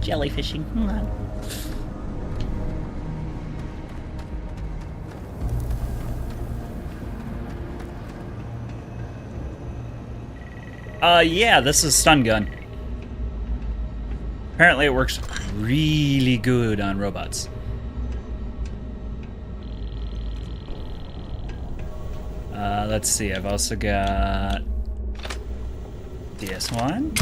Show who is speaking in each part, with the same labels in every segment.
Speaker 1: Jellyfishing. Yeah, this is stun gun. Apparently it works really good on robots. Let's see, I've also got this one.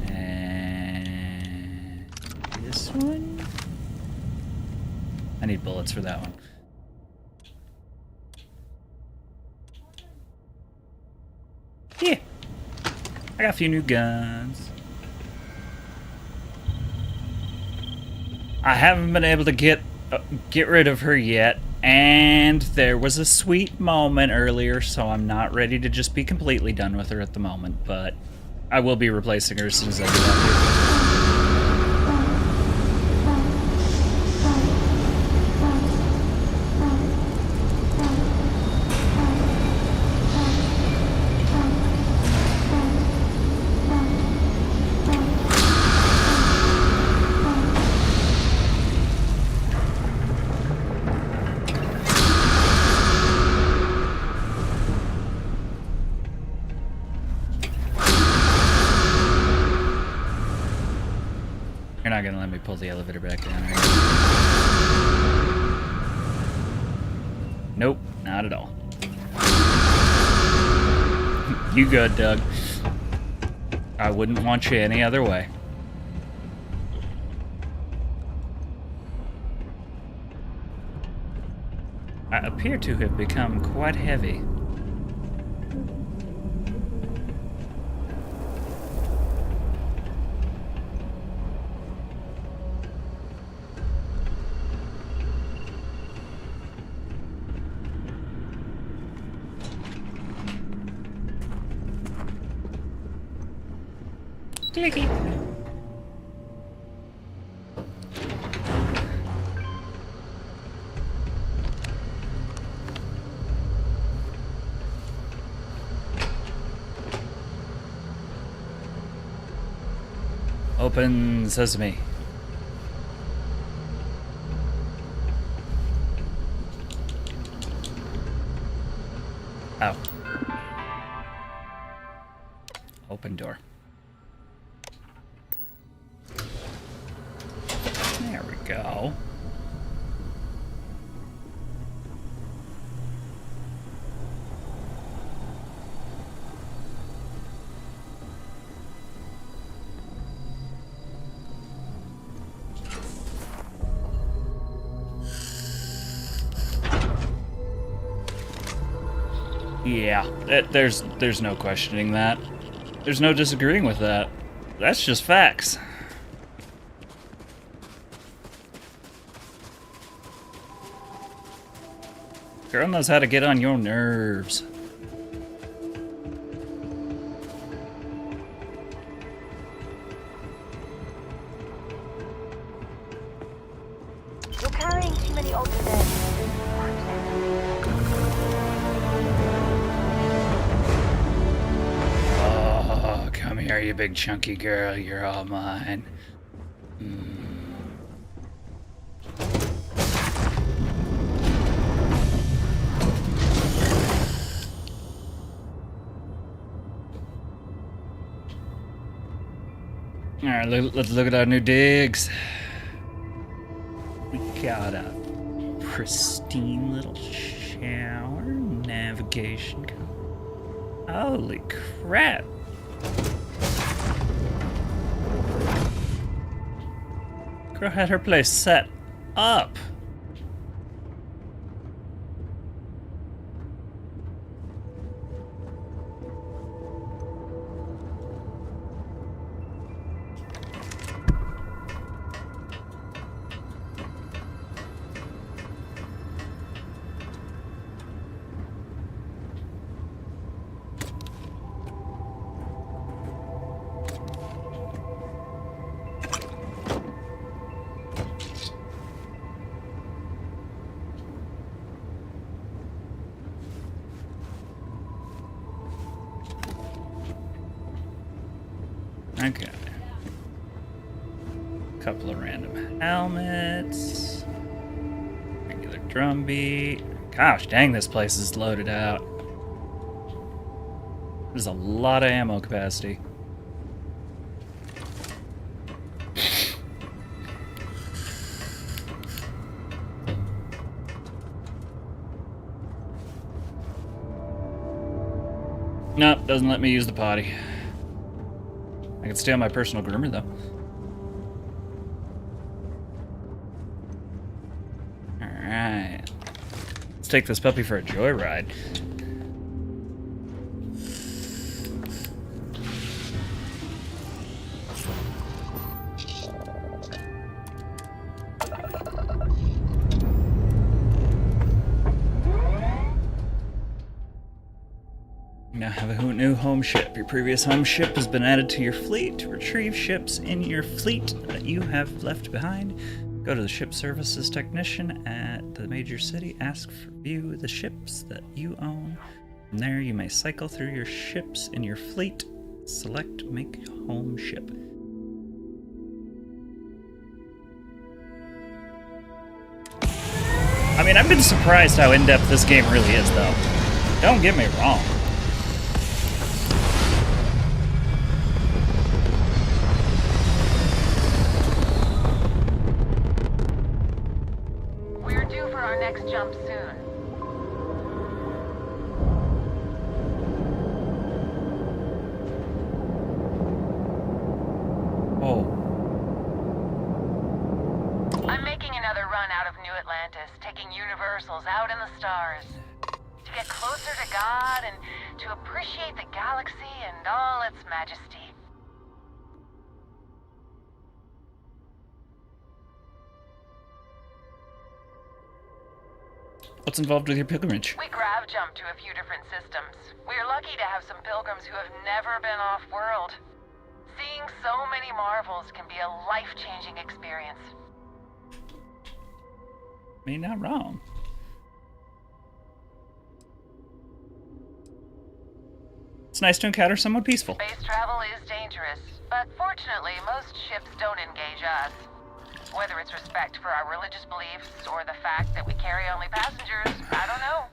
Speaker 1: And this one. I need bullets for that one. Yeah. I got a few new guns. I haven't been able to get rid of her yet, and there was a sweet moment earlier, so I'm not ready to just be completely done with her at the moment, but I will be replacing her as soon as I do that. You're not gonna let me pull the elevator back down, are you? Nope, not at all. You good, Doug. I wouldn't want you any other way. I appear to have become quite heavy. Clicky. Open sesame. Oh. Open door. There we go. Yeah, there's no questioning that. There's no disagreeing with that. That's just facts. Girl knows how to get on your nerves.
Speaker 2: You're carrying too many odds and ends.
Speaker 1: Oh, come here, you big chunky girl. You're all mine. Alright, let's look at our new digs. We got a pristine little shower, navigation. Holy crap! Girl had her place set up. Okay. Couple of random helmets. Regular drum beat. Gosh dang, this place is loaded out. There's a lot of ammo capacity. Nope, doesn't let me use the potty. I can stay on my personal groomer though. Alright. Let's take this puppy for a joyride. Now have a new home ship. Your previous home ship has been added to your fleet. To retrieve ships in your fleet that you have left behind, go to the ship services technician at the major city. Ask for view the ships that you own. From there, you may cycle through your ships in your fleet. Select make home ship. I mean, I've been surprised how in-depth this game really is, though. Don't get me wrong.
Speaker 2: Jump soon.
Speaker 1: Oh.
Speaker 2: I'm making another run out of New Atlantis, taking universals out in the stars. To get closer to God and to appreciate the galaxy and all its majesty.
Speaker 1: What's involved with your pilgrimage?
Speaker 2: We grav jump to a few different systems. We're lucky to have some pilgrims who have never been off-world. Seeing so many marvels can be a life-changing experience.
Speaker 1: I mean, not wrong. It's nice to encounter someone peaceful.
Speaker 2: Space travel is dangerous, but fortunately, most ships don't engage us. Whether it's respect for our religious beliefs or the fact that we carry only passengers, I don't know.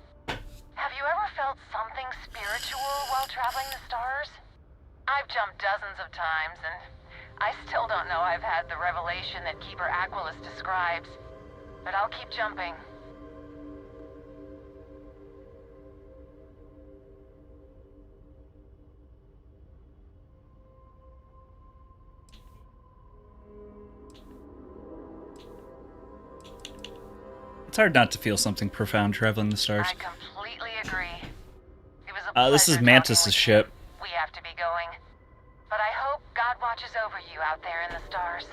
Speaker 2: Have you ever felt something spiritual while traveling the stars? I've jumped dozens of times, and I still don't know I've had the revelation that Keeper Aquilus describes. But I'll keep jumping.
Speaker 1: It's hard not to feel something profound traveling the stars.
Speaker 2: I completely agree. It was a
Speaker 1: This is
Speaker 2: pleasure
Speaker 1: Mantis'
Speaker 2: talking with
Speaker 1: ship.
Speaker 2: you. We have to be going. But I hope God watches over you out there in the stars.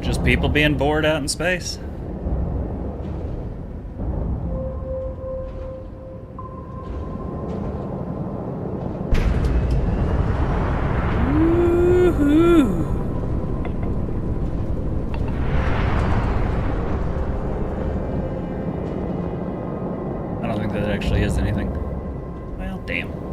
Speaker 1: Just people being bored out in space. Woohoo! I don't think that actually is anything. Well, damn.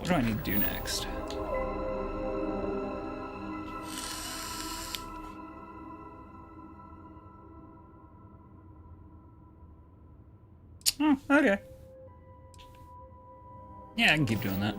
Speaker 1: What do I need to do next? Oh, okay. Yeah, I can keep doing that.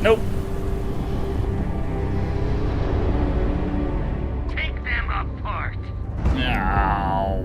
Speaker 1: Nope.
Speaker 2: Take them apart.
Speaker 1: Ow.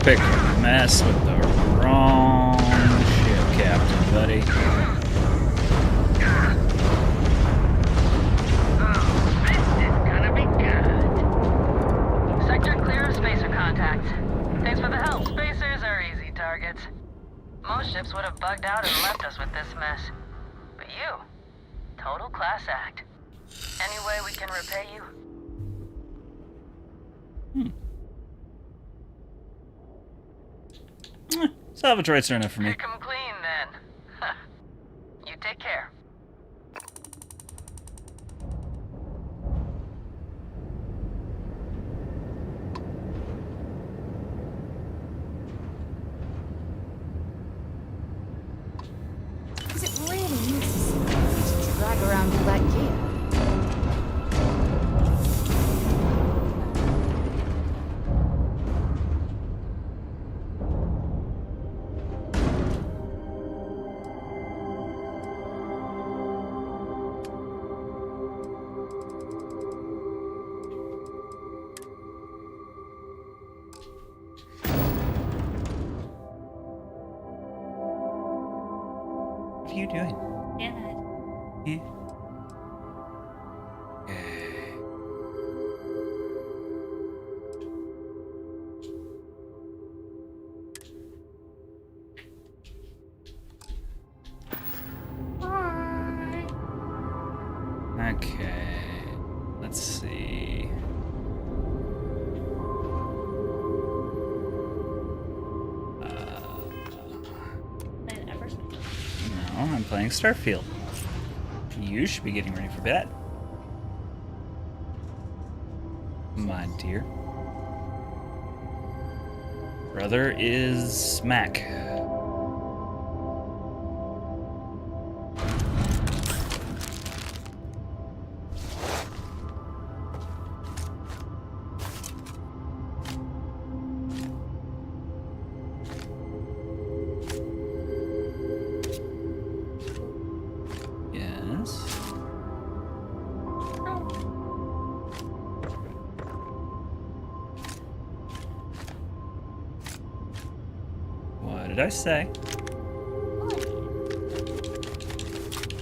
Speaker 1: Picked a mess with the wrong ship, Captain, buddy.
Speaker 2: Oh, this is gonna be good. Sector clear of spacer contact. Thanks for the help. Spacers are easy targets. Most ships would have bugged out and left us with this mess. But you, total class act. Any way we can repay you?
Speaker 1: Salvage rights are enough for me.
Speaker 2: Pick 'em clean, then. You take care.
Speaker 3: Is it really necessary to drag around all that gear?
Speaker 1: What are you doing?
Speaker 3: Yeah.
Speaker 1: Eh? Okay. Let's see. No, I'm playing Starfield. You should be getting ready for bed. My dear. Brother is Mac. Yes. What did I say?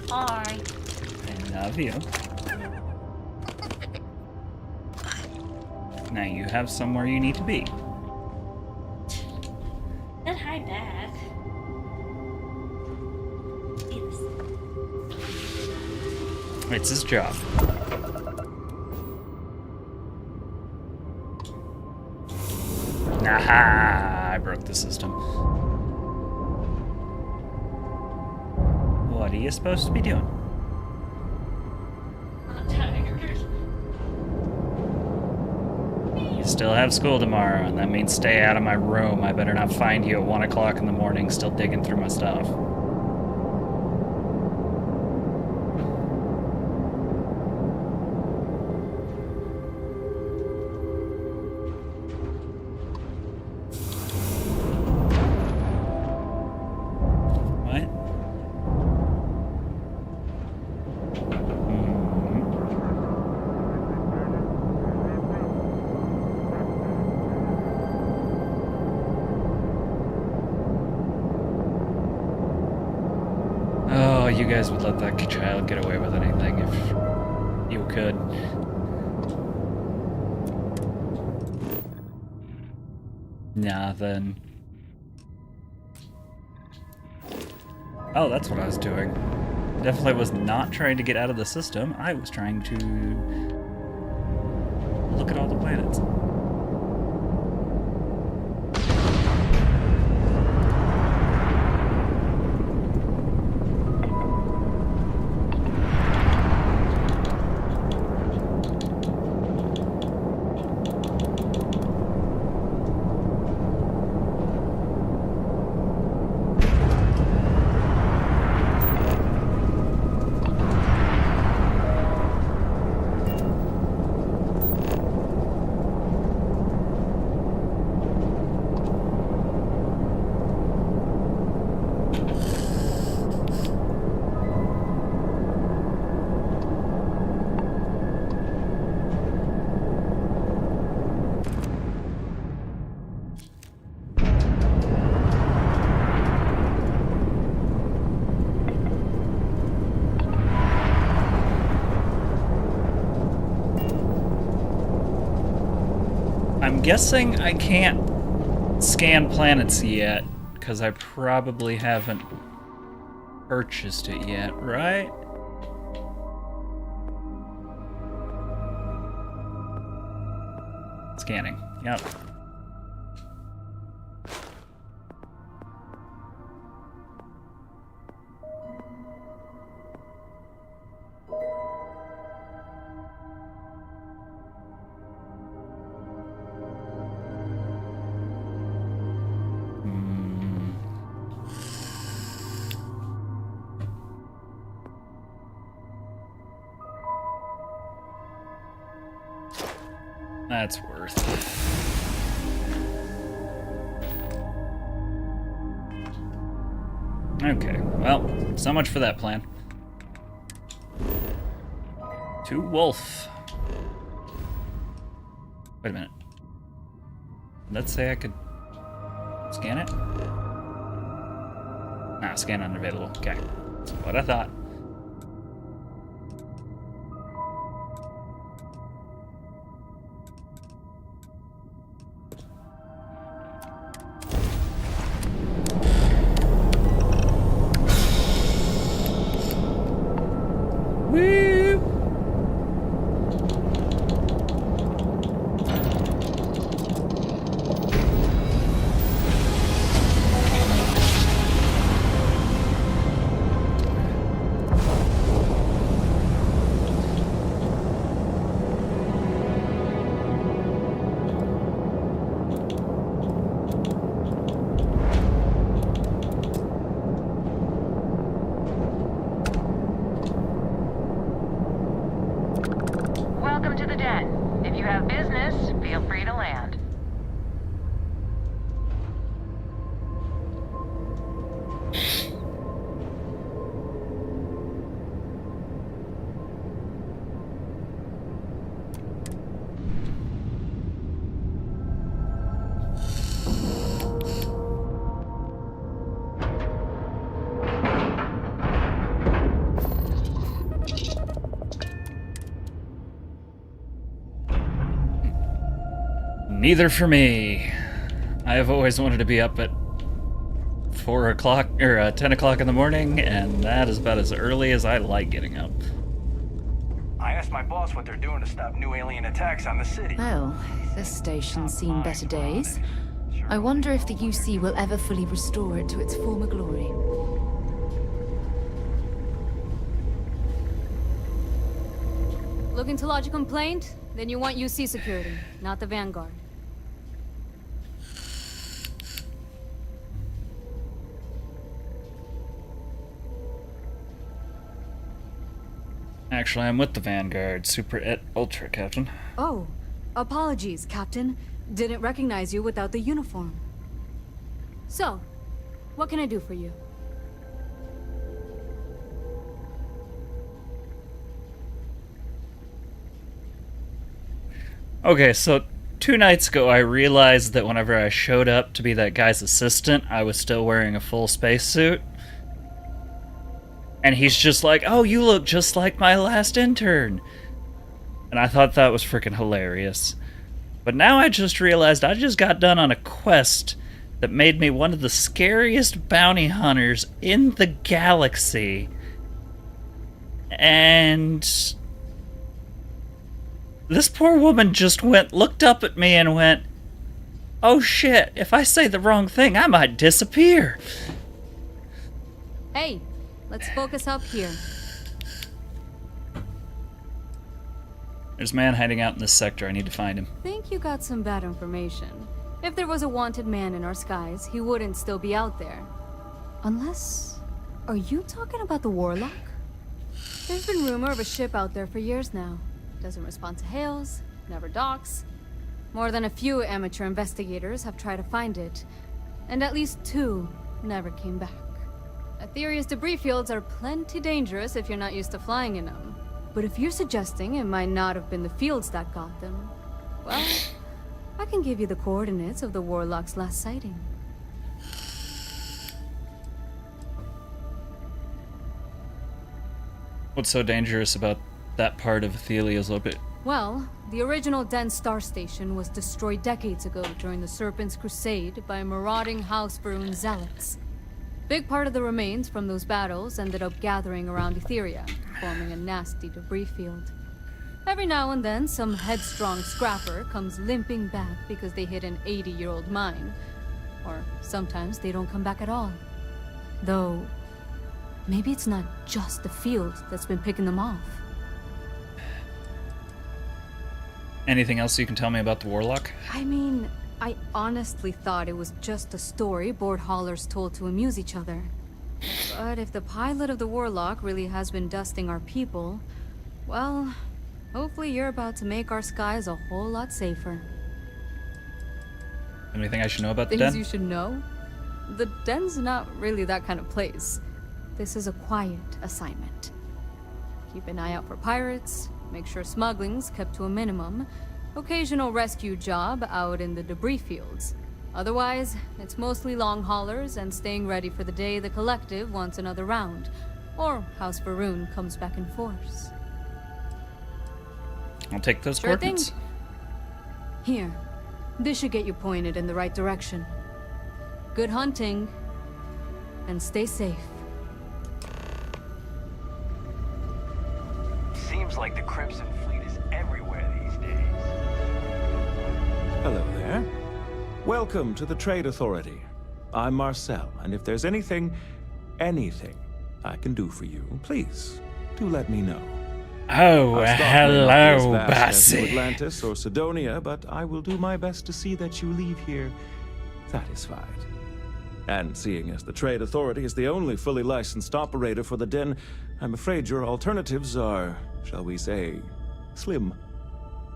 Speaker 3: Hi.
Speaker 1: I love you. Now you have somewhere you need to be.
Speaker 3: Then hi back.
Speaker 1: It's his job. Aha! I broke the system. What are you supposed to be doing?
Speaker 3: I'm tired.
Speaker 1: You still have school tomorrow, and that means stay out of my room. I better not find you at 1 o'clock in the morning still digging through my stuff. What? Oh, you guys would let that child get away with anything if you could. Nah, then. Oh, that's what I was doing. Definitely was not trying to get out of the system. I was trying to look at all the planets. I'm guessing I can't scan planets yet, because I probably haven't purchased it yet, right? Scanning, yep. That's worth it. Okay, well, so much for that plan. To Wolf. Wait a minute. Let's say I could scan it. Nah, scan unavailable. Okay, that's what I thought.
Speaker 2: Welcome to the den. If you have business, feel free to land.
Speaker 1: Neither for me. I have always wanted to be up at 4 o'clock or 10 o'clock in the morning, and that is about as early as I like getting up.
Speaker 4: I asked my boss what they're doing to stop new alien attacks on the city.
Speaker 3: Well, this station's seen better days. I wonder if the UC will ever fully restore it to its former glory.
Speaker 5: Looking to lodge a complaint? Then you want UC security, not the Vanguard.
Speaker 1: Actually, I'm with the Vanguard, Super et Ultra, Captain.
Speaker 5: Oh, apologies, Captain. Didn't recognize you without the uniform. So, what can I do for you?
Speaker 1: Okay, so 2 nights ago I realized that whenever I showed up to be that guy's assistant, I was still wearing a full spacesuit. And he's just like, oh, you look just like my last intern. And I thought that was freaking hilarious. But now I just realized I just got done on a quest that made me one of the scariest bounty hunters in the galaxy. And this poor woman just looked up at me and went, "Oh shit, if I say the wrong thing, I might disappear."
Speaker 5: Hey, let's focus up here.
Speaker 1: There's a man hiding out in this sector. I need to find him.
Speaker 5: Think you got some bad information. If there was a wanted man in our skies, he wouldn't still be out there. Unless... Are you talking about the Warlock? There's been rumor of a ship out there for years now. Doesn't respond to hails, never docks. More than a few amateur investigators have tried to find it, and at least 2 never came back. Aetherius debris fields are plenty dangerous if you're not used to flying in them. But if you're suggesting it might not have been the fields that got them, well, I can give you the coordinates of the Warlock's last sighting.
Speaker 1: What's so dangerous about that part of Athelia's orbit?
Speaker 5: Well, the original dense star station was destroyed decades ago during the Serpent's Crusade by marauding House Varun zealots. Big part of the remains from those battles ended up gathering around Etheria, forming a nasty debris field. Every now and then, some headstrong scrapper comes limping back because they hit an 80-year-old mine. Or sometimes they don't come back at all. Though, maybe it's not just the field that's been picking them off.
Speaker 1: Anything else you can tell me about the Warlock?
Speaker 5: I mean, I honestly thought it was just a story bored haulers told to amuse each other. But if the pilot of the Warlock really has been dusting our people, well, hopefully you're about to make our skies a whole lot safer.
Speaker 1: Anything I should know about the
Speaker 5: Things
Speaker 1: den?
Speaker 5: you should know? The den's not really that kind of place. This is a quiet assignment. Keep an eye out for pirates, make sure smuggling's kept to a minimum, occasional rescue job out in the debris fields. Otherwise, it's mostly long haulers and staying ready for the day the Collective wants another round, or House Varun comes back in force.
Speaker 1: I'll take those
Speaker 5: Sure thing.
Speaker 1: coordinates.
Speaker 5: Here, this should get you pointed in the right direction. Good hunting, and stay safe.
Speaker 4: Seems like the Crimson Fleet is everywhere these days.
Speaker 6: Hello there. Welcome to the Trade Authority. I'm Marcel, and if there's anything I can do for you, please do let me know.
Speaker 1: Oh,
Speaker 6: Our stock may not be as
Speaker 1: hello,
Speaker 6: vast as New
Speaker 1: Bassie.
Speaker 6: Atlantis or Sidonia, but I will do my best to see that you leave here satisfied. And seeing as the Trade Authority is the only fully licensed operator for the Den, I'm afraid your alternatives are, shall we say, slim.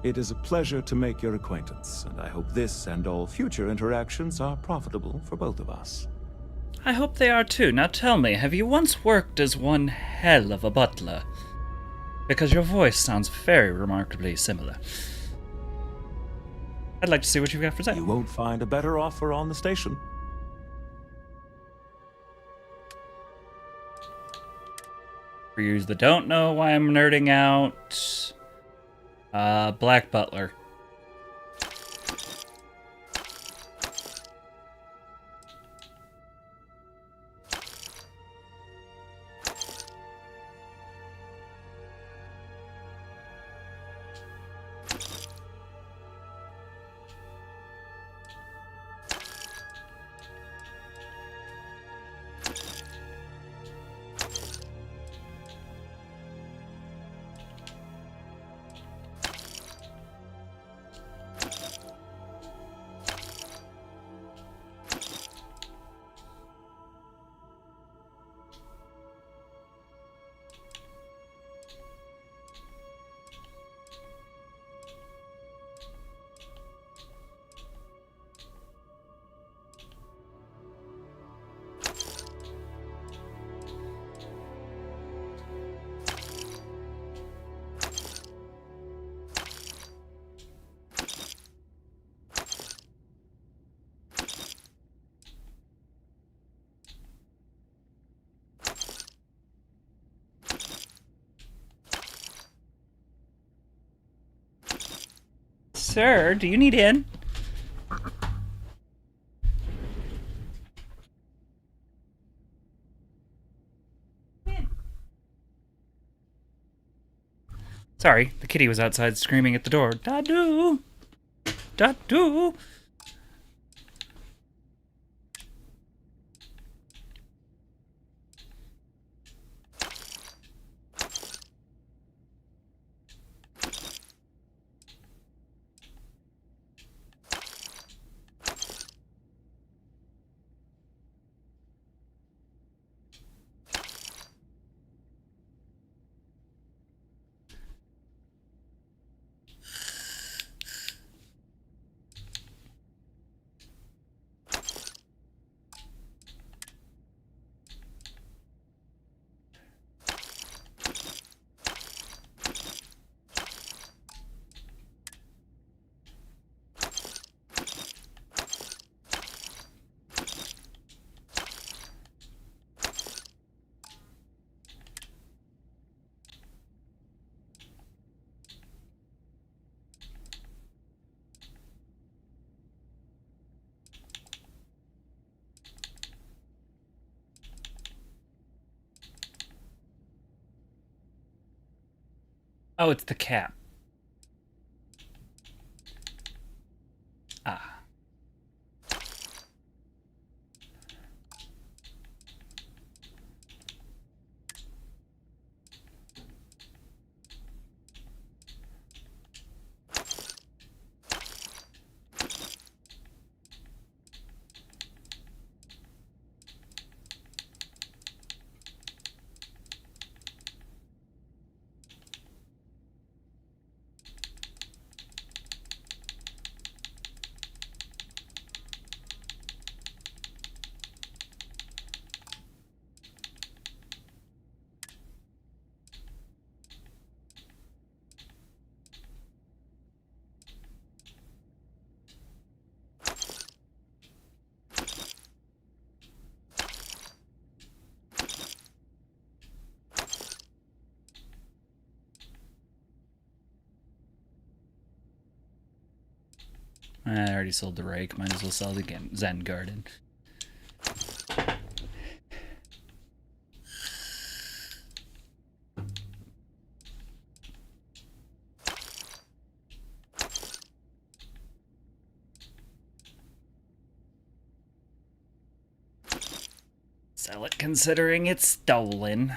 Speaker 6: It is a pleasure to make your acquaintance, and I hope this and all future interactions are profitable for both of us.
Speaker 1: I hope they are too. Now tell me, have you once worked as one hell of a butler? Because your voice sounds very remarkably similar. I'd like to see what you've got for
Speaker 6: You
Speaker 1: sale.
Speaker 6: won't find a better offer on the station.
Speaker 1: For you that don't know why I'm nerding out, Black Butler. Sir, do you need in? Sorry, the kitty was outside screaming at the door. Dadu! Dadu! Oh, it's the cat. Ah. I already sold the rake. Might as well sell the Zen garden. Sell it considering it's stolen.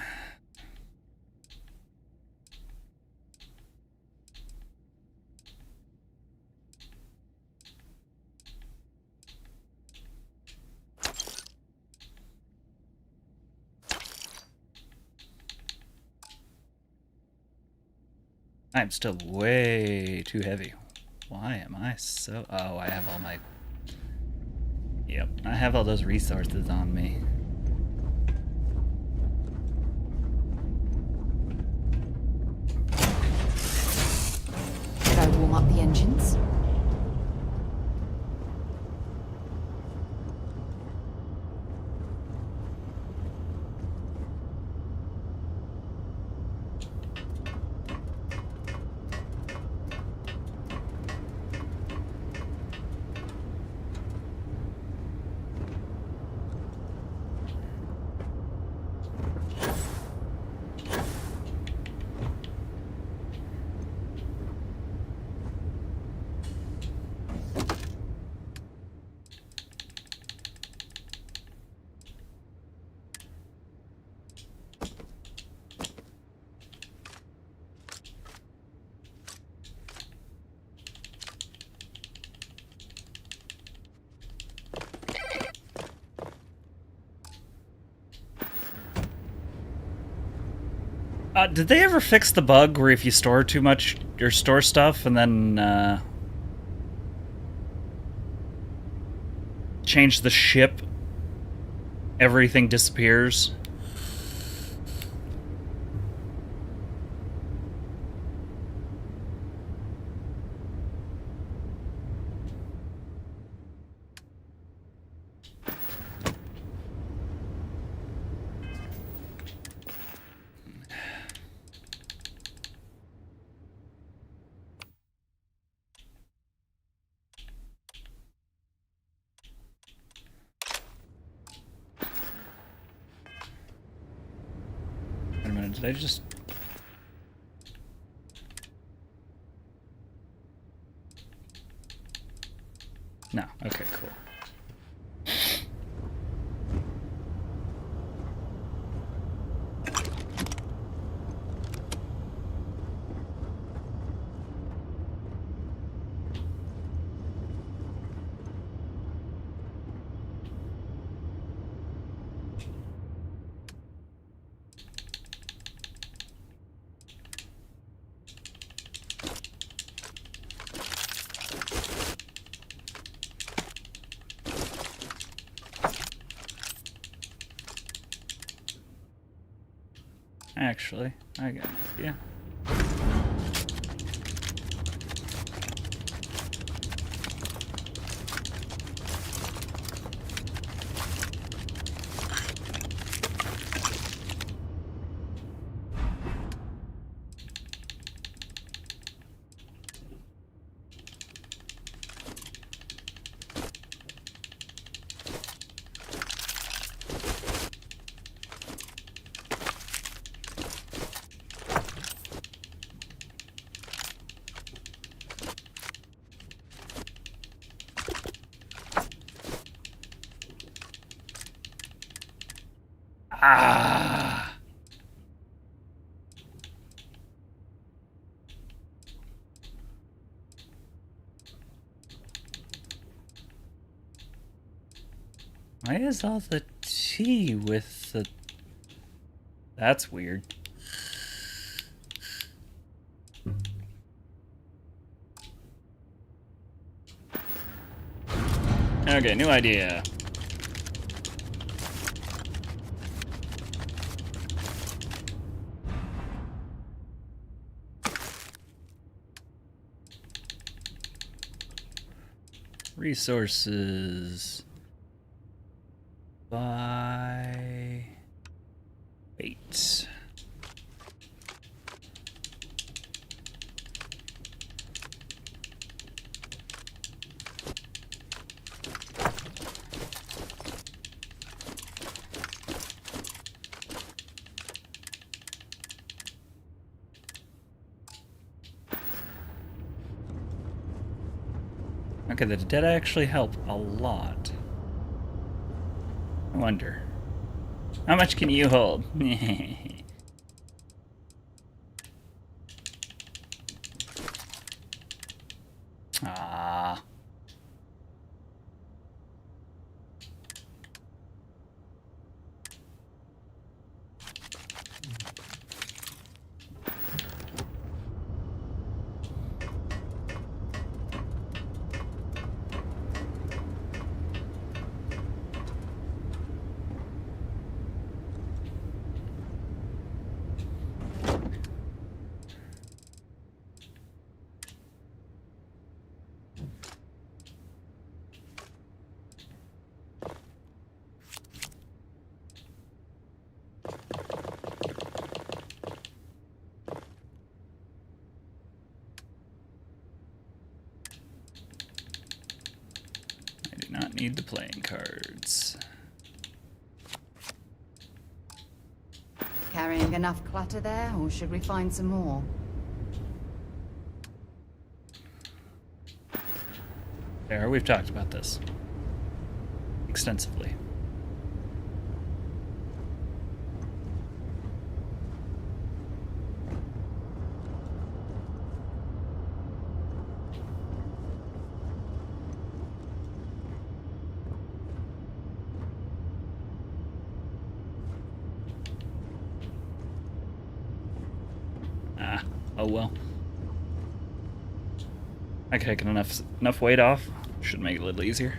Speaker 1: I'm still way too heavy. Why am I so... Oh, I have all my... Yep, I have all those resources on me.
Speaker 3: Should I warm up the engines?
Speaker 1: Did they ever fix the bug where if you store too much, or store stuff, and then, change the ship, everything disappears? Wait a minute, did I just... No. Okay, cool. Actually, I got an idea. Ah! Why is all the tea with the... That's weird. Okay, new idea. Resources. Buy... Wait. Okay, that did actually help a lot. I wonder. How much can you hold? Ah. I do not need the playing cards.
Speaker 3: Carrying enough clutter there, or should we find some more?
Speaker 1: There, we've talked about this extensively. Ah, oh well. I can take enough weight off. Should make it a little easier.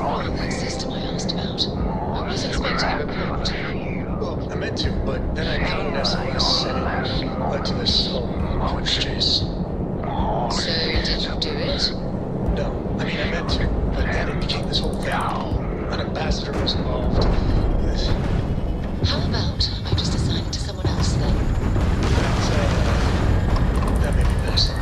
Speaker 7: exploring that system I asked about? I was expecting a report.
Speaker 8: Well, I meant to, but then I got an SOS and it led to this whole horse chase.
Speaker 7: So, did you do it?
Speaker 8: No, I mean, I meant to, but then it became this whole thing. An ambassador was involved. This.
Speaker 7: How about I just assign it to someone else then?
Speaker 8: That may be best.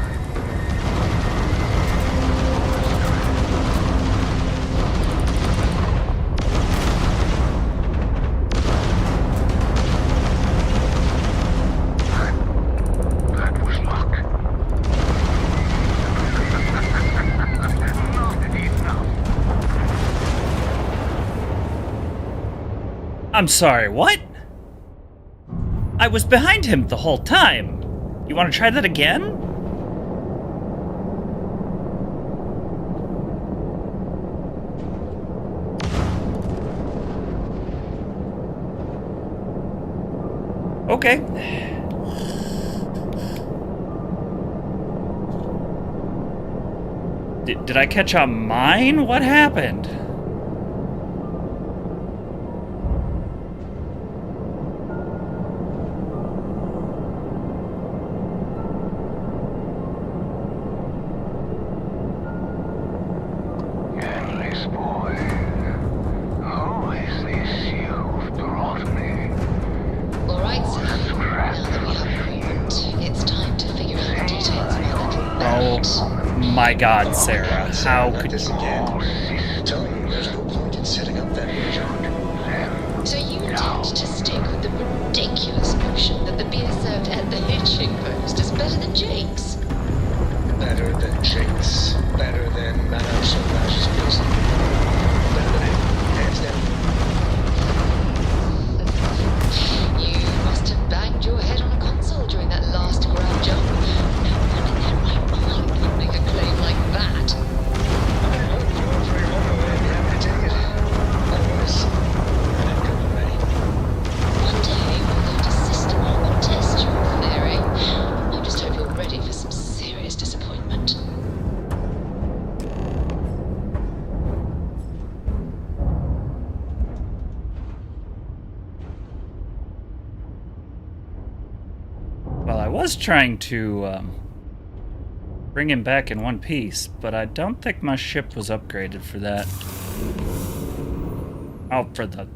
Speaker 9: That was luck. Not enough.
Speaker 1: I'm sorry, what? I was behind him the whole time. You want to try that again? Okay. Did I catch a mine? What happened?
Speaker 9: Endless boy. Who is this you've brought me?
Speaker 7: Alright, so now that we have agreement, it's time to figure out the details of our little bet.
Speaker 1: Oh my god, Sarah. How
Speaker 8: Not
Speaker 1: could
Speaker 8: this
Speaker 1: you...
Speaker 8: again. Tell you, there's no point in setting up that vision.
Speaker 7: So you intend to stick with the ridiculous notion that the beer served at the hitching post is better than Jake's?
Speaker 8: Better than Jake's. Better than Madame Sauvage's place. Better than him, hands down.
Speaker 7: You must have banged your head on a console during that last grab jump. No one in their right mind would make a claim like that.
Speaker 8: I hope you're very welcome, and happy to take it. Otherwise, I didn't come with me.
Speaker 7: One day we're going to systematically test your theory. I just hope you're ready for some serious disappointment.
Speaker 1: Well, I was trying to bring him back in one piece, but I don't think my ship was upgraded for that. Oh, for the...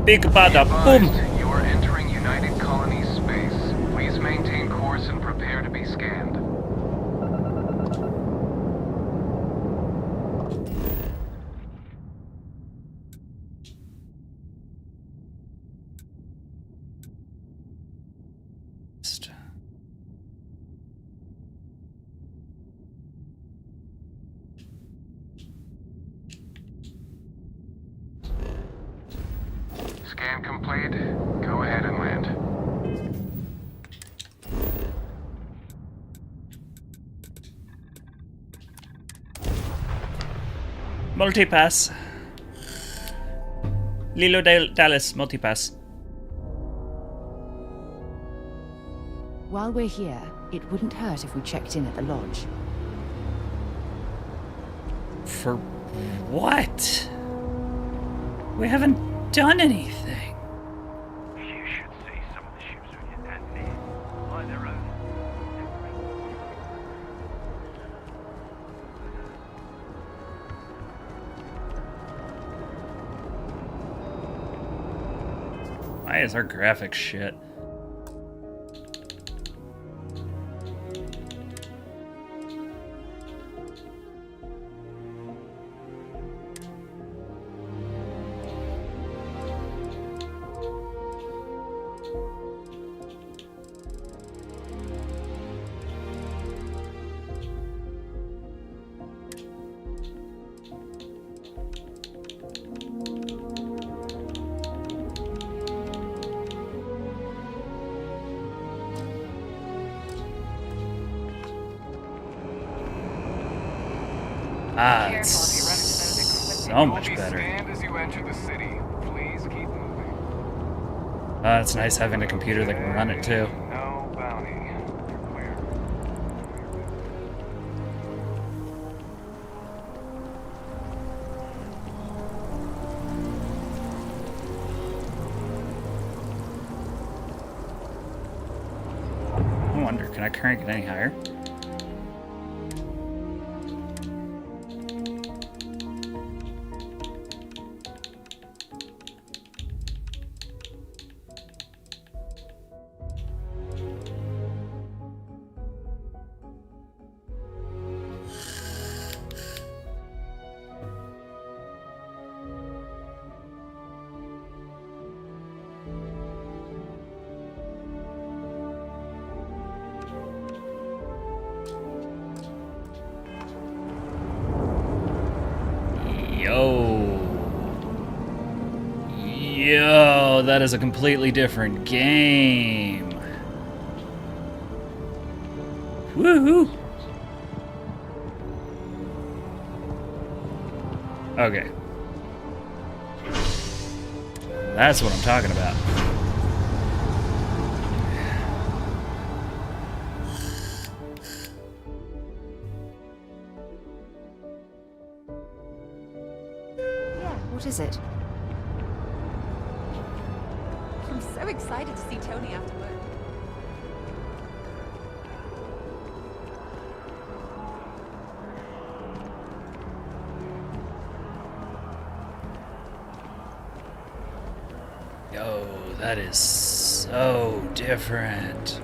Speaker 1: Big bada boom.
Speaker 9: You are entering United Colonies space. Please maintain course and prepare to be scanned. Scan complete. Go ahead and land.
Speaker 1: Multipass. Lilo Dallas multipass.
Speaker 10: While we're here, it wouldn't hurt if we checked in at the lodge.
Speaker 1: For what? We haven't done anything.
Speaker 9: You should see some of the ships we get down there. By their own.
Speaker 1: Why is our graphics shit? Ah, it's so much better.
Speaker 9: As you enter the city, please keep moving.
Speaker 1: It's nice having a computer that can run it too.
Speaker 9: No bounty. You're clear.
Speaker 1: I wonder, can I crank it any higher? Yo, that is a completely different game. Woohoo! Okay. That's what I'm talking about.
Speaker 10: What is it?
Speaker 11: I'm so excited to see Tony after work.
Speaker 1: Yo, that is so different.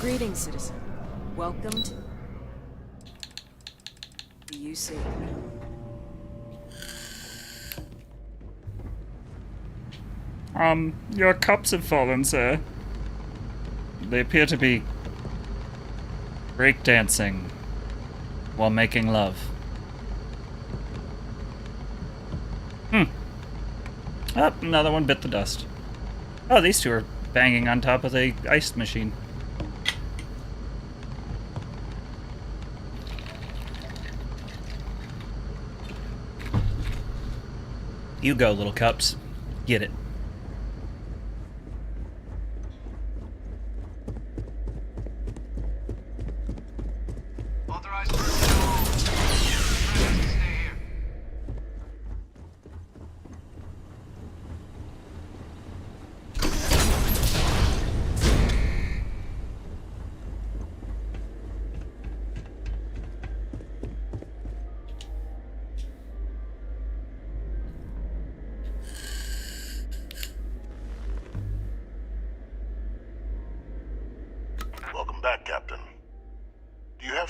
Speaker 12: Greetings, citizen. Welcome to the UC.
Speaker 1: Your cups have fallen, sir. They appear to be breakdancing while making love. Oh, another one bit the dust. Oh, these two are banging on top of the ice machine. You go, little cups. Get it.
Speaker 9: Authorized personnel.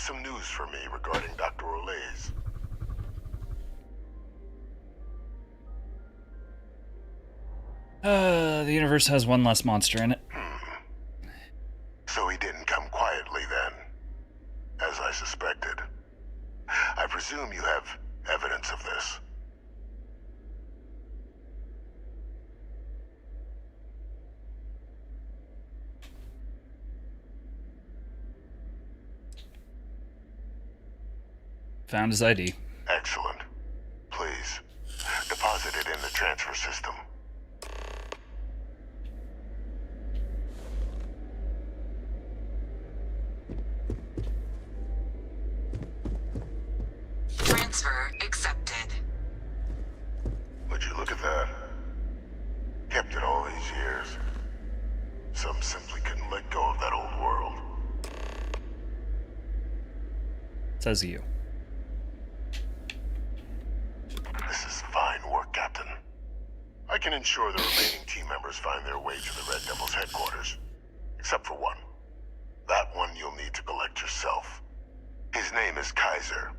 Speaker 13: some news for me regarding Dr. Olays.
Speaker 1: The universe has one less monster in it.
Speaker 13: So he didn't come quietly then, as I suspected. I presume you have evidence of this.
Speaker 1: Found his ID.
Speaker 13: Excellent. Please, deposit it in the transfer system.
Speaker 7: Transfer accepted.
Speaker 13: Would you look at that? Kept it all these years. Some simply couldn't let go of that old world.
Speaker 1: Says you.
Speaker 13: This is fine work, Captain. I can ensure the remaining team members find their way to the Red Devil's headquarters. Except for one. That one you'll need to collect yourself. His name is Kaiser.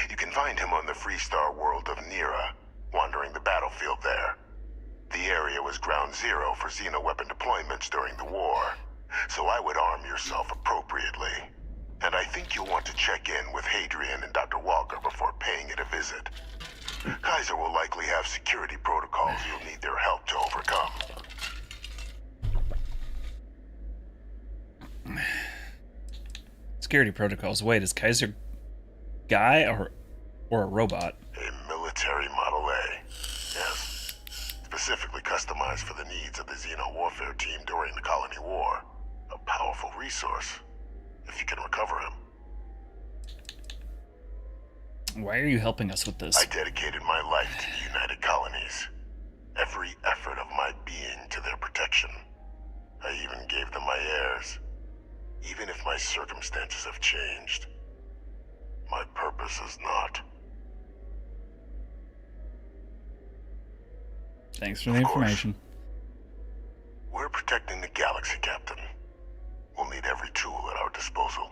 Speaker 13: You can find him on the Freestar world of Nira, wandering the battlefield there. The area was ground zero for xeno-weapon deployments during the war, so I would arm yourself appropriately. And I think you'll want to check in with Hadrian and Dr. Walker before paying it a visit. Kaiser will likely have security protocols you'll need their help to overcome.
Speaker 1: Security protocols. Wait, is Kaiser guy or a robot?
Speaker 13: A military Model A. Yes. Specifically customized for the needs of the Xeno warfare team during the Colony War. A powerful resource, if you can recover him.
Speaker 1: Why are you helping us with this?
Speaker 13: I dedicated my life to the United Colonies. Every effort of my being to their protection. I even gave them my heirs. Even if my circumstances have changed, my purpose is not.
Speaker 1: Thanks for the information.
Speaker 13: We're protecting the galaxy, Captain. We'll need every tool at our disposal.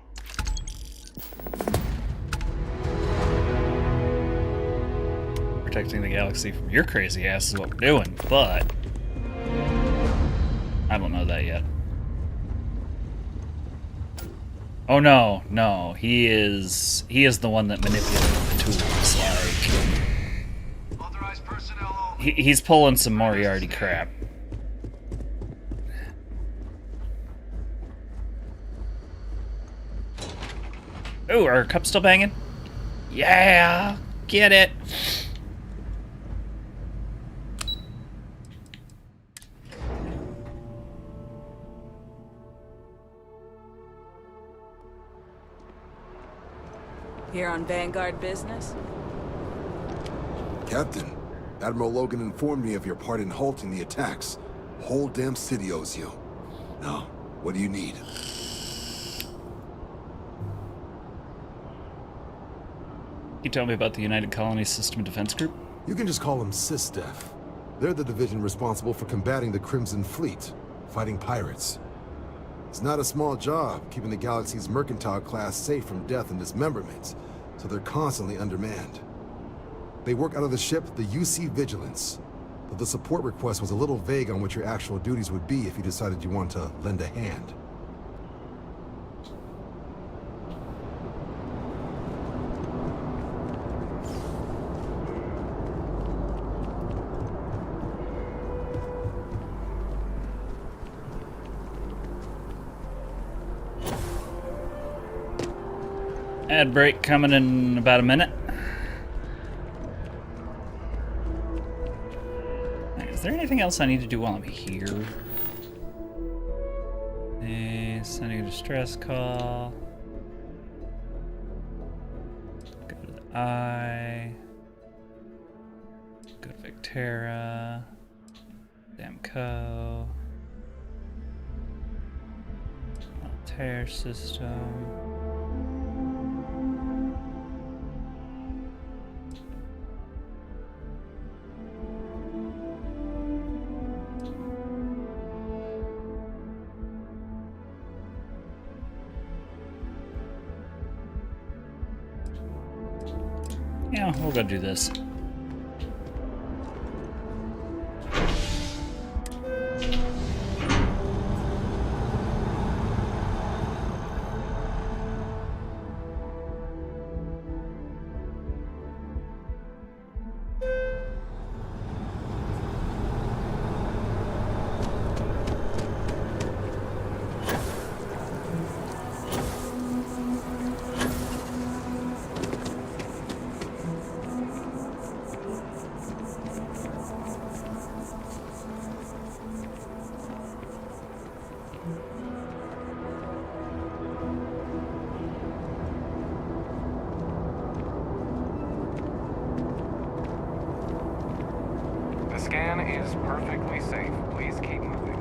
Speaker 1: Protecting the galaxy from your crazy ass is what we're doing, but I don't know that yet. Oh no, he is the one that manipulated the tools. Like
Speaker 9: Authorized personnel.
Speaker 1: he's pulling some Moriarty crap. Oh, are our cups still banging? Yeah, get it.
Speaker 12: Here on Vanguard business?
Speaker 14: Captain, Admiral Logan informed me of your part in halting the attacks. Whole damn city owes you. Now, what do you need?
Speaker 1: You tell me about the United Colonies System Defense Group?
Speaker 14: You can just call them SysDef. They're the division responsible for combating the Crimson Fleet, fighting pirates. It's not a small job, keeping the galaxy's mercantile class safe from death and dismemberment, so they're constantly undermanned. They work out of the ship, the UC Vigilance, though the support request was a little vague on what your actual duties would be if you decided you want to lend a hand.
Speaker 1: Ad break coming in about a minute. Is there anything else I need to do while I'm here? Sending a distress call. Go to the Eye. Go to Victera. Damco. Altair system. Yeah, we'll go do this.
Speaker 9: The scan is perfectly safe. Please keep moving.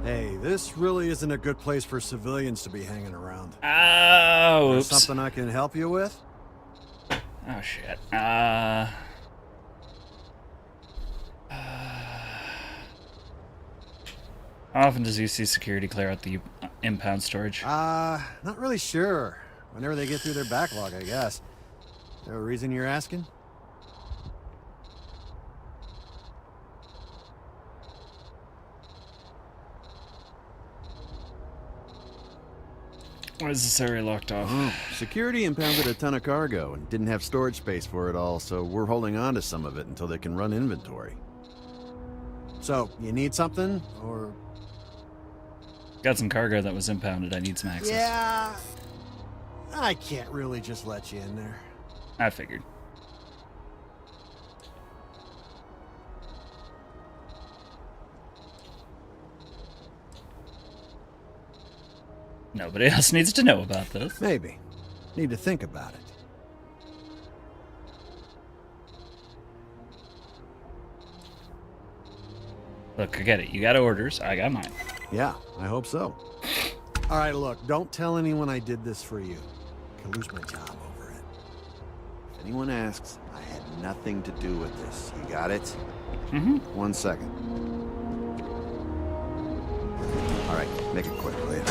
Speaker 15: Hey, this really isn't a good place for civilians to be hanging around.
Speaker 1: Oh,
Speaker 15: There's something I can help you with?
Speaker 1: Oh, shit. How often does UC security clear out the impound storage?
Speaker 15: Not really sure. Whenever they get through their backlog, I guess. Is there a reason you're asking?
Speaker 1: Why is this area locked off?
Speaker 15: Oh, security impounded a ton of cargo and didn't have storage space for it all, so we're holding on to some of it until they can run inventory. So, you need something, or...?
Speaker 1: Got some cargo that was impounded. I need some access.
Speaker 15: Yeah... I can't really just let you in there.
Speaker 1: I figured. Nobody else needs to know about this.
Speaker 15: Maybe. Need to think about it.
Speaker 1: Look, I get it. You got orders. I got mine.
Speaker 15: Yeah, I hope so. All right, look, don't tell anyone I did this for you. I can lose my job over it. If anyone asks, I had nothing to do with this. You got it?
Speaker 1: Mm-hmm.
Speaker 15: 1 second. All right, make it quick, will you?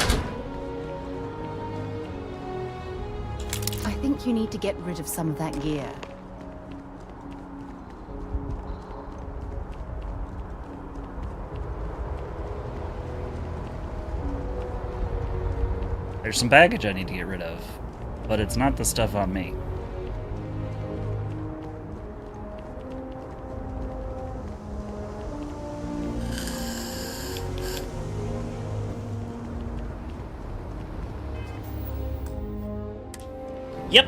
Speaker 10: I think you need to get rid of some of that gear.
Speaker 1: There's some baggage I need to get rid of, but it's not the stuff on me. Yep.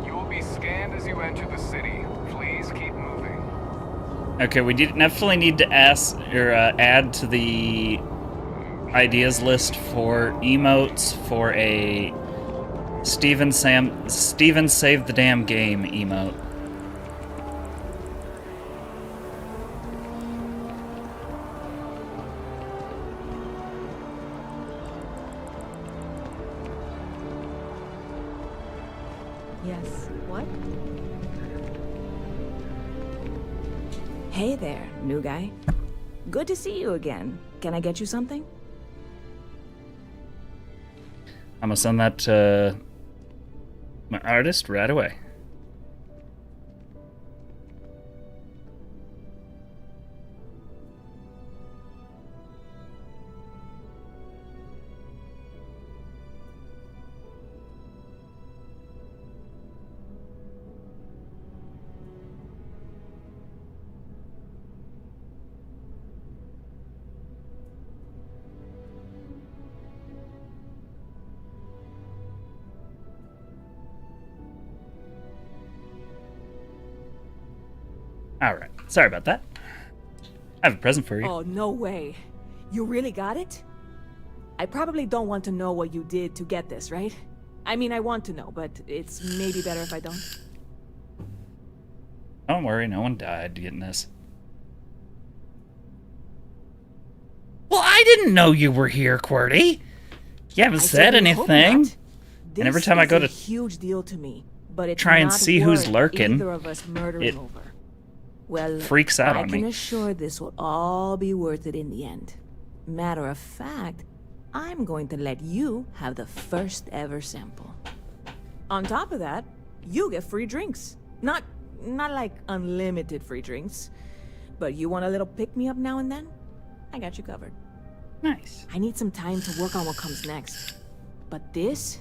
Speaker 9: You will be scanned as you enter the city. Please keep moving.
Speaker 1: Okay, we definitely need to ask or add to the ideas list for emotes for a Steven Save the Damn Game emote.
Speaker 16: Yes. What? Hey there, new guy. Good to see you again. Can I get you something?
Speaker 1: I'm gonna send that to my artist right away. Alright, sorry about that. I have a present for you.
Speaker 16: Oh, no way. You really got it? I probably don't want to know what you did to get this, right? I mean, I want to know, but it's maybe better if I don't.
Speaker 1: Don't worry, no one died getting this. Well, I didn't know you were here, QWERTY. You haven't said anything. And every time I go to
Speaker 16: huge deal to me, but it's
Speaker 1: try and
Speaker 16: not
Speaker 1: see who's
Speaker 16: worth
Speaker 1: lurking,
Speaker 16: either of us murdering
Speaker 1: it
Speaker 16: over. Well,
Speaker 1: freaks out on
Speaker 16: I can
Speaker 1: me.
Speaker 16: assure this will all be worth it in the end. Matter of fact, I'm going to let you have the first ever sample. On top of that, you get free drinks. Not like unlimited free drinks, but you want a little pick-me-up now and then? I got you covered.
Speaker 1: Nice.
Speaker 16: I need some time to work on what comes next. But this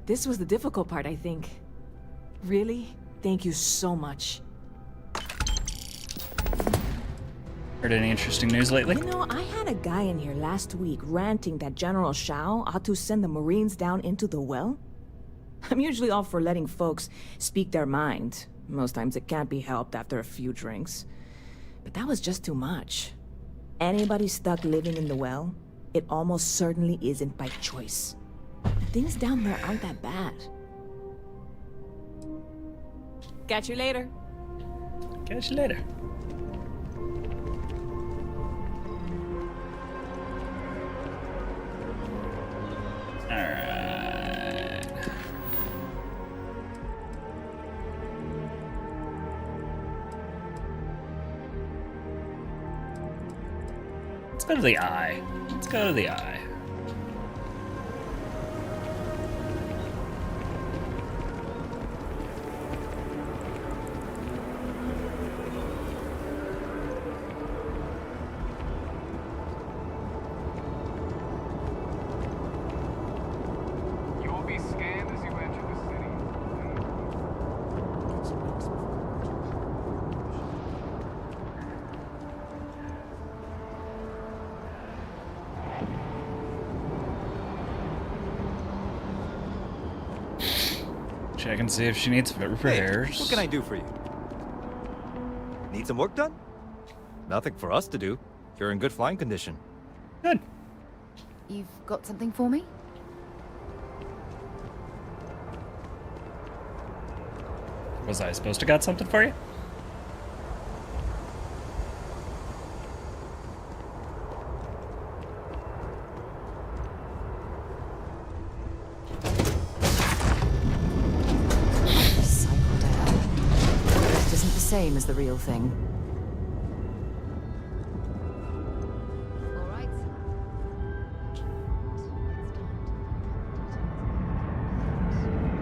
Speaker 16: was the difficult part, I think. Really? Thank you so much.
Speaker 1: Heard any interesting news lately?
Speaker 16: You know, I had a guy in here last week ranting that General Shao ought to send the Marines down into the well. I'm usually all for letting folks speak their mind. Most times it can't be helped after a few drinks. But that was just too much. Anybody stuck living in the well, it almost certainly isn't by choice. Things down there aren't that bad. Catch you later.
Speaker 1: Catch you later. Alright. Let's go to the eye. Let's go to the eye.
Speaker 9: You will be scanned as you enter the city.
Speaker 1: Check and see if she needs repairs.
Speaker 17: Hey, what can I do for you? Need some work done? Nothing for us to do. You're in good flying condition.
Speaker 1: Good.
Speaker 3: You've got something for me?
Speaker 1: Was I supposed to got something for you?
Speaker 10: It isn't the same as the real thing.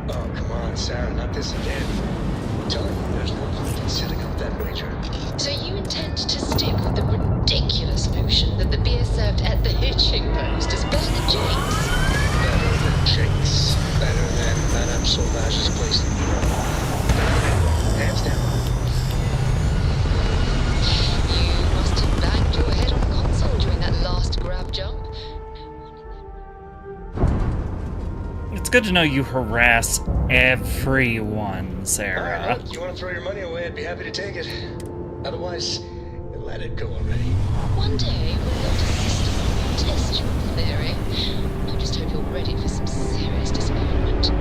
Speaker 8: Oh, come on, Sarah, not this again. I'm telling you, there's no point in setting up that wager.
Speaker 7: So you intend to stick with the ridiculous notion that the beer served at the hitching post is better than Jake's?
Speaker 8: Better than Jake's. Better than Madame Sauvage's place in Europe. Hands down.
Speaker 7: You must have banged your head on a console during that last grab jump.
Speaker 1: It's good to know you harass everyone, Sarah.
Speaker 8: All right, look, you want to throw your money away, I'd be happy to take it. Otherwise, let it go already.
Speaker 7: One day, we'll build a system that will test your theory. I just hope you're ready for some serious disappointment.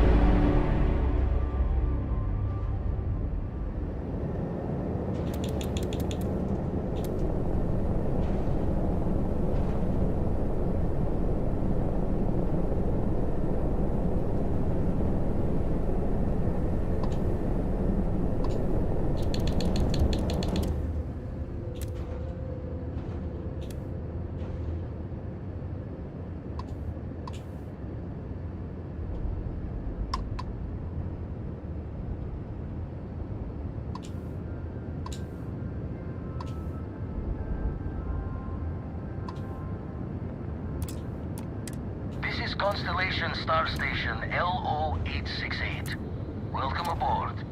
Speaker 18: This is Constellation Star Station LO-868. Welcome aboard.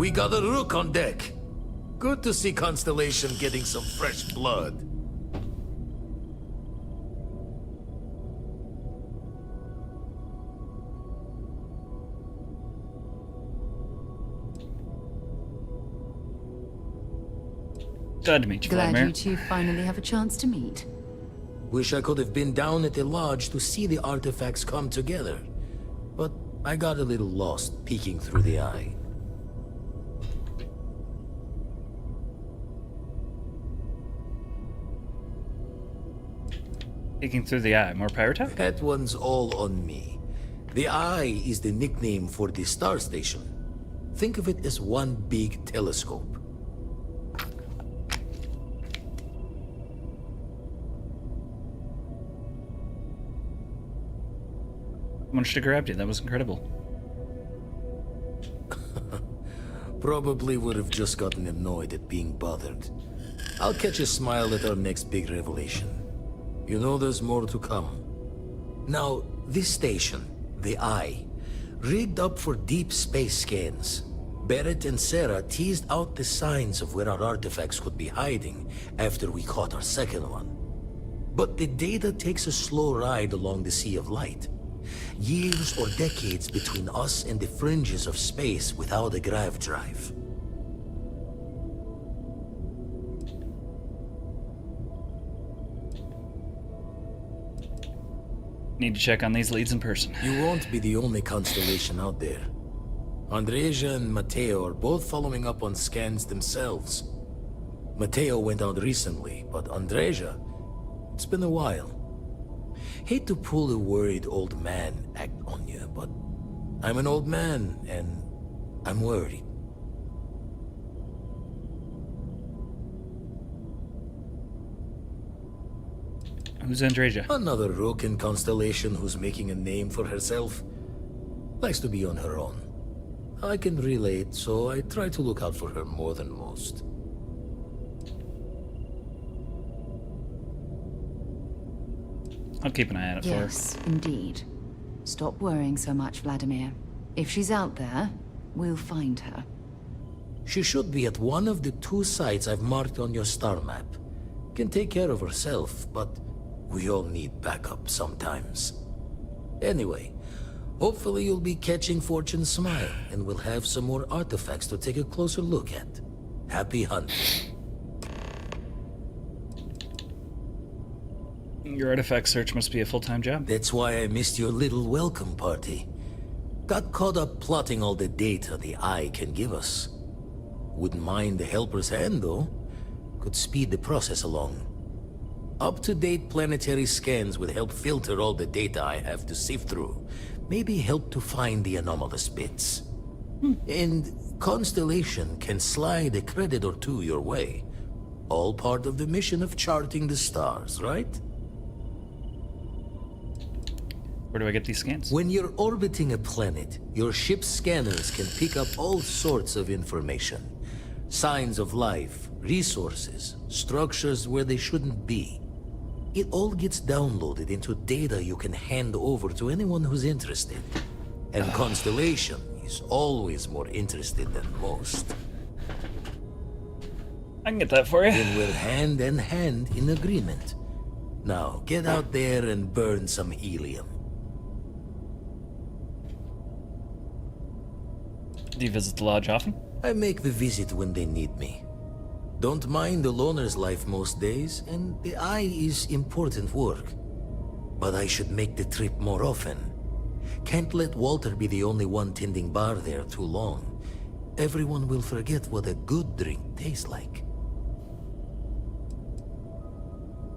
Speaker 19: We got a rook on deck. Good to see Constellation getting some fresh blood.
Speaker 1: Glad to meet you,
Speaker 3: Glad
Speaker 1: Vladimir.
Speaker 3: you two finally have a chance to meet.
Speaker 19: Wish I could have been down at the lodge to see the artifacts come together. But I got a little lost peeking through the eye.
Speaker 1: Peeking through the eye. More Pyrotech?
Speaker 19: That one's all on me. The eye is the nickname for the star station. Think of it as one big telescope.
Speaker 1: I managed to grab you. That was incredible.
Speaker 19: Probably would have just gotten annoyed at being bothered. I'll catch a smile at our next big revelation. You know there's more to come. Now, this station, the Eye, rigged up for deep space scans. Barrett and Sarah teased out the signs of where our artifacts could be hiding after we caught our second one. But the data takes a slow ride along the Sea of Light. Years or decades between us and the fringes of space without a grav drive.
Speaker 1: Need to check on these leads in person.
Speaker 19: You won't be the only constellation out there. Andreja and Mateo are both following up on scans themselves. Mateo went out recently, but Andreja, it's been a while. Hate to pull a worried old man act on you, but I'm an old man, and I'm worried.
Speaker 1: Who's Andreja?
Speaker 19: Another rook in Constellation who's making a name for herself. Likes to be on her own. I can relate, so I try to look out for her more than most.
Speaker 1: I'll keep an eye out for her.
Speaker 3: Yes, indeed. Stop worrying so much, Vladimir. If she's out there, we'll find her.
Speaker 19: She should be at one of the 2 sites I've marked on your star map. Can take care of herself, but we all need backup sometimes. Anyway, hopefully you'll be catching Fortune's smile, and we'll have some more artifacts to take a closer look at. Happy hunting.
Speaker 1: Your artifact search must be a full-time job.
Speaker 19: That's why I missed your little welcome party. Got caught up plotting all the data the Eye can give us. Wouldn't mind the helper's hand, though. Could speed the process along. Up-to-date planetary scans would help filter all the data I have to sift through. Maybe help to find the anomalous bits. And Constellation can slide a credit or 2 your way. All part of the mission of charting the stars, right?
Speaker 1: Where do I get these scans?
Speaker 19: When you're orbiting a planet, your ship's scanners can pick up all sorts of information. Signs of life, resources, structures where they shouldn't be. It all gets downloaded into data you can hand over to anyone who's interested. And Constellation is always more interested than most.
Speaker 1: I can get that for you.
Speaker 19: Then we're hand in hand in agreement. Now, get out there and burn some helium.
Speaker 1: Do you visit the lodge often?
Speaker 19: I make the visit when they need me. Don't mind the loner's life most days, and the Eye is important work. But I should make the trip more often. Can't let Walter be the only one tending bar there too long. Everyone will forget what a good drink tastes like.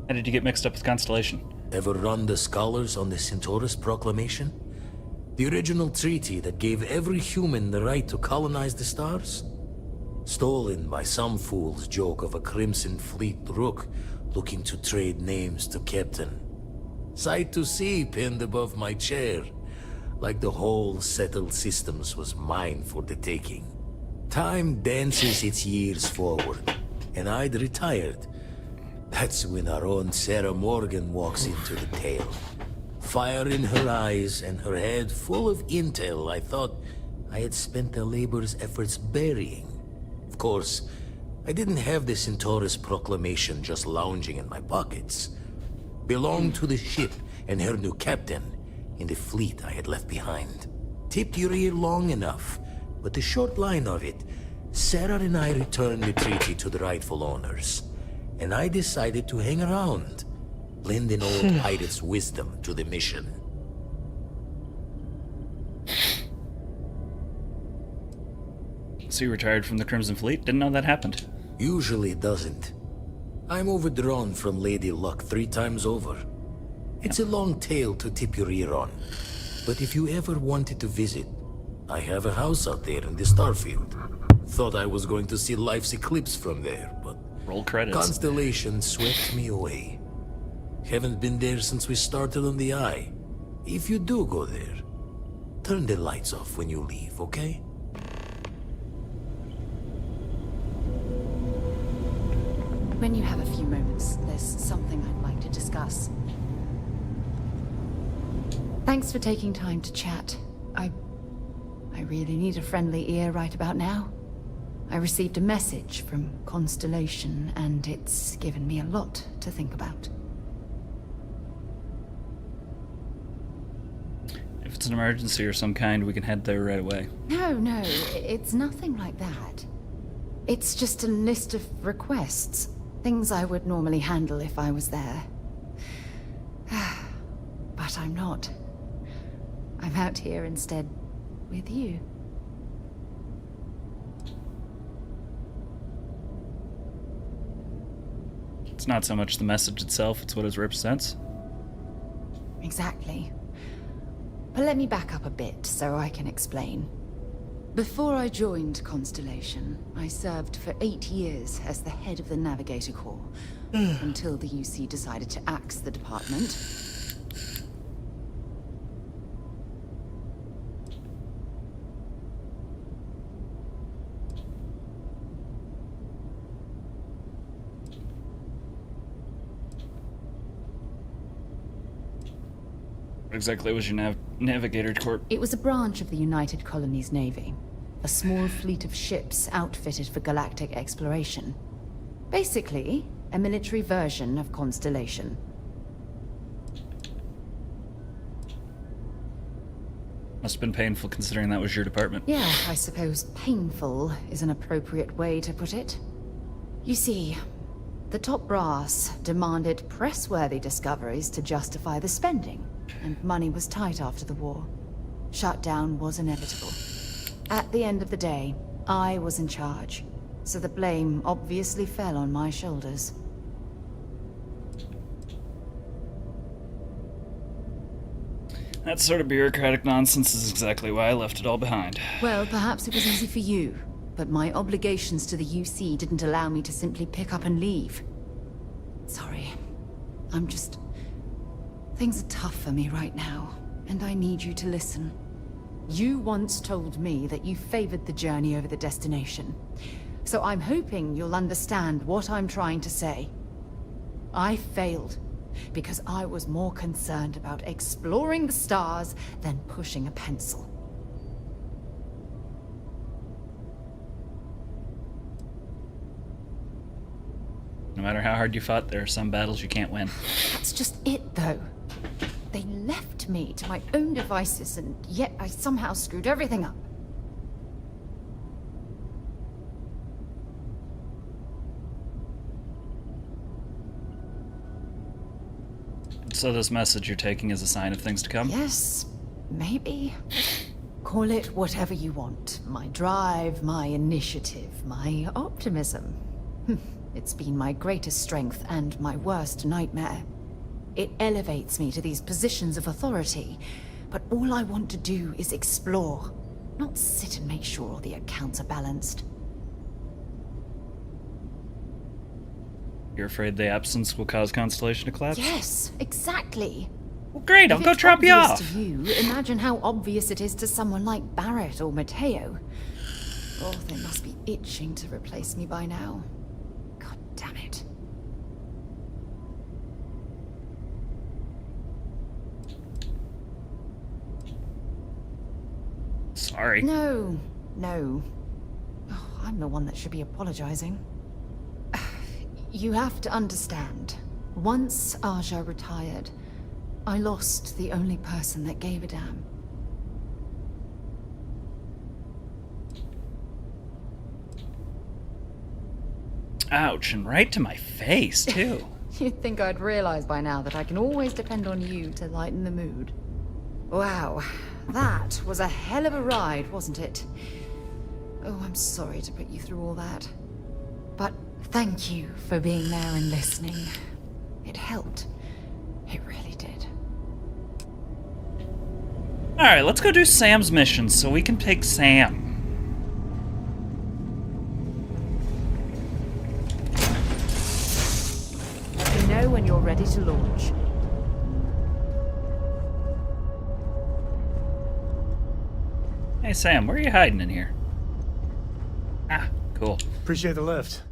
Speaker 1: How did you get mixed up with Constellation?
Speaker 19: Ever run the scholars on the Centaurus Proclamation? The original treaty that gave every human the right to colonize the stars? Stolen by some fool's joke of a Crimson Fleet rook looking to trade names to Captain. Sight to see pinned above my chair, like the whole settled systems was mine for the taking. Time dances its years forward, and I'd retired. That's when our own Sarah Morgan walks into the tale. Fire in her eyes and her head full of intel I thought I had spent their labor's efforts burying. Of course, I didn't have the Centaurus proclamation just lounging in my pockets. Belonged to the ship and her new captain in the fleet I had left behind. Tipped your ear long enough, but the short line of it, Sarah and I returned the treaty to the rightful owners, and I decided to hang around, lend an old pirate's wisdom to the mission.
Speaker 1: So you retired from the Crimson Fleet? Didn't know that happened.
Speaker 19: Usually it doesn't. I'm overdrawn from Lady Luck 3 times over. It's a long tale to tip your ear on, but if you ever wanted to visit, I have a house out there in the Starfield. Thought I was going to see life's eclipse from there, but
Speaker 1: roll credits.
Speaker 19: Constellation swept me away. Haven't been there since we started on the Eye. If you do go there, turn the lights off when you leave, okay?
Speaker 10: When you have a few moments, there's something I'd like to discuss. Thanks for taking time to chat. I really need a friendly ear right about now. I received a message from Constellation, and it's given me a lot to think about.
Speaker 1: If it's an emergency or some kind, we can head there right away.
Speaker 10: No, it's nothing like that. It's just a list of requests. Things I would normally handle if I was there. But I'm not. I'm out here instead with you.
Speaker 1: It's not so much the message itself, it's what it represents.
Speaker 10: Exactly. But let me back up a bit so I can explain. Before I joined Constellation, I served for 8 years as the head of the Navigator Corps, until the UC decided to axe the department.
Speaker 1: What exactly was your Navigator Corps?
Speaker 10: It was a branch of the United Colonies Navy. A small fleet of ships outfitted for galactic exploration. Basically, a military version of Constellation.
Speaker 1: Must have been painful considering that was your department.
Speaker 10: Yeah, I suppose painful is an appropriate way to put it. You see, the top brass demanded press-worthy discoveries to justify the spending, and money was tight after the war. Shutdown was inevitable. At the end of the day, I was in charge, so the blame obviously fell on my shoulders.
Speaker 1: That sort of bureaucratic nonsense is exactly why I left it all behind.
Speaker 10: Well, perhaps it was easy for you, but my obligations to the UC didn't allow me to simply pick up and leave. Sorry. Things are tough for me right now, and I need you to listen. You once told me that you favored the journey over the destination, so I'm hoping you'll understand what I'm trying to say. I failed because I was more concerned about exploring the stars than pushing a pencil.
Speaker 1: No matter how hard you fought, there are some battles you can't win.
Speaker 10: That's just it, though. They left me to my own devices, and yet I somehow screwed everything up.
Speaker 1: So this message you're taking is a sign of things to come?
Speaker 10: Yes, maybe. Call it whatever you want. My drive, my initiative, my optimism. It's been my greatest strength and my worst nightmare. It elevates me to these positions of authority, but all I want to do is explore, not sit and make sure all the accounts are balanced.
Speaker 1: You're afraid the absence will cause Constellation to collapse?
Speaker 10: Yes, exactly.
Speaker 1: Well, great, I'll go drop you off.
Speaker 10: To you, imagine how obvious it is to someone like Barrett or Mateo. Oh, they must be itching to replace me by now. God damn it.
Speaker 1: sorry.
Speaker 10: No. Oh, I'm the one that should be apologizing. You have to understand. Once Aja retired, I lost the only person that gave a damn.
Speaker 1: Ouch, and right to my face, too.
Speaker 10: You'd think I'd realize by now that I can always depend on you to lighten the mood. Wow, that was a hell of a ride, wasn't it? Oh, I'm sorry to put you through all that. But thank you for being there and listening. It helped. It really did.
Speaker 1: Alright, let's go do Sam's mission so we can take Sam.
Speaker 10: Let me know when you're ready to launch.
Speaker 1: Hey Sam, where are you hiding in here? Ah, cool.
Speaker 20: Appreciate the lift.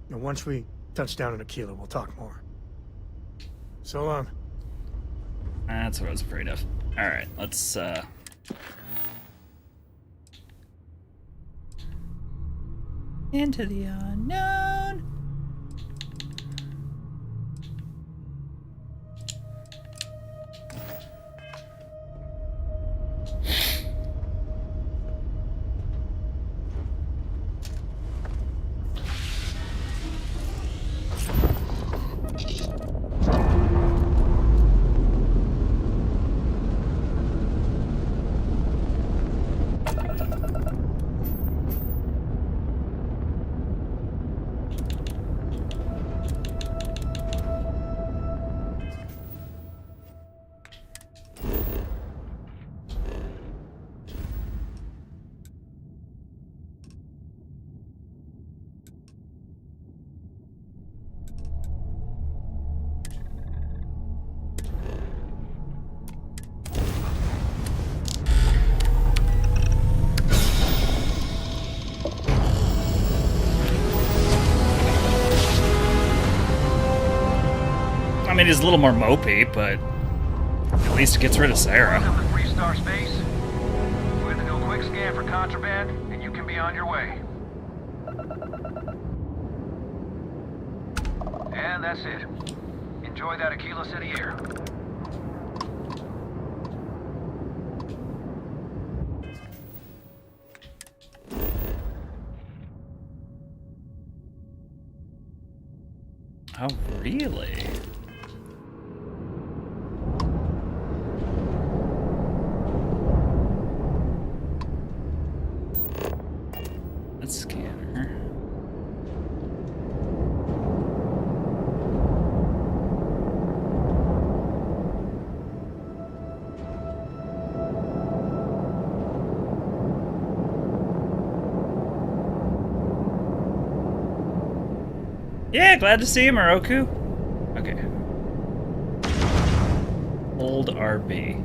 Speaker 20: And once we touch down in Aquila, we'll talk more. So long.
Speaker 1: That's what I was afraid of. Alright, let's, into the unknown. I mean, he's a little more mopey, but at least it gets rid of Sarah.
Speaker 9: Welcome to Freestar Space. We're going to do a quick scan for contraband, and you can be on your way. And that's it. Enjoy that Aquila City air.
Speaker 1: Oh, really? Let's scan her. Yeah, glad to see you, Moroku. Okay. Hold RB.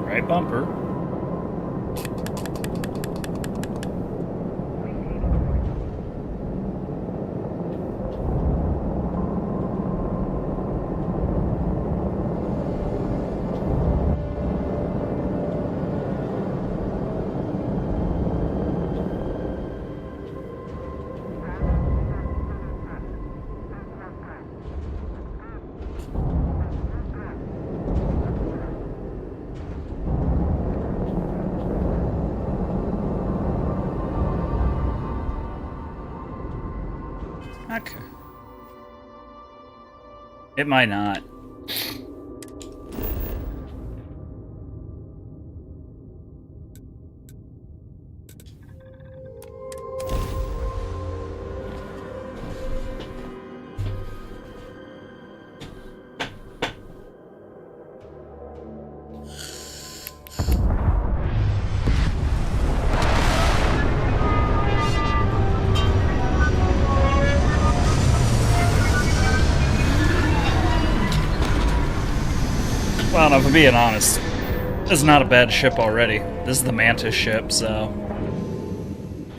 Speaker 1: Right bumper. Okay. It might not. Well, no, if I'm being honest, this is not a bad ship already. This is the Mantis ship, so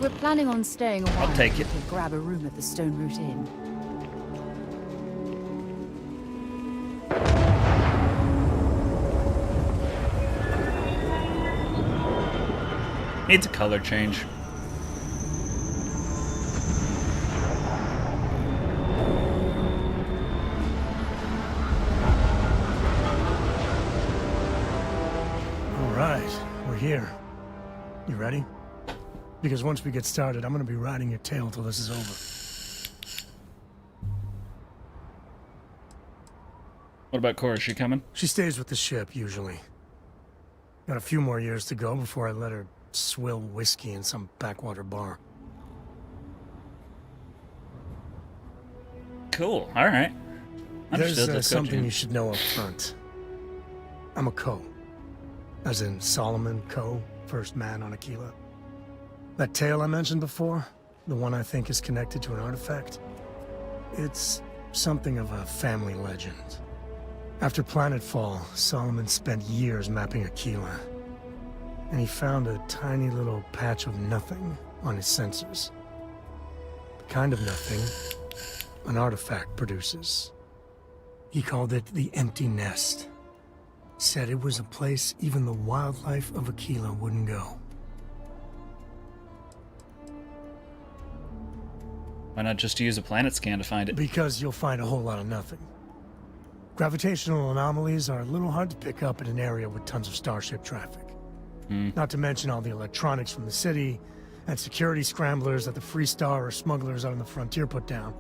Speaker 3: We're planning on staying a while.
Speaker 1: I'll take it.
Speaker 3: We could grab a room at the Stone Root Inn.
Speaker 1: Needs a color change.
Speaker 20: Alright, we're here. You ready? Because once we get started, I'm gonna be riding your tail till this is over.
Speaker 1: What about Cora? Is she coming?
Speaker 20: She stays with the ship, usually. Got a few more years to go before I let her swill whiskey in some backwater bar.
Speaker 1: Cool. All right. Understood.
Speaker 20: There's
Speaker 1: Let's go,
Speaker 20: something
Speaker 1: Jan.
Speaker 20: you should know up front. I'm a Ko. As in Solomon Ko, first man on Aquila. That tale I mentioned before, the one I think is connected to an artifact, it's something of a family legend. After Planetfall, Solomon spent years mapping Aquila, and he found a tiny little patch of nothing on his sensors. The kind of nothing an artifact produces. He called it the Empty Nest. Said it was a place even the wildlife of Aquila wouldn't go.
Speaker 1: Why not just use a planet scan to find it?
Speaker 20: Because you'll find a whole lot of nothing. Gravitational anomalies are a little hard to pick up in an area with tons of starship traffic. Not to mention all the electronics from the city, and security scramblers that the Free Star or smugglers out on the frontier put down.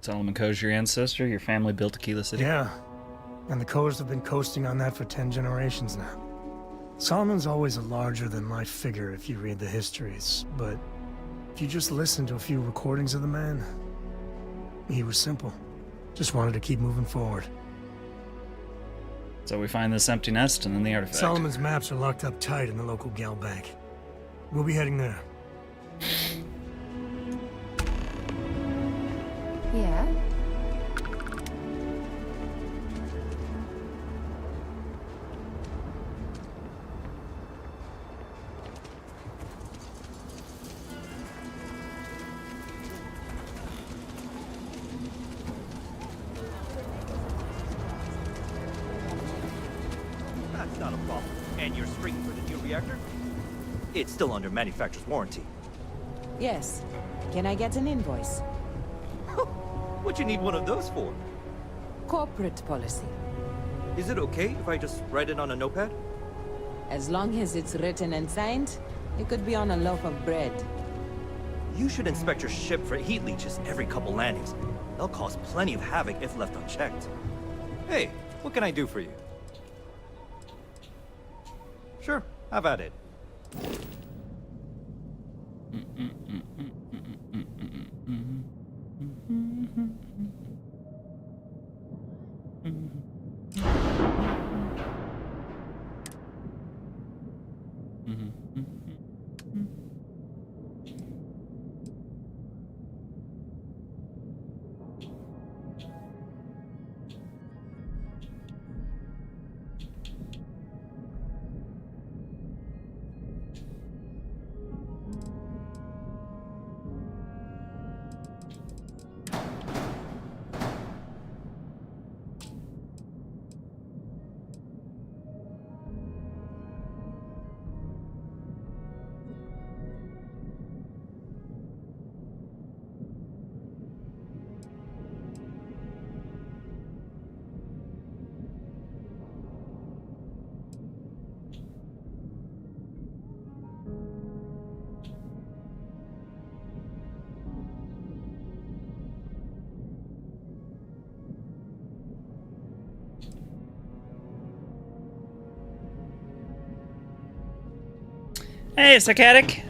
Speaker 1: Solomon Ko's your ancestor? Your family built Aquila City?
Speaker 20: Yeah, and the Kos have been coasting on that for 10 generations now. Solomon's always a larger-than-life figure if you read the histories, but if you just listen to a few recordings of the man, he was simple. Just wanted to keep moving forward.
Speaker 1: So we find this empty nest and then the artifact.
Speaker 20: Solomon's maps are locked up tight in the local gal bank. We'll be heading there.
Speaker 3: Yeah?
Speaker 17: That's not a problem. And you're straight for the new reactor? It's still under manufacturer's warranty.
Speaker 12: Yes. Can I get an invoice?
Speaker 17: What you need one of those for?
Speaker 12: Corporate policy.
Speaker 17: Is it okay if I just write it on a notepad?
Speaker 12: As long as it's written and signed, it could be on a loaf of bread.
Speaker 17: You should inspect your ship for heat leeches every couple landings. They'll cause plenty of havoc if left unchecked. Hey, what can I do for you? Sure, have at it.
Speaker 1: Hey, SciKotoc.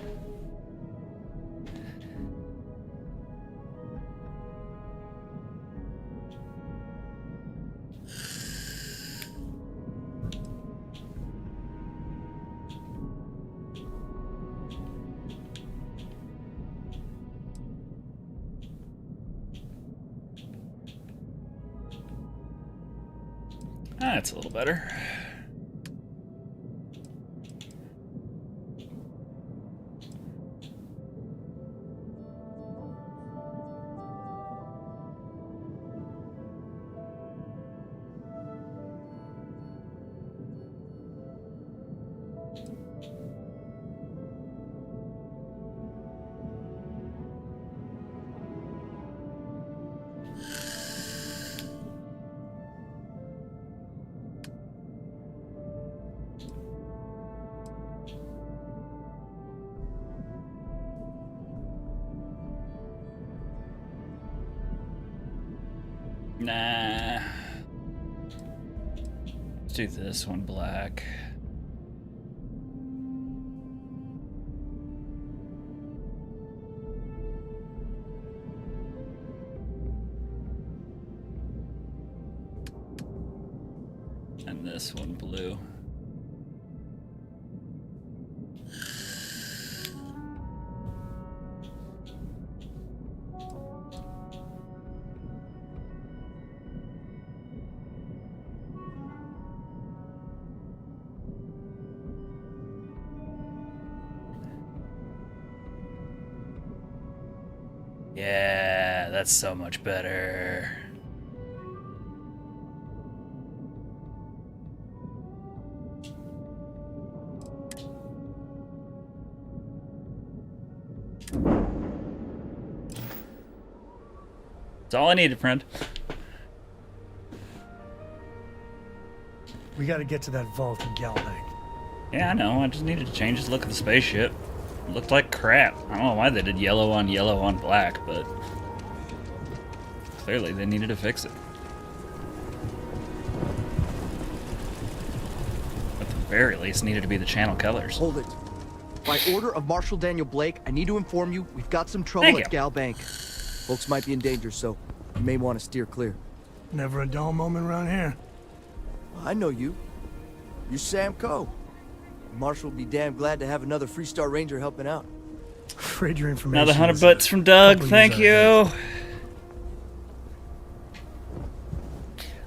Speaker 1: That's a little better. Nah. Let's do this one black. And this one blue. Yeah, that's so much better. That's all I needed, friend.
Speaker 20: We gotta get to that vault in Galbank.
Speaker 1: Yeah, I know. I just needed to change the look of the spaceship. It looked like crap. I don't know why they did yellow on black, but clearly they needed to fix it. At the very least, needed to be the channel colors.
Speaker 21: Hold it. By order of Marshal Daniel Blake, I need to inform you we've got some trouble at Galbank. Folks might be in danger, so you may want to steer clear.
Speaker 20: Never a dull moment around here.
Speaker 21: I know you. You're Sam Coe. Marshal will be damn glad to have another Freestar Ranger helping out.
Speaker 20: Afraid your information.
Speaker 1: Another 100 butts from Doug. Thank you.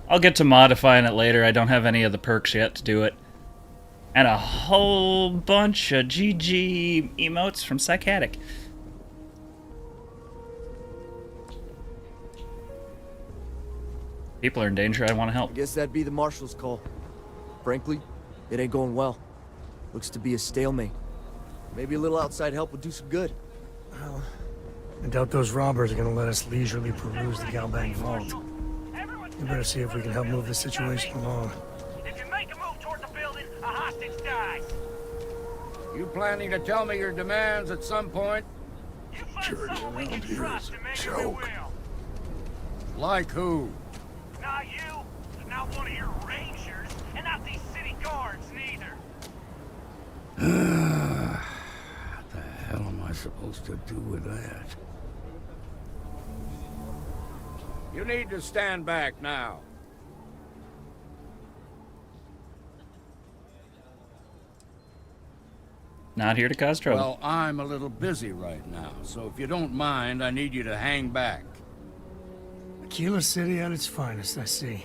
Speaker 1: I'll get to modifying it later. I don't have any of the perks yet to do it. And a whole bunch of GG emotes from SciKotoc. People are in danger. I want to help.
Speaker 21: I guess that'd be the Marshal's call. Frankly, it ain't going well. Looks to be a stalemate. Maybe a little outside help would do some good.
Speaker 20: Well, I doubt those robbers are gonna let us leisurely peruse the Galbank vault. We better see if we can help move the situation along.
Speaker 22: If you make a move toward the building, a hostage dies.
Speaker 23: You planning to tell me your demands at some point?
Speaker 22: Church around here is a joke.
Speaker 23: Like who?
Speaker 22: Not you, not one of your rangers, and not these city guards neither.
Speaker 23: What the hell am I supposed to do with that? You need to stand back now.
Speaker 1: Not here to cause trouble.
Speaker 23: Well, I'm a little busy right now, so if you don't mind, I need you to hang back.
Speaker 20: Aquila City at its finest, I see.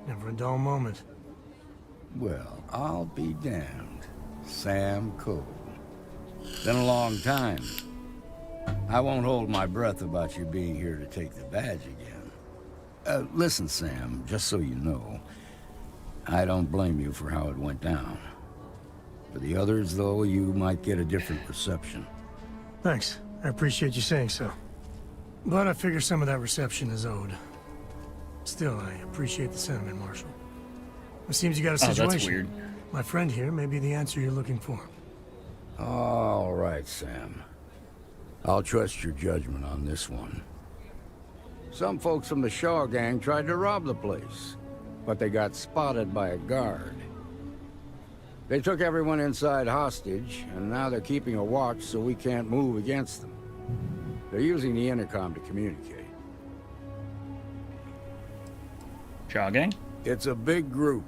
Speaker 20: Never a dull moment.
Speaker 23: Well, I'll be damned. Sam Coe. Been a long time. I won't hold my breath about you being here to take the badge again. Listen, Sam, just so you know, I don't blame you for how it went down. For the others, though, you might get a different reception.
Speaker 20: Thanks. I appreciate you saying so. But I figure some of that reception is owed. Still, I appreciate the sentiment, Marshal. It seems you got a situation.
Speaker 1: Oh, that's weird.
Speaker 20: My friend here may be the answer you're looking for.
Speaker 23: All right, Sam. I'll trust your judgment on this one. Some folks from the Shaw gang tried to rob the place, but they got spotted by a guard. They took everyone inside hostage, and now they're keeping a watch so we can't move against them. They're using the intercom to communicate.
Speaker 1: Shaw gang?
Speaker 23: It's a big group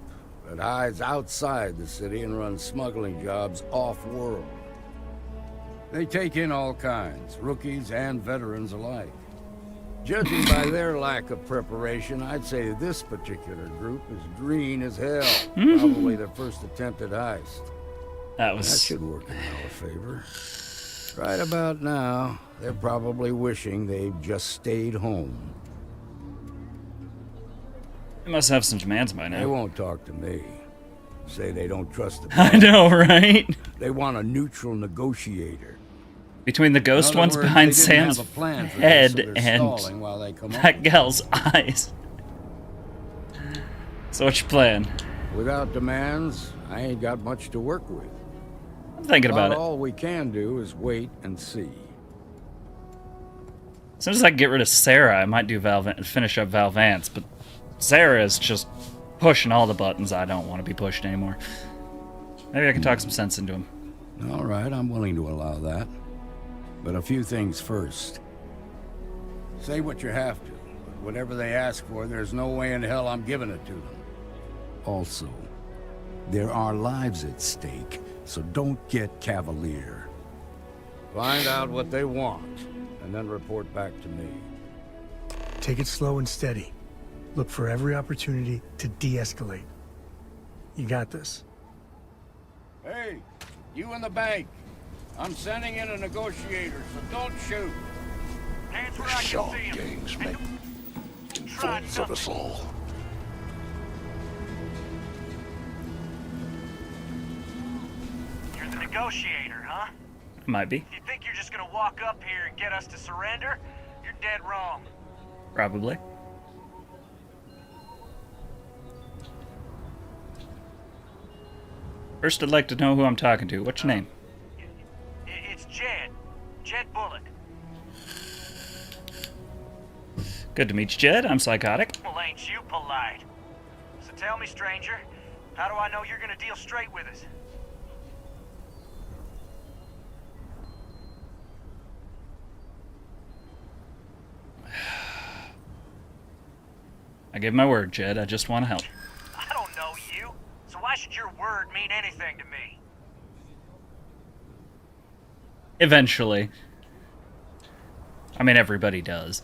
Speaker 23: that hides outside the city and runs smuggling jobs off-world. They take in all kinds, rookies and veterans alike. Judging by their lack of preparation, I'd say this particular group is green as hell. Probably their first attempt at heist. That should work in our favor. Right about now, they're probably wishing they'd just stayed home.
Speaker 1: They must have some demands by now.
Speaker 23: They won't talk to me. Say they don't trust the
Speaker 1: I know, right?
Speaker 23: They want a neutral negotiator.
Speaker 1: Between the ghost ones behind Sam's head and that gal's eyes. So what's your plan?
Speaker 23: Without demands, I ain't got much to work with.
Speaker 1: I'm thinking about it.
Speaker 23: All we can do is wait and see.
Speaker 1: As soon as I get rid of Sarah, I might do finish up Val Vance, but Sarah is just pushing all the buttons I don't want to be pushed anymore. Maybe I can talk some sense into him.
Speaker 23: All right, I'm willing to allow that. But a few things first. Say what you have to, but whatever they ask for, there's no way in hell I'm giving it to them. Also, there are lives at stake, so don't get cavalier. Find out what they want, and then report back to me.
Speaker 20: Take it slow and steady. Look for every opportunity to de-escalate. You got this.
Speaker 23: Hey, you in the bank. I'm sending in a negotiator, so don't shoot.
Speaker 22: Hands where I can see him.
Speaker 13: Gangs make fools of us all.
Speaker 22: You're the negotiator, huh?
Speaker 1: Might be.
Speaker 22: If you think you're just gonna walk up here and get us to surrender, you're dead wrong.
Speaker 1: Probably. First, I'd like to know who I'm talking to. What's your name?
Speaker 22: It's Jed. Jed Bullock.
Speaker 1: Good to meet you, Jed. I'm SciKotoc.
Speaker 22: Well, ain't you polite? So tell me, stranger, how do I know you're gonna deal straight with us?
Speaker 1: I give my word, Jed. I just want to help.
Speaker 22: I don't know you, so why should your word mean anything to me?
Speaker 1: Eventually. I mean, everybody does.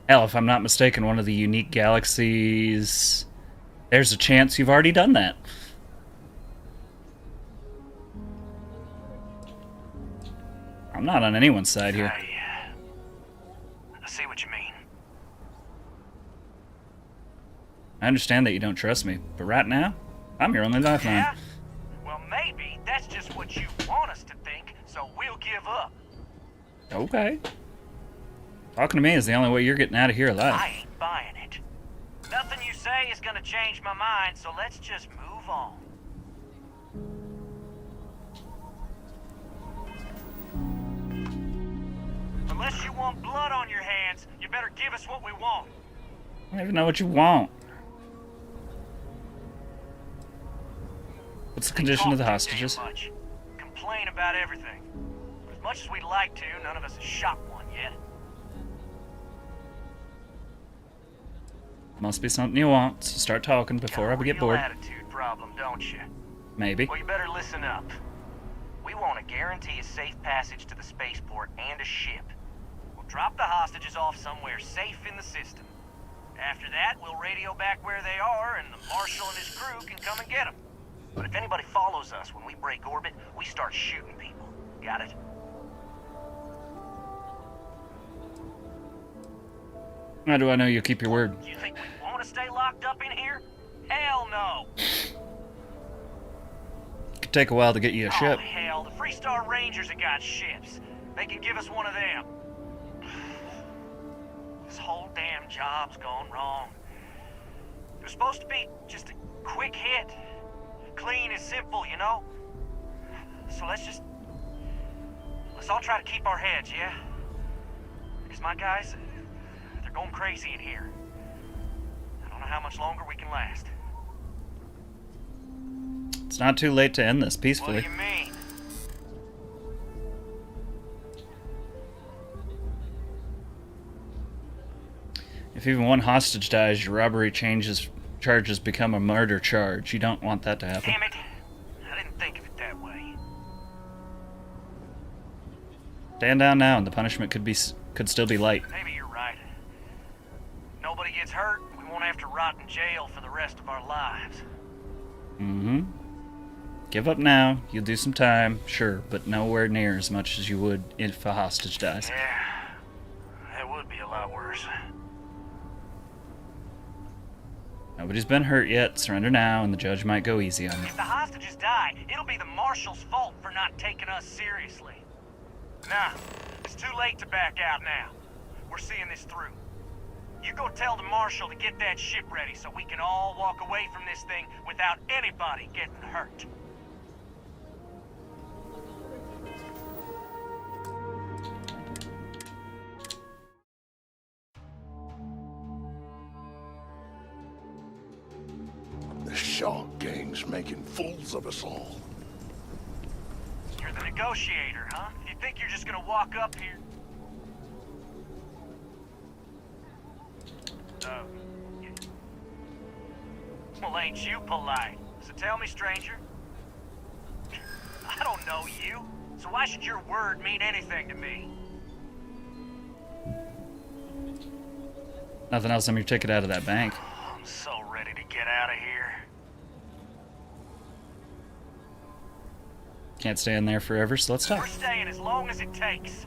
Speaker 1: Hell, if I'm not mistaken, one of the unique galaxies... There's a chance you've already done that. I'm not on anyone's side here.
Speaker 22: I see what you mean.
Speaker 1: I understand that you don't trust me, but right now, I'm your only lifeline.
Speaker 22: Yeah? Well, maybe that's just what you want us to think, so we'll give up.
Speaker 1: Okay. Talking to me is the only way you're getting out of here alive.
Speaker 22: I ain't buying it. Nothing you say is gonna change my mind, so let's just move on. Unless you want blood on your hands, you better give us what we want.
Speaker 1: I don't even know what you want. What's the condition of the hostages?
Speaker 22: Much. Complain about everything. But as much as we'd like to, none of us has shot one yet.
Speaker 1: Must be something you want, so start talking before I get bored.
Speaker 22: Attitude problem, don't you?
Speaker 1: Maybe.
Speaker 22: Well, you better listen up. We want to guarantee a safe passage to the spaceport and a ship. We'll drop the hostages off somewhere safe in the system. After that, we'll radio back where they are, and the Marshal and his crew can come and get them. But if anybody follows us when we break orbit, we start shooting people. Got it?
Speaker 1: How do I know you'll keep your word?
Speaker 22: You think we want to stay locked up in here? Hell no!
Speaker 1: It could take a while to get you a ship.
Speaker 22: Oh, hell, the Freestar Rangers have got ships. They can give us one of them. This whole damn job's gone wrong. It was supposed to be just a quick hit. Clean and simple, you know? So let's all try to keep our heads, yeah? Because my guys, they're going crazy in here. I don't know how much longer we can last.
Speaker 1: It's not too late to end this peacefully.
Speaker 22: What do you mean?
Speaker 1: If even one hostage dies, your robbery charges become a murder charge. You don't want that to happen.
Speaker 22: Damn it. I didn't think of it that way.
Speaker 1: Stand down now, and the punishment could still be light.
Speaker 22: Maybe you're right. Nobody gets hurt, we won't have to rot in jail for the rest of our lives.
Speaker 1: Mm-hmm. Give up now. You'll do some time, sure, but nowhere near as much as you would if a hostage dies.
Speaker 22: Yeah, that would be a lot worse.
Speaker 1: Nobody's been hurt yet. Surrender now, and the judge might go easy on you.
Speaker 22: If the hostages die, it'll be the Marshal's fault for not taking us seriously. Nah, it's too late to back out now. We're seeing this through. You go tell the Marshal to get that ship ready so we can all walk away from this thing without anybody getting hurt.
Speaker 13: The Shark Gang's making fools of us all.
Speaker 22: You're the negotiator, huh? You think you're just gonna walk up here? Well, ain't you polite? So tell me, stranger. I don't know you, so why should your word mean anything to me?
Speaker 1: Nothing else on your ticket out of that bank.
Speaker 22: I'm so ready to get out of here.
Speaker 1: Can't stay in there forever, so let's talk.
Speaker 22: We're staying as long as it takes.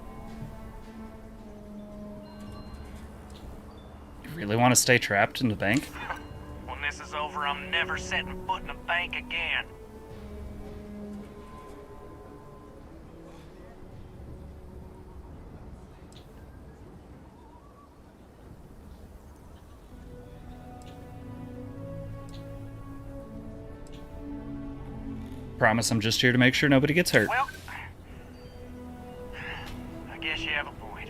Speaker 1: You really want to stay trapped in the bank?
Speaker 22: When this is over, I'm never setting foot in a bank again.
Speaker 1: Promise I'm just here to make sure nobody gets hurt.
Speaker 22: Well, I guess you have a point.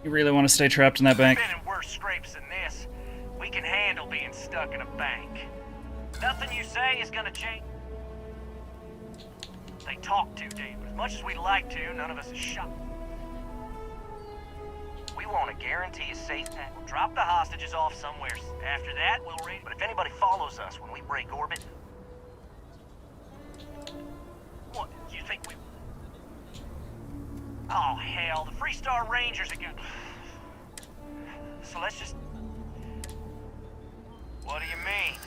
Speaker 1: You really want to stay trapped in that bank?
Speaker 22: We've been in worse scrapes than this. We can handle being stuck in a bank. Nothing you say is gonna change. They talk too deep. As much as we'd like to, none of us is shot. We want to guarantee a safe path. We'll drop the hostages off somewhere. After that, we'll raid. But if anybody follows us when we break orbit... What, you think we... Oh, hell, the Freestar Rangers are gonna... So let's just... What do you mean?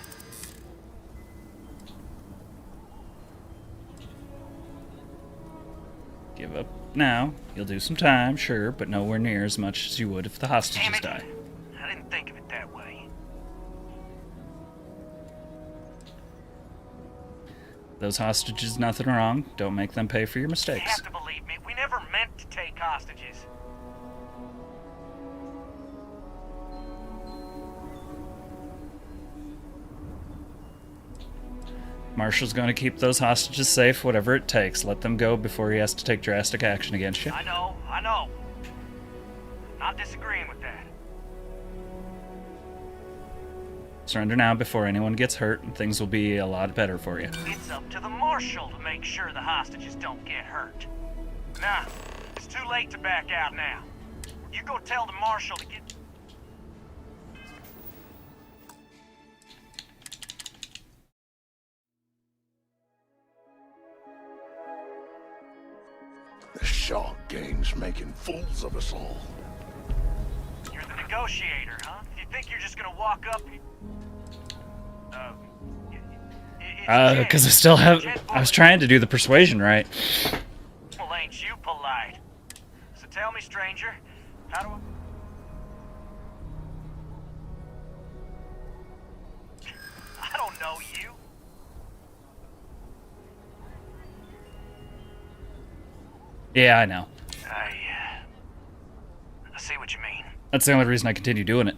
Speaker 1: Give up now. You'll do some time, sure, but nowhere near as much as you would if the hostages die.
Speaker 22: I didn't think of it that way.
Speaker 1: Those hostages, nothing wrong. Don't make them pay for your
Speaker 22: You
Speaker 1: mistakes.
Speaker 22: have to believe me. We never meant to take hostages.
Speaker 1: Marshall's going to keep those hostages safe, whatever it takes. Let them go before he has to take drastic action against you.
Speaker 22: I know. Not disagreeing with that.
Speaker 1: Surrender now before anyone gets hurt, and things will be a lot better for you.
Speaker 22: It's up to the Marshal to make sure the hostages don't get hurt. Nah, it's too late to back out now. You go tell the Marshal to get...
Speaker 13: The Shark Gang's making fools of us all.
Speaker 22: You're the negotiator, huh? You think you're just gonna walk up here?
Speaker 1: Because I still have... I was trying to do the persuasion right.
Speaker 22: Well, ain't you polite? So tell me, stranger, how do I don't know you.
Speaker 1: Yeah, I know.
Speaker 22: I see what you mean.
Speaker 1: That's the only reason I continue doing it.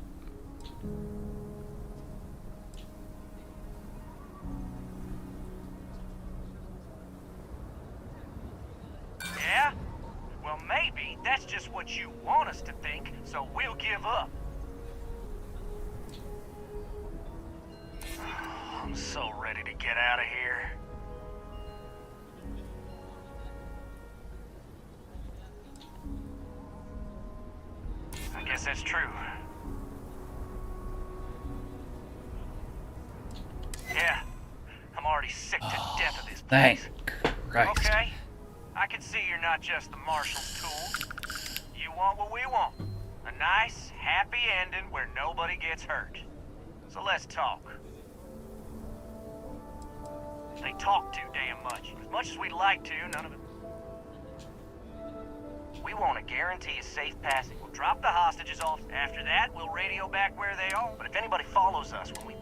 Speaker 22: Yeah? Well, maybe that's just what you want us to think, so we'll give up. I'm so ready to get out of here. I guess that's true. Yeah,
Speaker 1: Thank Christ.
Speaker 22: Okay, I can see you're not just the Marshal's tool. You want what we want. A nice, happy ending where nobody gets hurt. So let's talk. They talk too damn much. As much as we'd like to, none of it. We want to guarantee a safe passing. We'll drop the hostages off. After that, we'll radio back where they are. But if anybody follows us when we...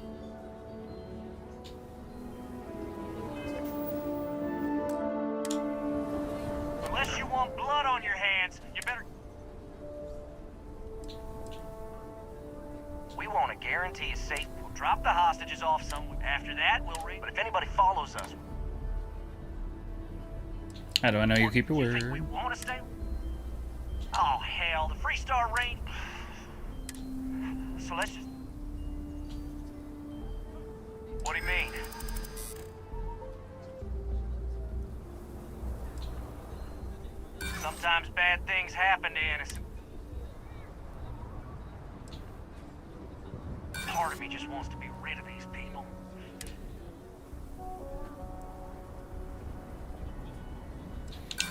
Speaker 22: Unless you want blood on your hands, you better... We want to guarantee a safe... We'll drop the hostages off somewhere. After that, we'll radio... But if anybody follows us...
Speaker 1: How do I know you keep your
Speaker 22: We
Speaker 1: word?
Speaker 22: want to stay... Oh, hell, the Freestar Range... So let's just... What do you mean? Sometimes bad things happen to innocent. Part of me just wants to be rid of these people.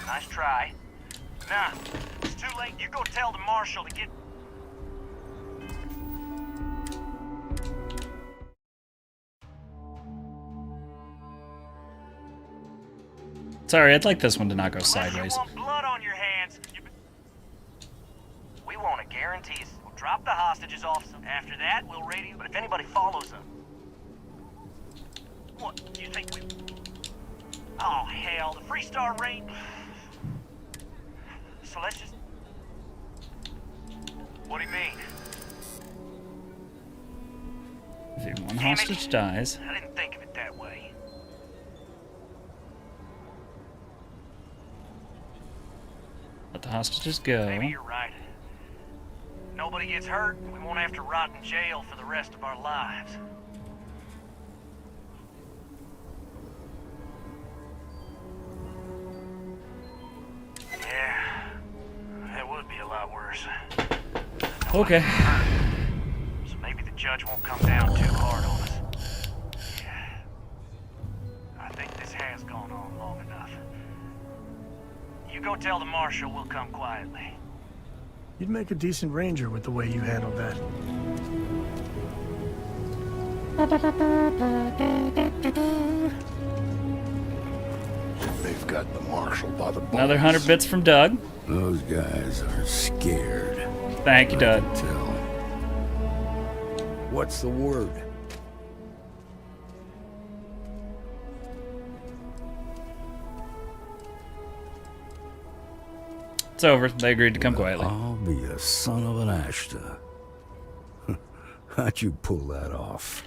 Speaker 22: Nice try. Nah, it's too late. You go tell the Marshal to get...
Speaker 1: Sorry, I'd like this one to not go sideways.
Speaker 22: You want blood on your hands. We want to guarantee us. We'll drop the hostages off. After that, we'll radio. But if anybody follows us... What, you think we... Oh, hell, the Freestar Range... So let's just... What do you mean?
Speaker 1: If one hostage dies,
Speaker 22: I didn't think of it that way.
Speaker 1: let the hostages go.
Speaker 22: Maybe you're right. Nobody gets hurt, and we won't have to rot in jail for the rest of our lives. Yeah, that would be a lot worse.
Speaker 1: Okay.
Speaker 22: So maybe the judge won't come down too hard on us. Yeah. I think this has gone on long enough. You go tell the Marshal we'll come quietly.
Speaker 20: You'd make a decent ranger with the way you handled that.
Speaker 23: They've got the Marshal by the balls.
Speaker 1: Another 100 bits from Doug.
Speaker 23: Those guys are scared.
Speaker 1: Thank you, Doug.
Speaker 23: Tell. What's the word?
Speaker 1: It's over. They agreed to come quietly.
Speaker 23: I'll be a son of an Ashta. How'd you pull that off?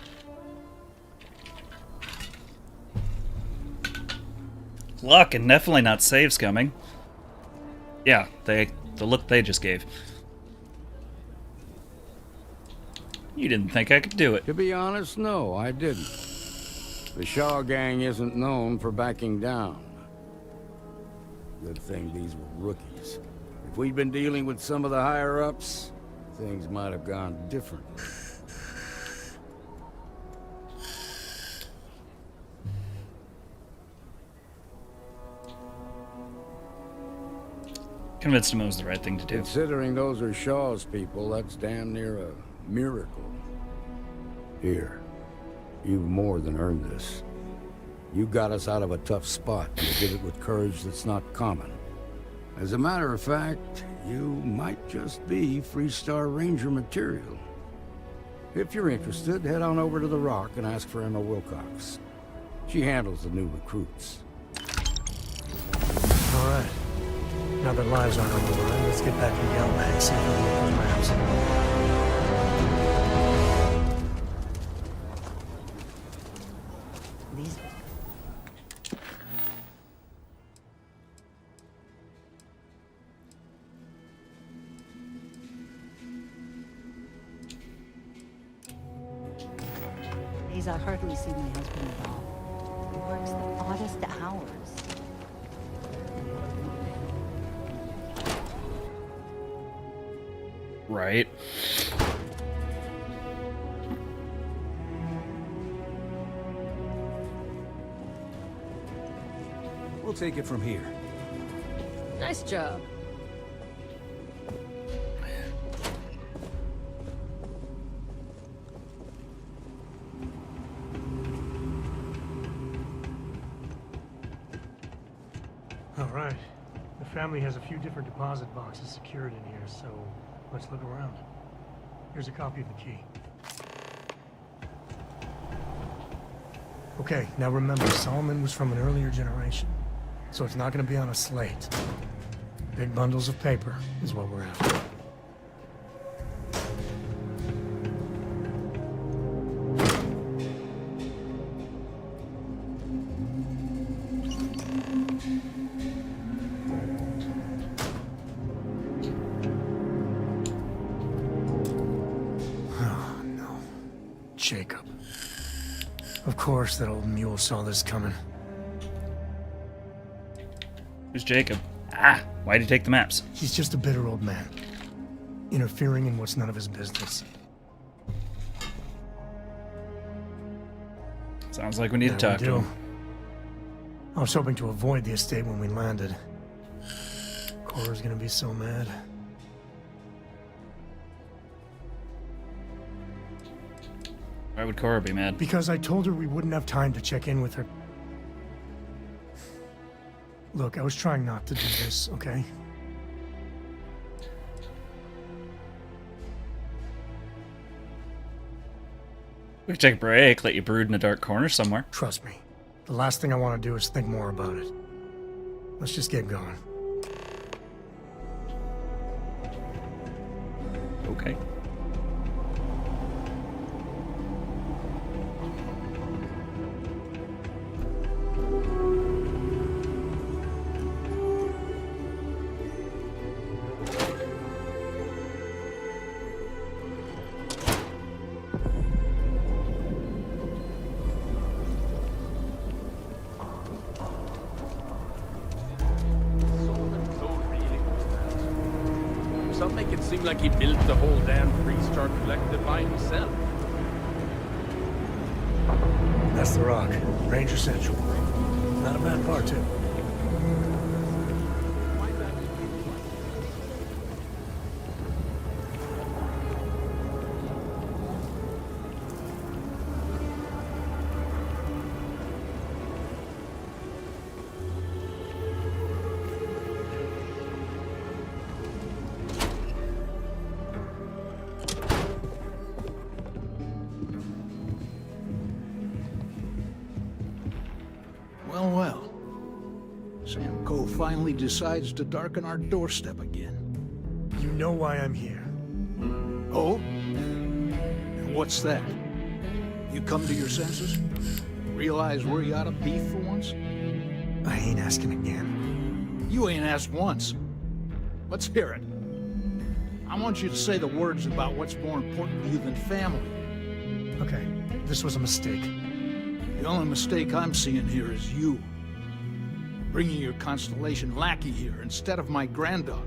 Speaker 1: Luck, and definitely not saves coming. Yeah, the look they just gave. You didn't think I could do it.
Speaker 23: To be honest, no, I didn't. The Shaw gang isn't known for backing down. Good thing these were rookies. If we'd been dealing with some of the higher-ups, things might have gone differently.
Speaker 1: Convinced him it was the right thing to do.
Speaker 23: Considering those are Shaw's people, that's damn near a miracle. Here, you've more than earned this. You got us out of a tough spot, and you did it with courage that's not common. As a matter of fact, you might just be Freestar Ranger material. If you're interested, head on over to the Rock and ask for Emma Wilcox. She handles the new recruits.
Speaker 20: All right. Now that lives aren't on the line, let's get back to Galbank and see if we can get those maps.
Speaker 2: I hardly see my husband at all. He works the oddest hours.
Speaker 1: Right.
Speaker 4: take it from here.
Speaker 12: Nice job.
Speaker 20: All right. The family has a few different deposit boxes secured in here, so let's look around. Here's a copy of the key. Okay, now remember, Solomon was from an earlier generation, so it's not going to be on a slate. Big bundles of paper is what we're after. Oh, no. Jacob. Of course, that old mule saw this coming.
Speaker 1: Who's Jacob? Ah, why'd he take the maps?
Speaker 20: He's just a bitter old man, interfering in what's none of his business.
Speaker 1: Sounds like we need to talk to him.
Speaker 20: I was hoping to avoid the estate when we landed. Cora's gonna be so mad.
Speaker 1: Why would Cora be mad?
Speaker 20: Because I told her we wouldn't have time to check in with her. Look, I was trying not to do this, okay?
Speaker 1: We could take a break, let you brood in a dark corner somewhere.
Speaker 20: Trust me. The last thing I want to do is think more about it. Let's just get going.
Speaker 1: Okay.
Speaker 4: Some make it seem like he built the whole damn Freestar Collective by himself.
Speaker 20: That's the rock. Ranger Central. Not a bad part, too.
Speaker 5: Well, well. Sam Coe finally decides to darken our doorstep again.
Speaker 20: You know why I'm here.
Speaker 5: Oh? And what's that? You come to your senses? Realize where you ought to be for once?
Speaker 20: I ain't asking again.
Speaker 5: You ain't asked once. Let's hear it. I want you to say the words about what's more important to you than family.
Speaker 20: Okay, this was a mistake.
Speaker 5: The only mistake I'm seeing here is you. Bringing your Constellation lackey here instead of my granddaughter.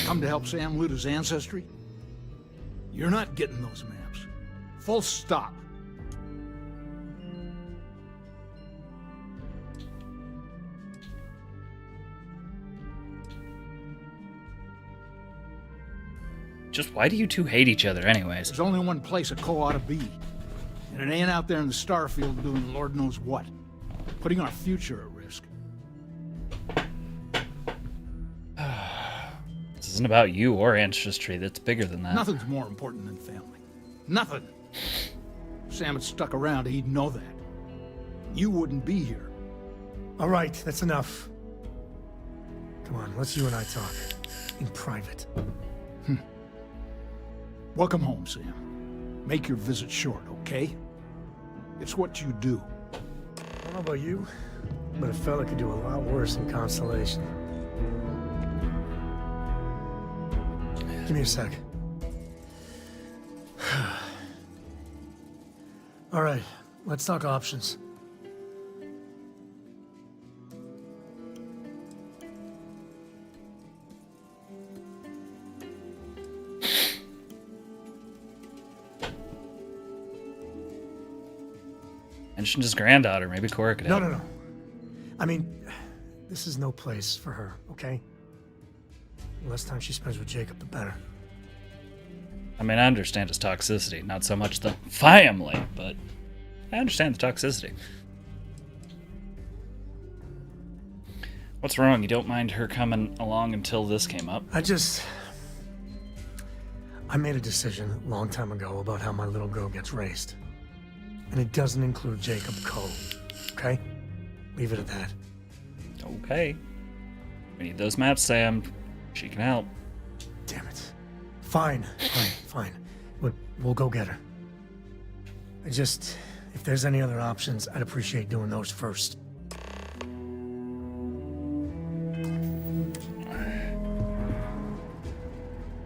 Speaker 5: Come to help Sam loot his ancestry? You're not getting those maps. Full stop.
Speaker 1: Just why do you two hate each other anyways?
Speaker 5: There's only one place a Coe ought to be. And it ain't out there in the Starfield doing Lord knows what. Putting our future at risk.
Speaker 1: This isn't about you or ancestry. That's bigger than that.
Speaker 5: Nothing's more important than family. Nothing. If Sam had stuck around, he'd know that. You wouldn't be here.
Speaker 20: All right, that's enough. Come on, let's you and I talk. In private.
Speaker 5: Welcome home, Sam. Make your visit short, okay? It's what you do.
Speaker 20: I don't know about you, but a fella could do a lot worse in Constellation. Give me a sec. All right, let's talk options.
Speaker 1: Mentioned his granddaughter. Maybe Cora could help.
Speaker 20: No. I mean, This is no place for her, okay? The less time she spends with Jacob, the better.
Speaker 1: I mean, I understand his toxicity, not so much the family, but I understand the toxicity. What's wrong? You don't mind her coming along until this came up?
Speaker 20: I made a decision a long time ago about how my little girl gets raised. And it doesn't include Jacob Cole, okay? Leave it at that.
Speaker 1: Okay. We need those maps, Sam. She can help.
Speaker 20: Damn it. Fine. We'll go get her. If there's any other options, I'd appreciate doing those first.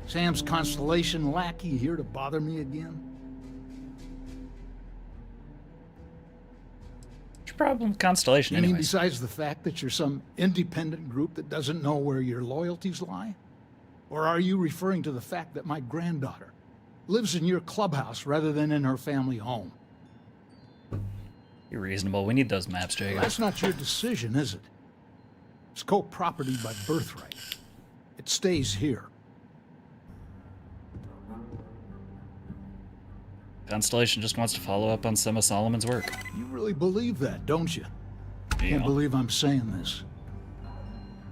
Speaker 5: Sam's Constellation lackey here to bother me again?
Speaker 1: What's your problem with Constellation,
Speaker 5: You mean
Speaker 1: anyways?
Speaker 5: besides the fact that you're some independent group that doesn't know where your loyalties lie? Or are you referring to the fact that my granddaughter lives in your clubhouse rather than in her family home?
Speaker 1: You're reasonable. We need those maps, Jacob.
Speaker 5: Well, that's not your decision, is it? It's co-property by birthright. It stays here.
Speaker 1: Constellation just wants to follow up on some of Solomon's work.
Speaker 5: You really believe that, don't you? Can't believe I'm saying this.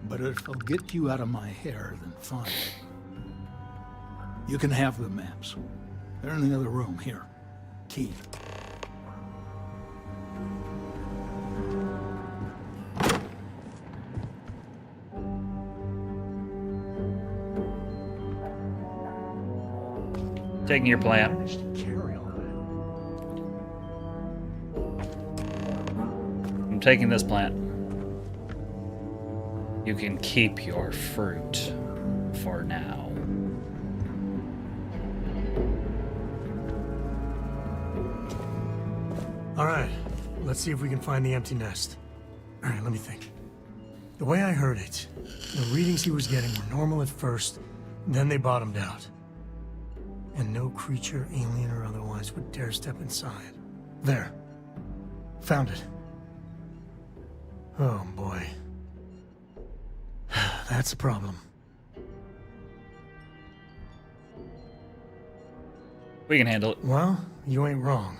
Speaker 5: But if it'll get you out of my hair, then fine. You can have the maps. They're in the other room, here. Key.
Speaker 1: Taking your plant. I'm taking this plant. You can keep your fruit for now.
Speaker 20: All right, let's see if we can find the empty nest. All right, let me think. The way I heard it, the readings he was getting were normal at first, then they bottomed out. And no creature, alien or otherwise, would dare step inside. There. Found it. Oh, boy. That's a problem.
Speaker 1: We can handle it.
Speaker 20: Well, you ain't wrong.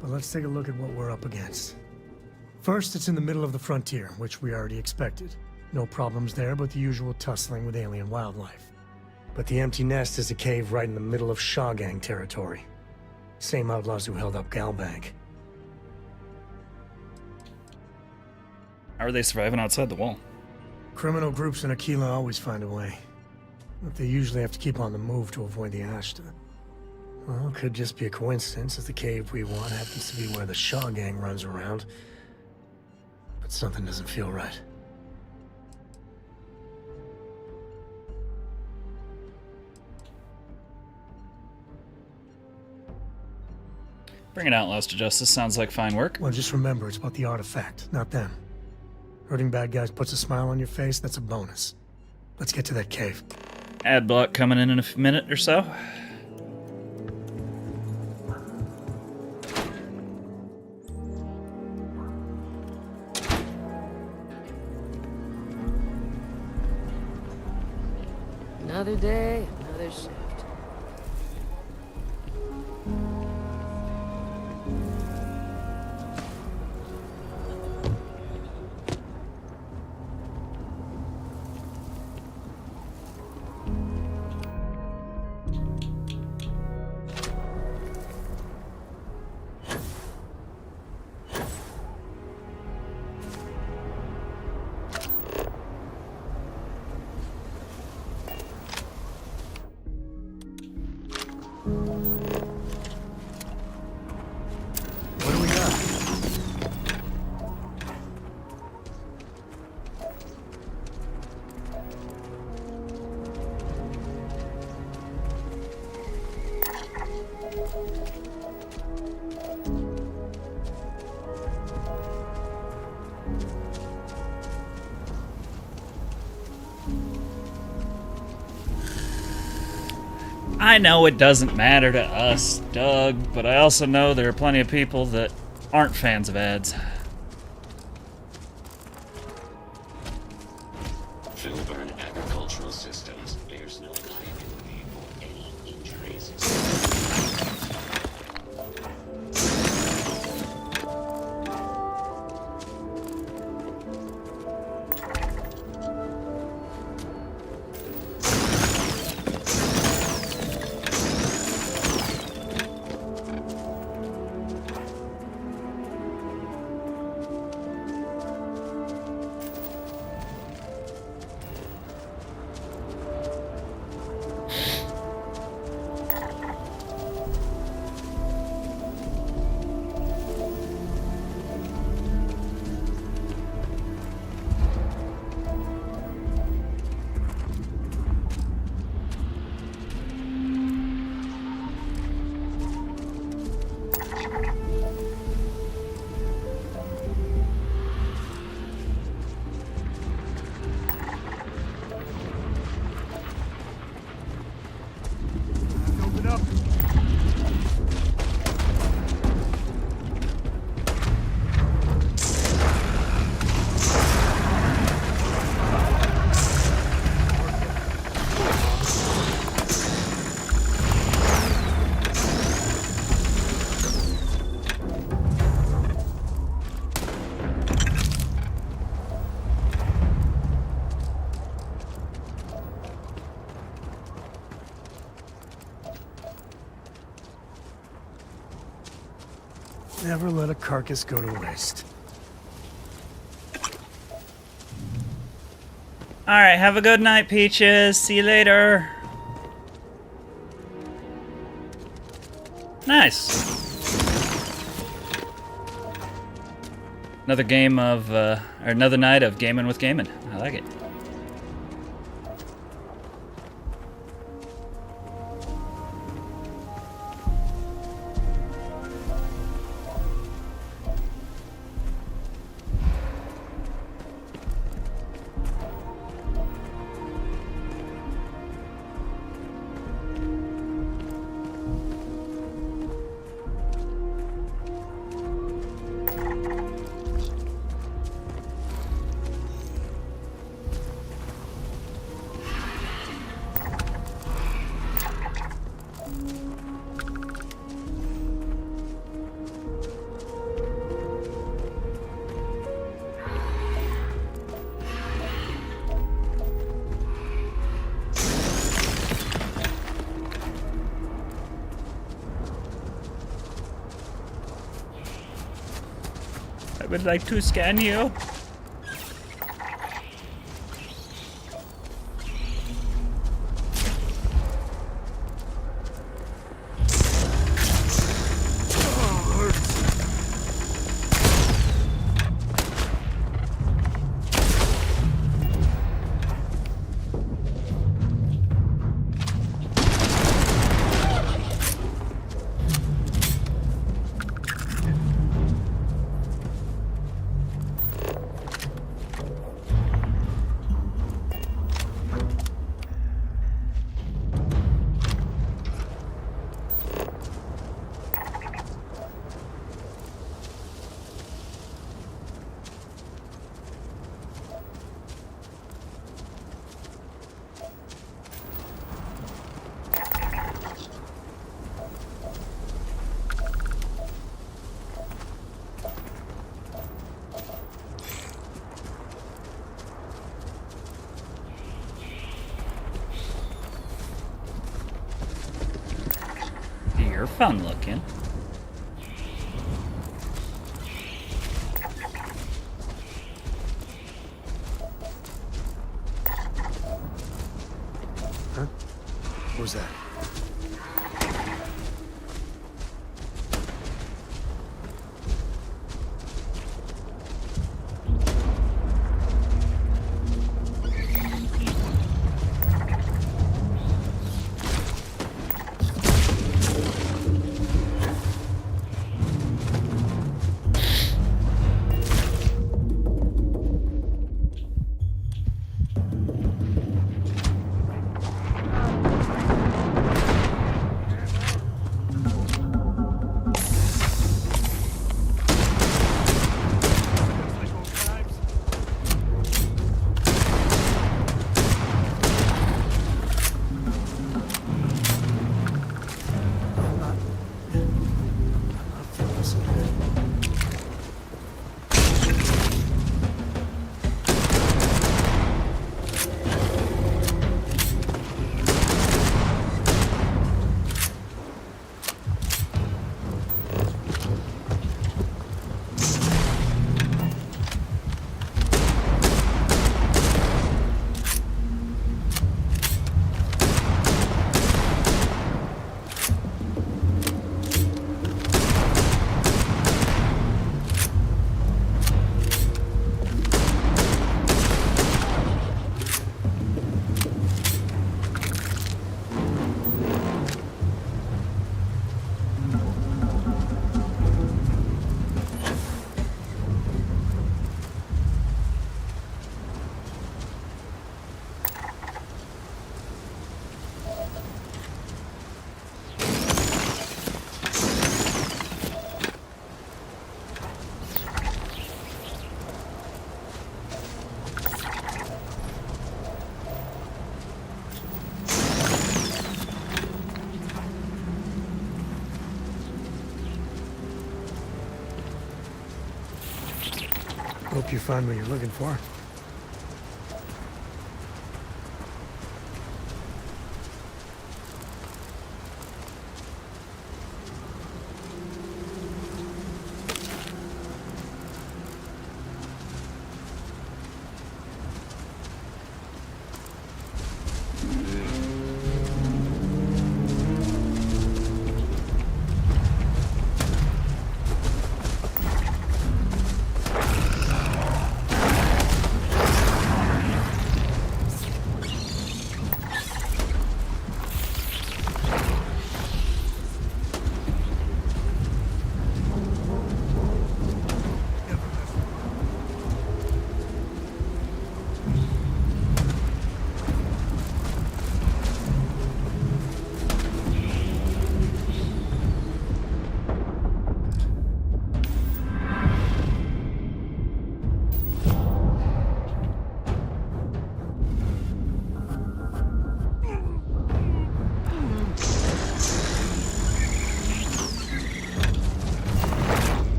Speaker 20: But let's take a look at what we're up against. First, it's in the middle of the frontier, which we already expected. No problems there, but the usual tussling with alien wildlife. But the empty nest is a cave right in the middle of Shawgang territory. Same outlaws who held up Galbank.
Speaker 1: How are they surviving outside the wall?
Speaker 20: Criminal groups in Aquila always find a way. But they usually have to keep on the move to avoid the Ashta. Well, it could just be a coincidence that the cave we want happens to be where the Shawgang runs around. But something doesn't feel right.
Speaker 1: Bringing outlaws to justice sounds like fine work.
Speaker 20: Well, just remember, it's about the artifact, not them. Hurting bad guys puts a smile on your face, that's a bonus. Let's get to that cave.
Speaker 1: Ad block coming in a minute or so.
Speaker 12: Another day, another shift.
Speaker 1: I know it doesn't matter to us, Doug, but I also know there are plenty of people that aren't fans of ads.
Speaker 6: personal liability or any injuries.
Speaker 20: Never let a carcass go to waste.
Speaker 1: Alright, have a good night, Peaches. See you later. Nice. Another game of, or another night of gaming with gaming. I like it. I would like to scan you. You're fun looking.
Speaker 20: Huh? What was that? Hope you find what you're looking for.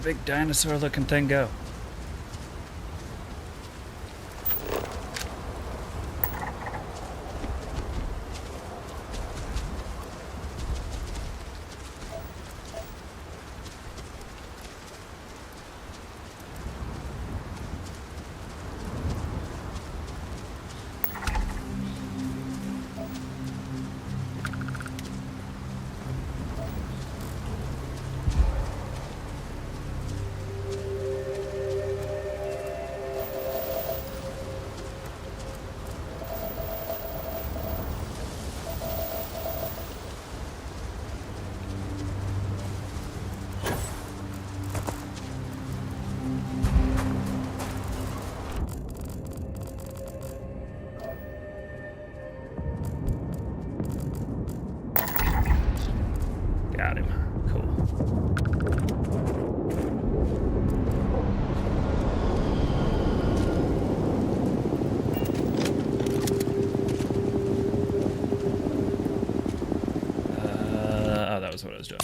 Speaker 1: Big dinosaur looking thing go? Got him. Cool. Oh, that was what I was doing.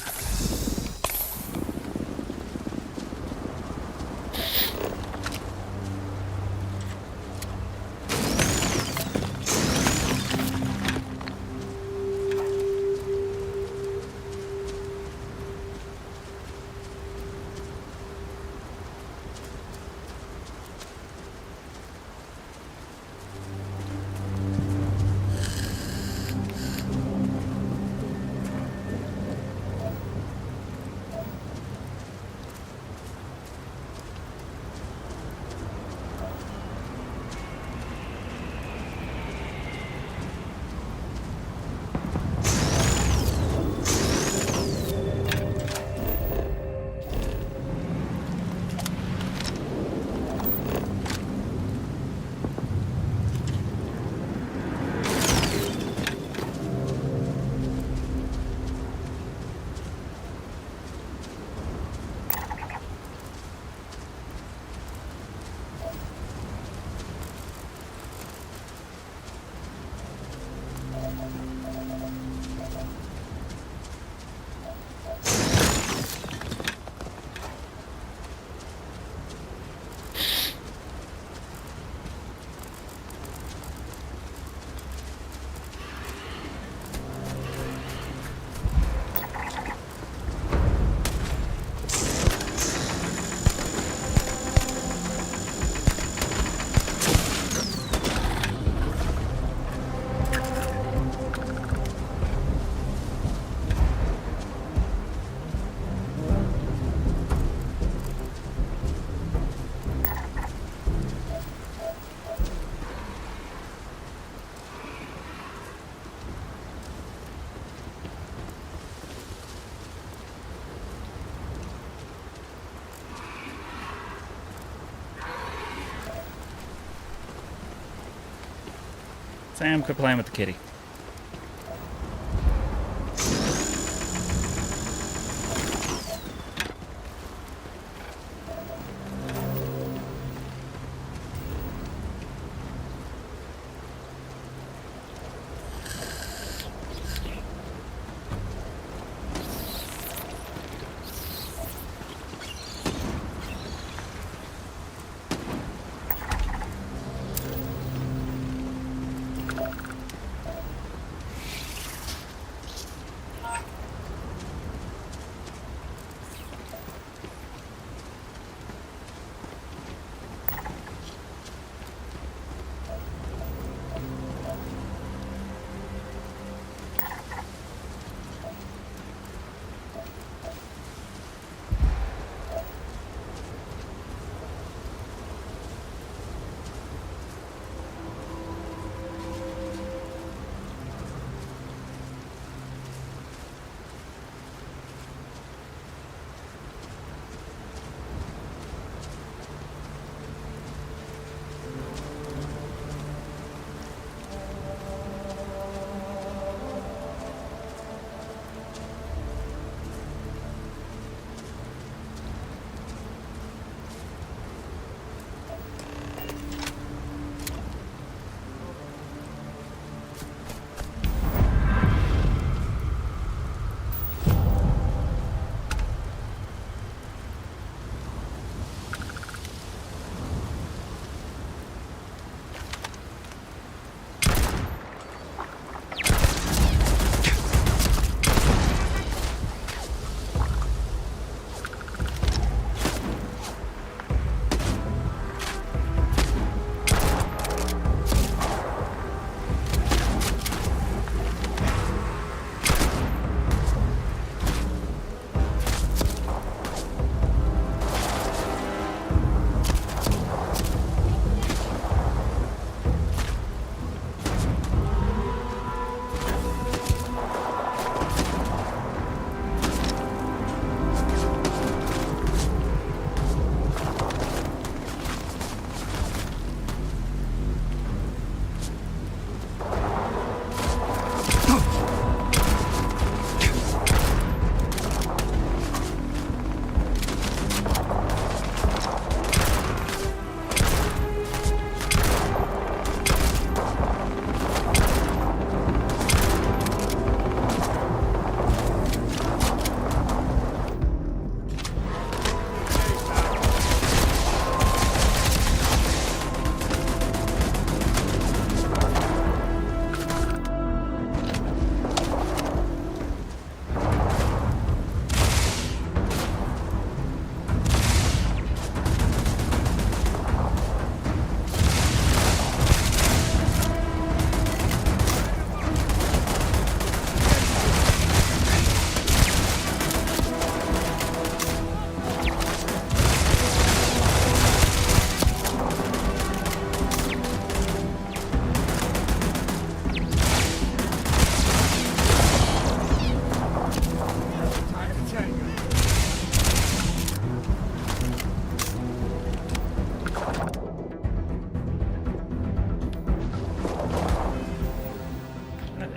Speaker 1: Sam, quit playing with the kitty.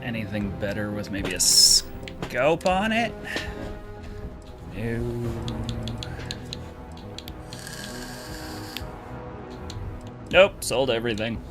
Speaker 1: Anything better with maybe a scope on it? No. Nope, sold everything.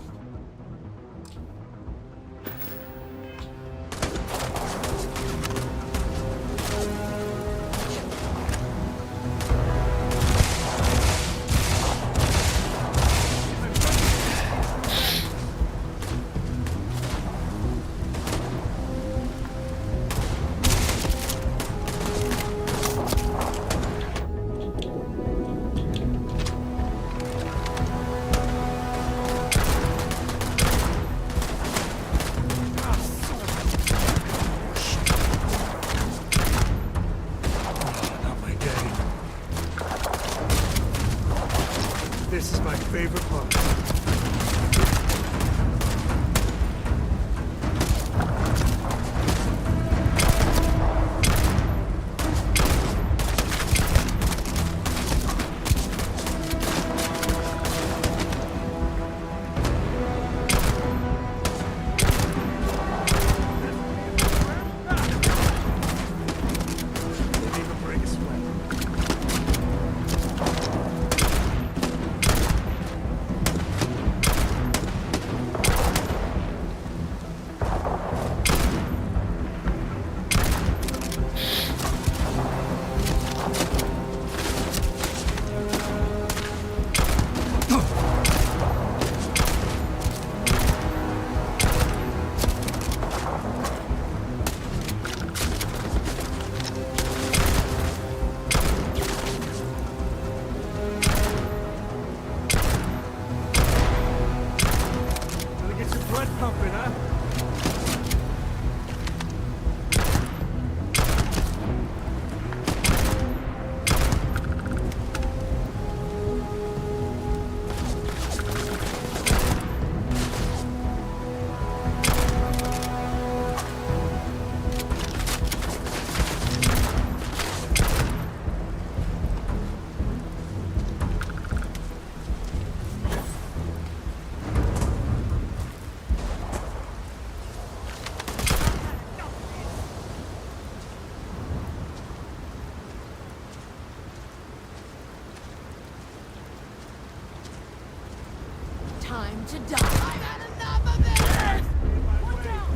Speaker 20: pumping, huh?
Speaker 11: Time to die. I've had enough of this! Watch out!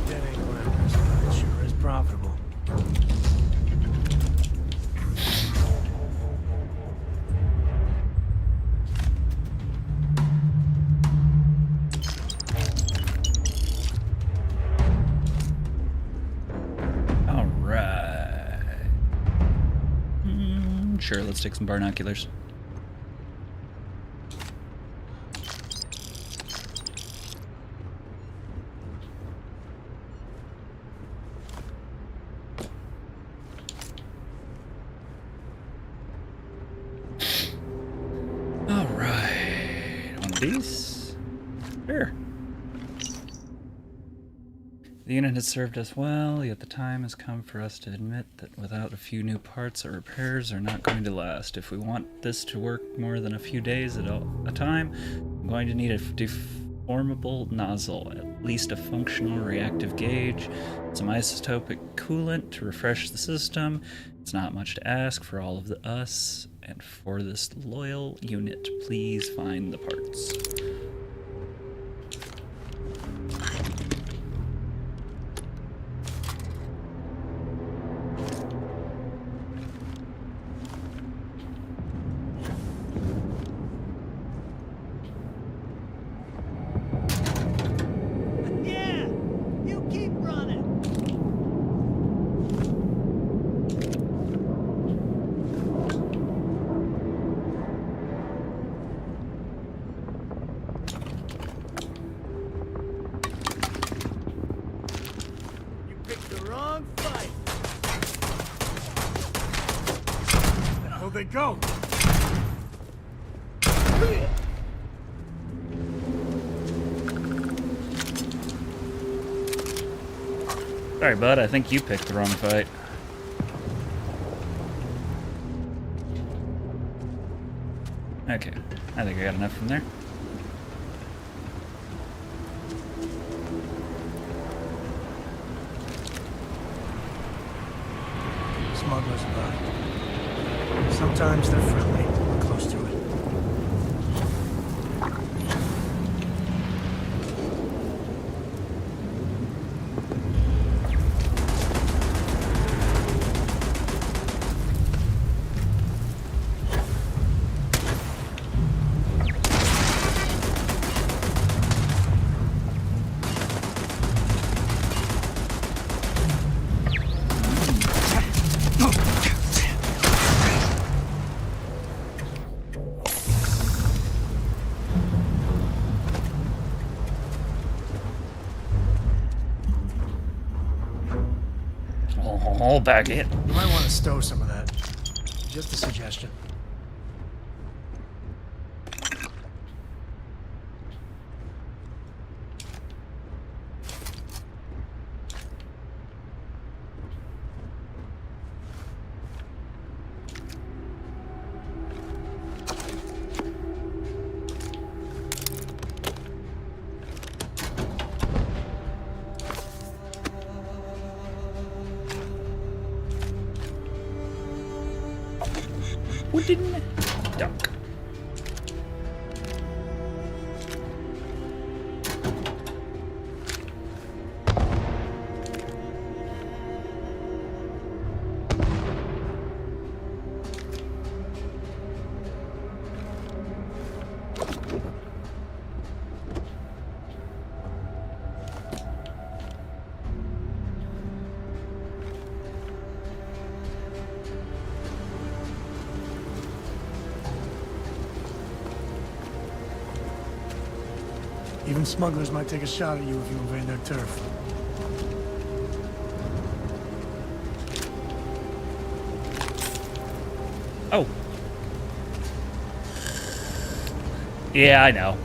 Speaker 20: That ain't glamorous, but it sure is profitable.
Speaker 1: Sure, let's take some binoculars. All right, one of these. Sure. The unit has served us well, yet the time has come for us to admit that without a few new parts, our repairs are not going to last. If we want this to work more than a few days at a time, I'm going to need a deformable nozzle, at least a functional reactive gauge, some isotopic coolant to refresh the system. It's not much to ask for all of us, and for this loyal unit, please find the parts.
Speaker 20: They go.
Speaker 1: Sorry, bud, I think you picked the wrong fight. Okay, I think I got enough from there.
Speaker 20: Smugglers about. Sometimes they're friendly, we're close to it.
Speaker 1: Oh, back it.
Speaker 20: You might want to stow some of that. Just a suggestion.
Speaker 1: Wooden duck.
Speaker 20: Even smugglers might take a shot at you if you invade their turf.
Speaker 1: Oh. Yeah, I know.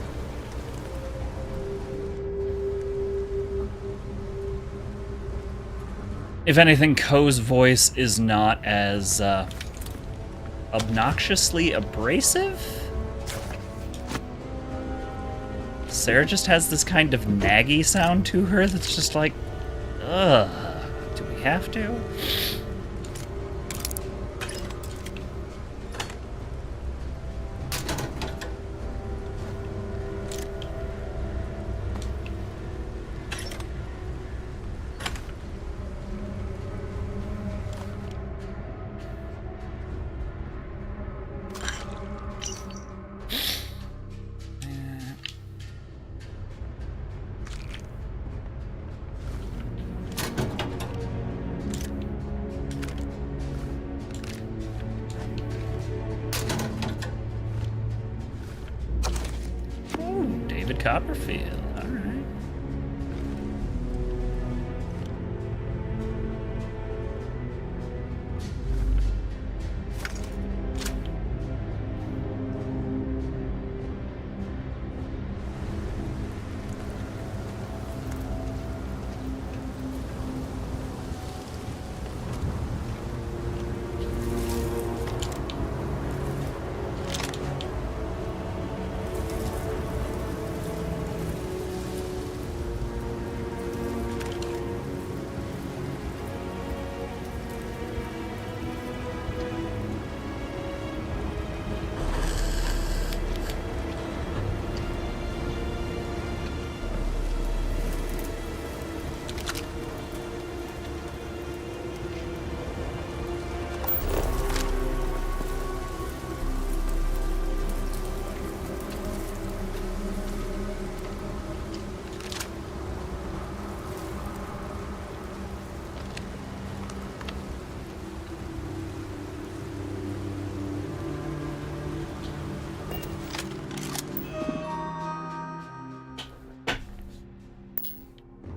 Speaker 1: If anything, Ko's voice is not as obnoxiously abrasive. Sarah just has this kind of naggy sound to her that's just like, ugh, do we have to? Copperfield, all right.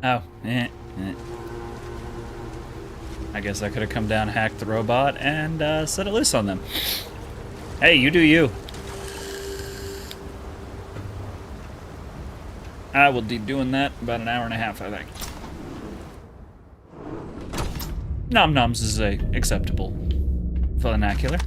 Speaker 1: Oh, I guess I could have come down, hacked the robot, and set it loose on them. Hey, you do you. I will be doing that about an hour and a half, I think. Nom noms is a acceptable vernacular.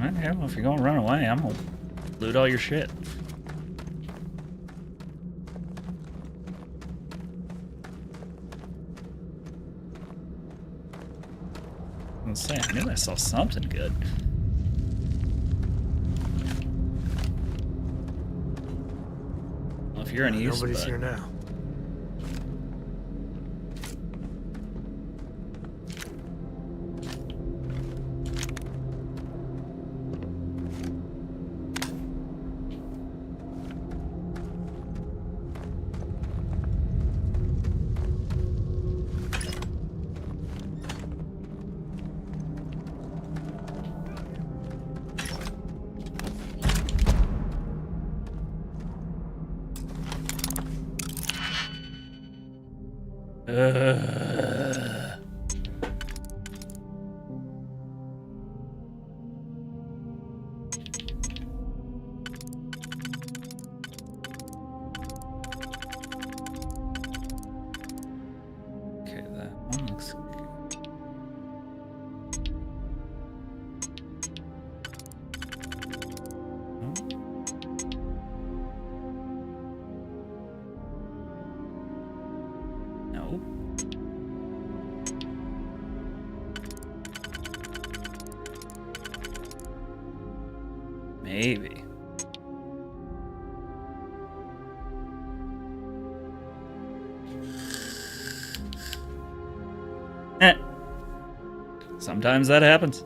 Speaker 1: Okay, well, if you're gonna run away, I'm gonna loot all your shit. Let's say, I knew I saw something good. Well, if you're any use,
Speaker 20: nobody's here now. Okay, that one looks good. No. Maybe.
Speaker 1: Sometimes that happens.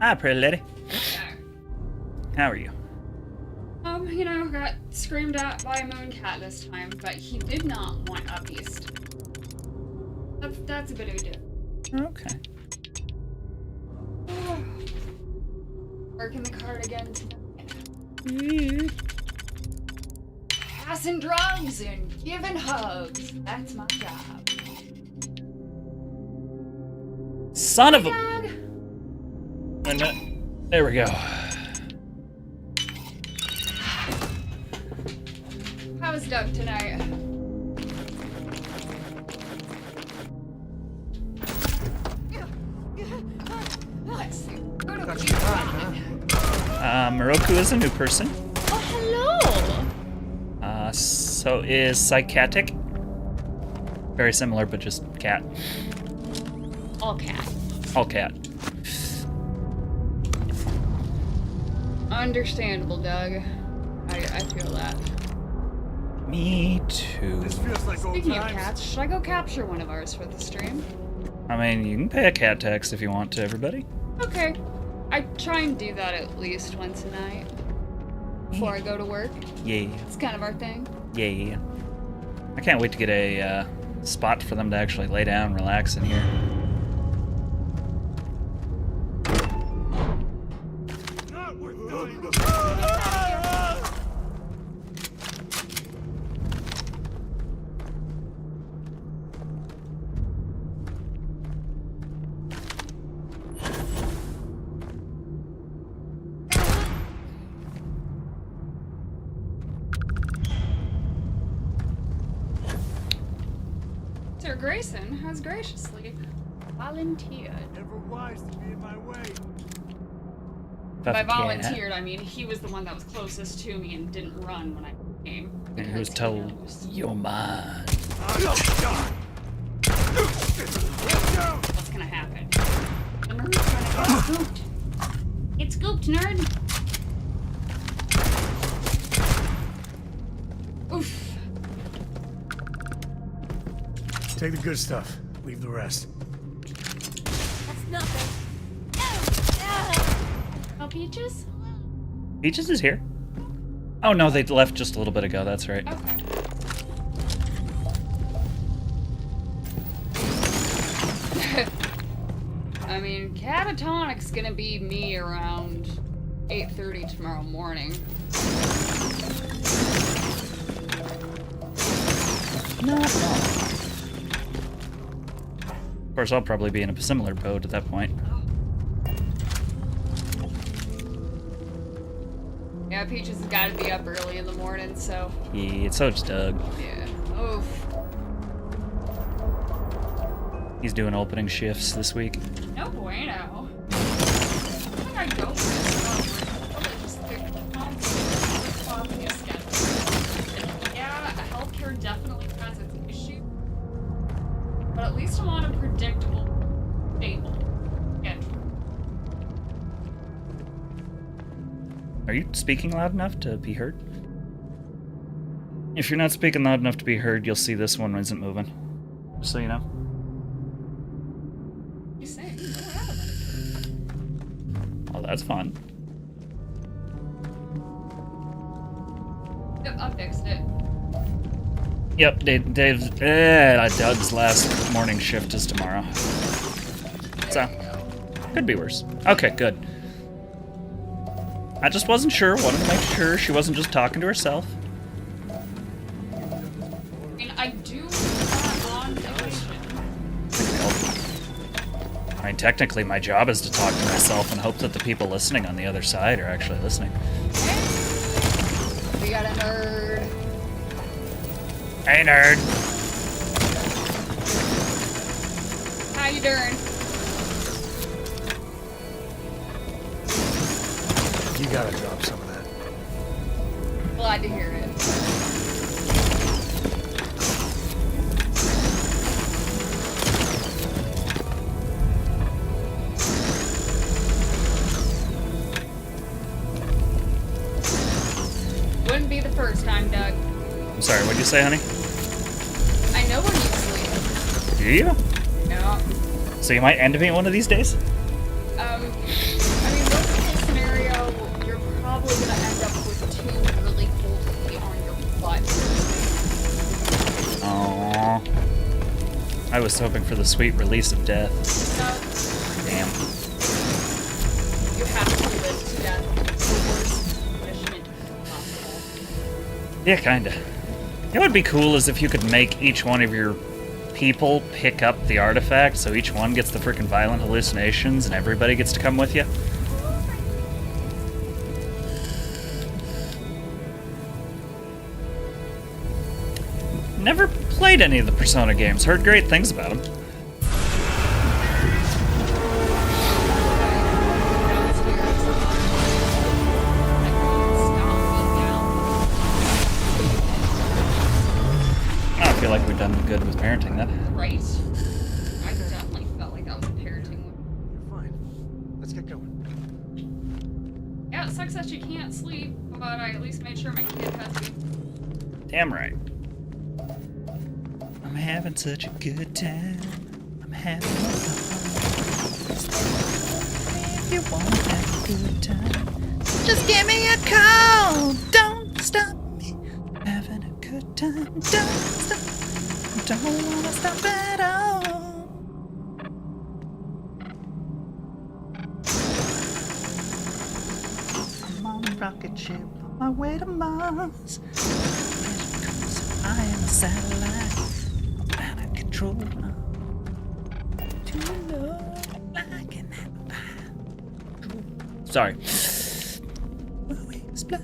Speaker 1: Hi, pretty lady. How are you?
Speaker 14: You know, got screamed at by a moon cat this time, but he did not want a beast. That's a bit of a deal.
Speaker 1: Okay.
Speaker 14: Working the card again tonight. Passing drugs and giving hugs. That's my job.
Speaker 1: Son of a... Wait a minute. There we go.
Speaker 14: How was Doug tonight? Let's see.
Speaker 1: Moroku is a new person.
Speaker 14: Oh, hello!
Speaker 1: So is SciKotoc. Very similar, but just cat.
Speaker 14: All cat.
Speaker 1: All cat.
Speaker 14: Understandable, Doug. I feel that.
Speaker 1: Me too.
Speaker 21: This feels like old
Speaker 14: Speaking of
Speaker 21: times.
Speaker 14: cats, should I go capture one of ours for the stream?
Speaker 1: I mean, you can pay a cat tax if you want to, everybody.
Speaker 14: Okay. I try and do that at least once a night. Before I go to work.
Speaker 1: Yeah.
Speaker 14: It's kind of our thing.
Speaker 1: Yeah. I can't wait to get a spot for them to actually lay down and relax in here.
Speaker 14: Sir Grayson has graciously volunteered.
Speaker 21: Never wise to be in my way.
Speaker 14: By volunteered, I mean he was the one that was closest to me and didn't run when I came.
Speaker 1: And who's told you're mine?
Speaker 14: What's gonna happen? The nerd's gonna get scooped. Get scooped, nerd! Oof.
Speaker 20: Take the good stuff. Leave the rest.
Speaker 14: That's nothing. Oh, Peaches?
Speaker 1: Peaches is here. Oh no, they left just a little bit ago, that's right.
Speaker 14: Okay. I mean, Catatonic's gonna be me around 8:30 tomorrow morning.
Speaker 1: No. Of course, I'll probably be in a similar boat at that point.
Speaker 14: Yeah, Peaches has got to be up early in the morning, so...
Speaker 1: Yeah, so it's Doug.
Speaker 14: Yeah. Oof.
Speaker 1: He's doing opening shifts this week.
Speaker 14: No bueno. I think I'd go for this. Probably just the schedule. Yeah, healthcare definitely has its issue. But at least I'm on a predictable, stable schedule.
Speaker 1: Are you speaking loud enough to be heard? If you're not speaking loud enough to be heard, you'll see this one isn't moving. Just so you know.
Speaker 14: You saying?
Speaker 1: Oh, that's fun.
Speaker 14: Yep, I fixed it.
Speaker 1: Yep, Doug's last morning shift is tomorrow. So, could be worse. Okay, good. I just wasn't sure, wanted to make sure she wasn't just talking to herself.
Speaker 14: I mean, I do on vacation.
Speaker 1: I mean, technically my job is to talk to myself and hope that the people listening on the other side are actually listening.
Speaker 14: We got a nerd.
Speaker 1: Hey, nerd.
Speaker 14: How you doing?
Speaker 20: You gotta drop some of that.
Speaker 14: Glad to hear it.
Speaker 1: sorry, what'd you say, honey?
Speaker 14: I know when you sleep.
Speaker 1: Do you?
Speaker 14: Yeah.
Speaker 1: So you might end me one of these days?
Speaker 14: I mean, worst case scenario, you're probably gonna end up with 2 really cold feet on your butt.
Speaker 1: Aww. I was hoping for the sweet release of death.
Speaker 14: No.
Speaker 1: Damn.
Speaker 14: You have to live to death. It's the worst punishment possible.
Speaker 1: Yeah, kinda. You know what would be cool is if you could make each one of your people pick up the artifact, so each one gets the freaking violent hallucinations and everybody gets to come with you. Never played any of the Persona games. Heard great things about them. I feel like we've done good with parenting then.
Speaker 14: Right. I definitely felt like I was parenting.
Speaker 21: You're fine. Let's get going.
Speaker 14: Yeah, it sucks that you can't sleep, but I at least made sure my kid has me.
Speaker 1: Damn right. I'm having such a good time. I'm having If you want to have a good time, just give me a call. Don't stop me. Having a good time. Don't stop. Don't wanna stop at all. I'm on a rocket ship on my way to Mars. I am a satellite. I'm out of control. Too low, like an apple. Sorry. My wings blow.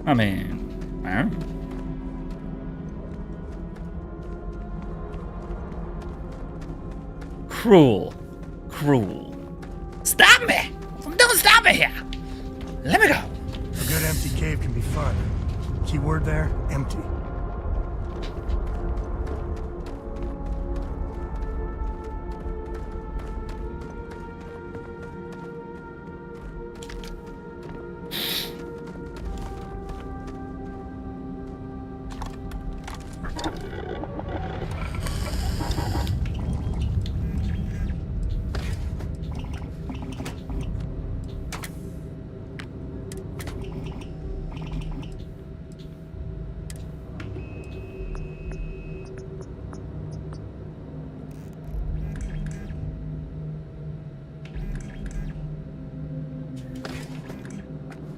Speaker 1: I mean, I don't know. Cruel. Cruel. Stop me! Don't stop me here! Let me go.
Speaker 20: A good empty cave can be fun. Keyword there, empty.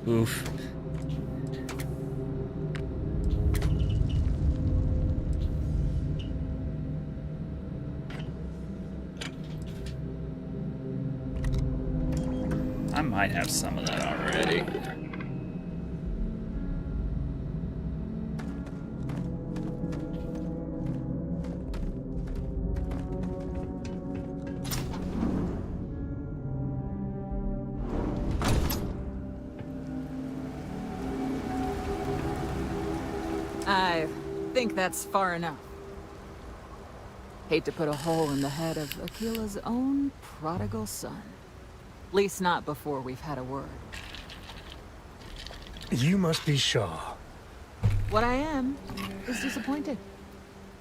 Speaker 1: Oof. I might have some of that already.
Speaker 12: I think that's far enough. Hate to put a hole in the head of Akila's own prodigal son. At least not before we've had a word.
Speaker 20: You must be Shaw.
Speaker 12: What I am is disappointed.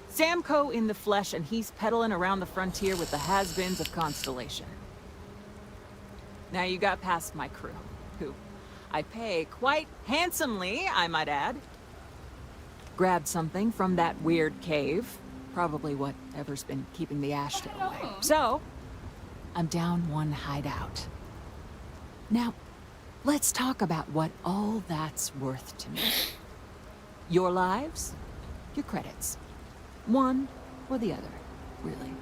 Speaker 12: Samco in the flesh, and he's peddling around the frontier with the has-beens of Constellation. Now you got past my crew, who I pay quite handsomely, I might add. Grabbed something from that weird cave. Probably whatever's been keeping the Ashton away. So, I'm down one hideout. Now, let's talk about what all that's worth to me. Your lives, your credits. One or the other, really.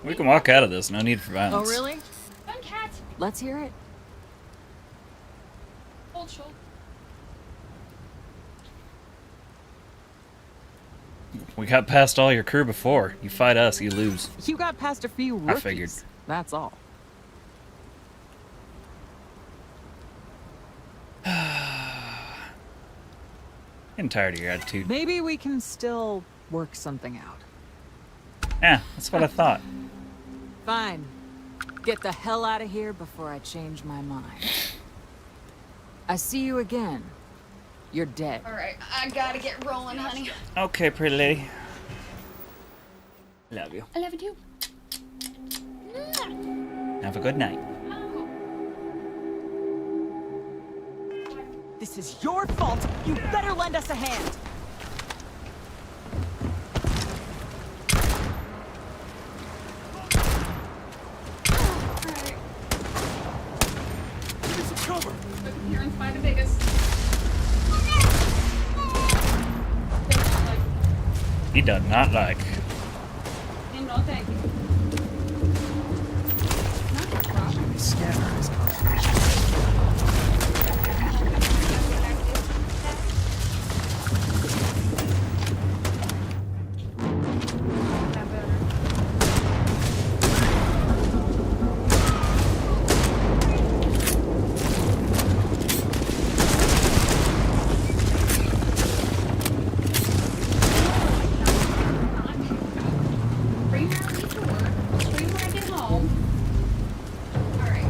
Speaker 1: We can walk out of this, no need for violence.
Speaker 12: Oh, really?
Speaker 14: Fun cat.
Speaker 12: Let's hear it.
Speaker 14: Hold shoulder.
Speaker 1: We got past all your crew before. You fight us, you lose.
Speaker 12: You got past a few
Speaker 1: I
Speaker 12: rookies.
Speaker 1: figured.
Speaker 12: That's all.
Speaker 1: I'm tired of your attitude.
Speaker 12: Maybe we can still work something out.
Speaker 1: Yeah, that's what I thought.
Speaker 12: Fine. Get the hell out of here before I change my mind. I see you again. You're dead.
Speaker 14: Alright, I gotta get rolling, honey.
Speaker 1: Okay, pretty lady. Love you.
Speaker 14: I love you too.
Speaker 1: Have a good night.
Speaker 12: This is your fault. You better lend us a hand.
Speaker 14: Give me some cover. You're in by the biggest.
Speaker 1: He does not like.
Speaker 14: And no thank you.
Speaker 20: Scanner is confirmation.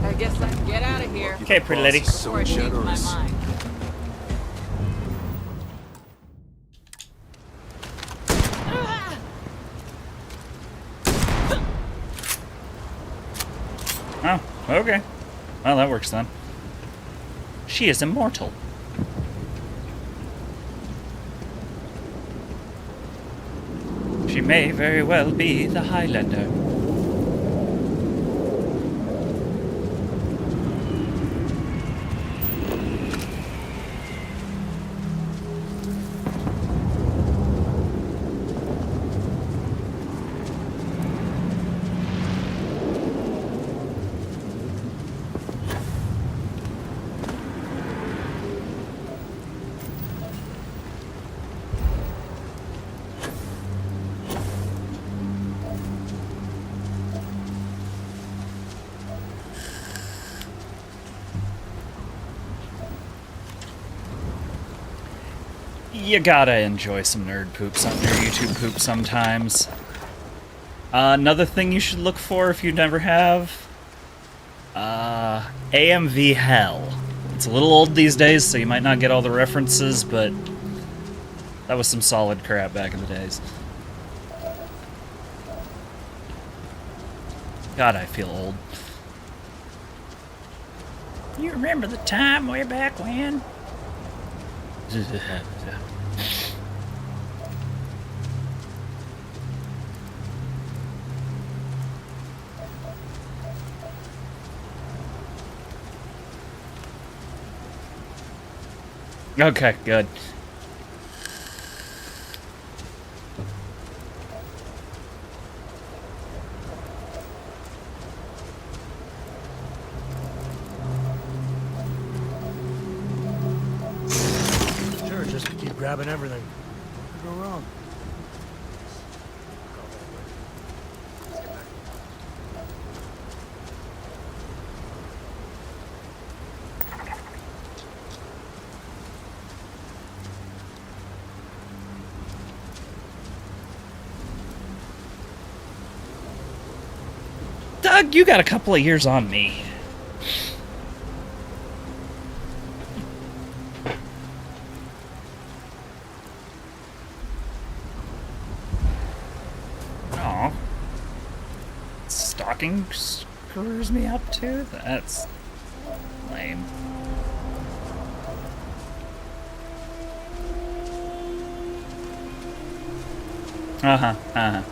Speaker 12: I guess I can get out of here.
Speaker 1: Okay, pretty lady.
Speaker 12: Before I change my mind.
Speaker 1: Oh, okay. Well, that works then. She is immortal. She may very well be the Highlander. You gotta enjoy some nerd poop, some YouTube poop sometimes. Another thing you should look for if you never have, AMV Hell. It's a little old these days, so you might not get all the references, but that was some solid crap back in the days. God, I feel old. You remember the time way back when? Okay, good.
Speaker 20: Sure, just keep grabbing everything. What could go wrong?
Speaker 1: Doug, you got a couple of years on me. Aw. Stalking screws me up too? That's lame. Uh-huh, uh-huh.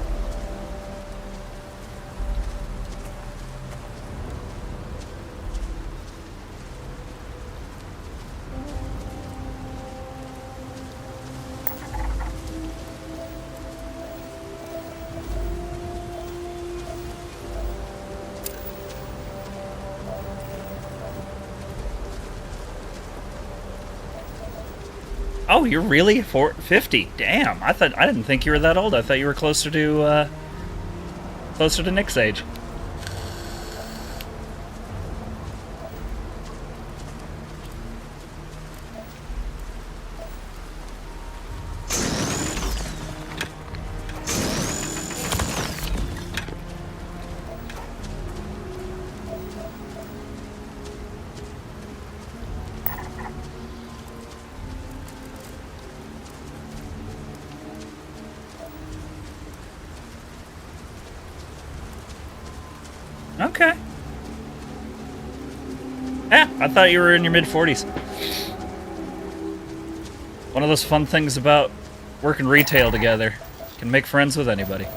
Speaker 1: Oh, you're really 50? Damn, I didn't think you were that old. I thought you were closer to Nick's age. Okay. Yeah, I thought you were in your mid-40s. One of those fun things about working retail together. You can make friends with anybody.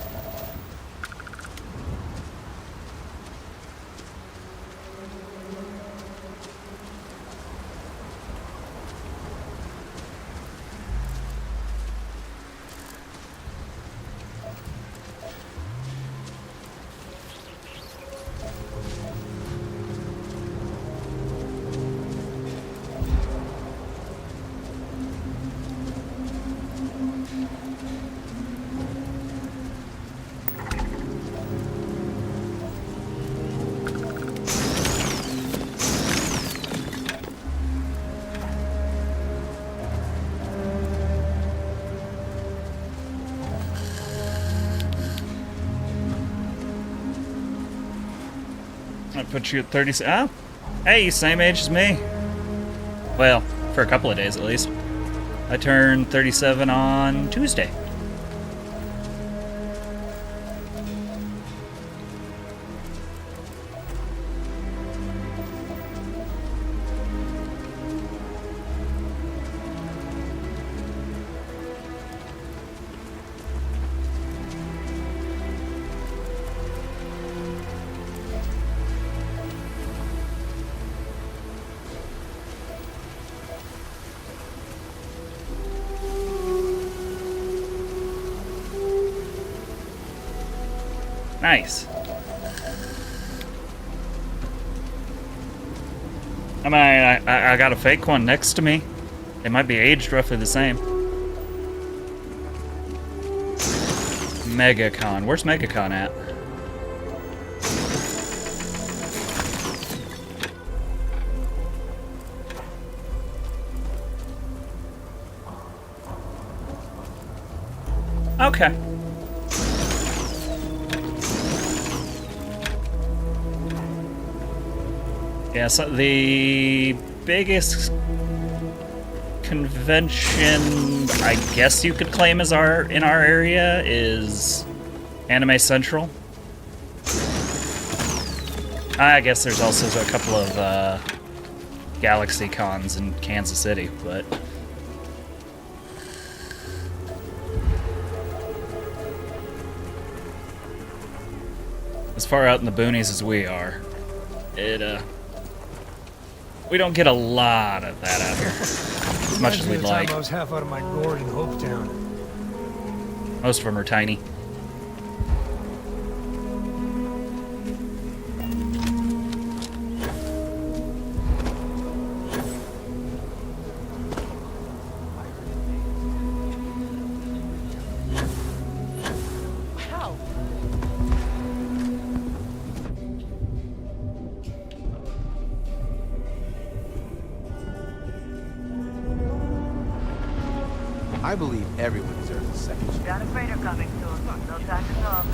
Speaker 1: I put you at 30. Oh, hey, same age as me. Well, for a couple of days at least. I turned 37 on Tuesday. Nice. I mean, I got a fake one next to me. They might be aged roughly the same. MegaCon. Where's MegaCon at? Okay. Yeah, so the biggest convention I guess you could claim is in our area is Anime Central. I guess there's also a couple of Galaxy Cons in Kansas City, but as far out in the boonies as we are, we don't get a lot of that out here, as much as we'd like.
Speaker 20: I was half out of my gourd in Hopetown.
Speaker 1: Most of them are tiny.
Speaker 21: I believe everyone deserves a second chance.
Speaker 11: Got a freighter coming soon. No time to talk.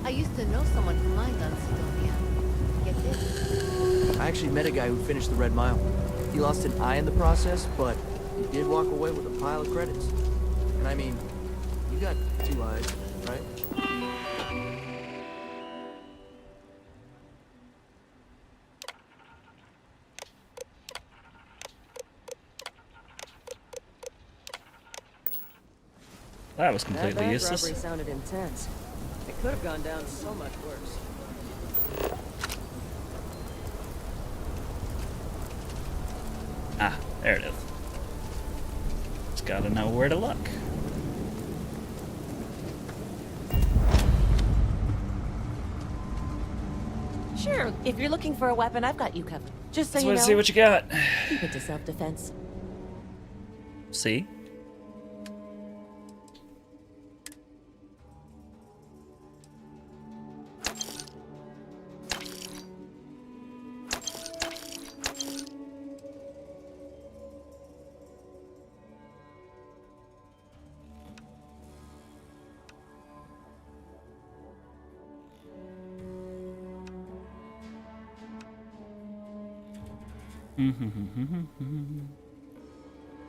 Speaker 2: I used to know someone who mined on Sidonia. Get this?
Speaker 21: I actually met a guy who finished the Red Mile. He lost an eye in the process, but he did walk away with a pile of credits. And I mean, you got 2 eyes, right?
Speaker 1: That was completely
Speaker 8: that
Speaker 1: useless.
Speaker 8: robbery sounded intense. It could have gone down so much worse.
Speaker 1: Ah, there it is. Just gotta know where to look.
Speaker 8: Sure, if you're looking for a weapon, I've got you covered. Just so
Speaker 1: Let's
Speaker 8: you
Speaker 1: wait
Speaker 8: know.
Speaker 1: and see what you got.
Speaker 8: Keep it to self-defense.
Speaker 1: See?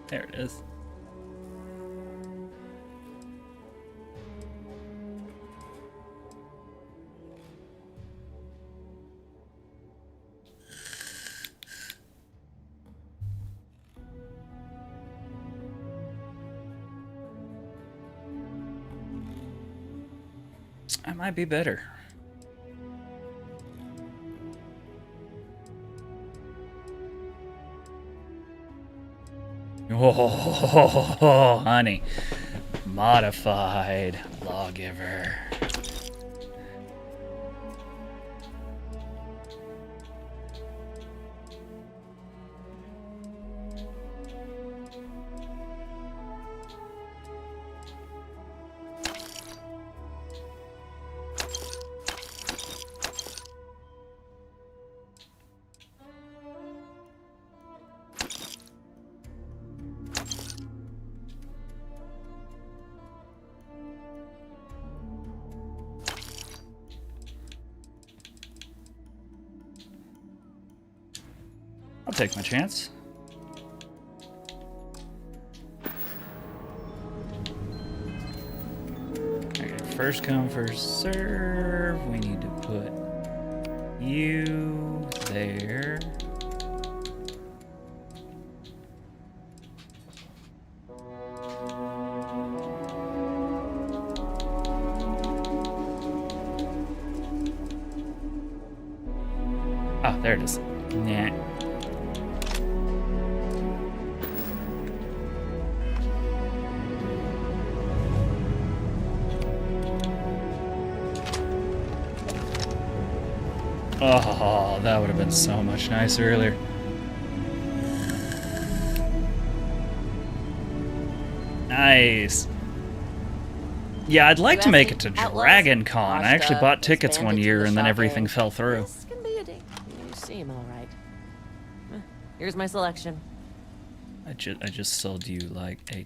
Speaker 1: There it is. I might be better. Oh, honey. Modified lawgiver. I'll take my chance. Okay, first come, first serve. We need to put you there. Oh, there it is. Nah. Oh, that would have been so much nicer earlier. Nice. Yeah, I'd like to make it to Dragon Con. I actually bought tickets one year and then everything fell through.
Speaker 8: This can be a day. You seem all right. Here's my selection.
Speaker 1: I just sold you like a...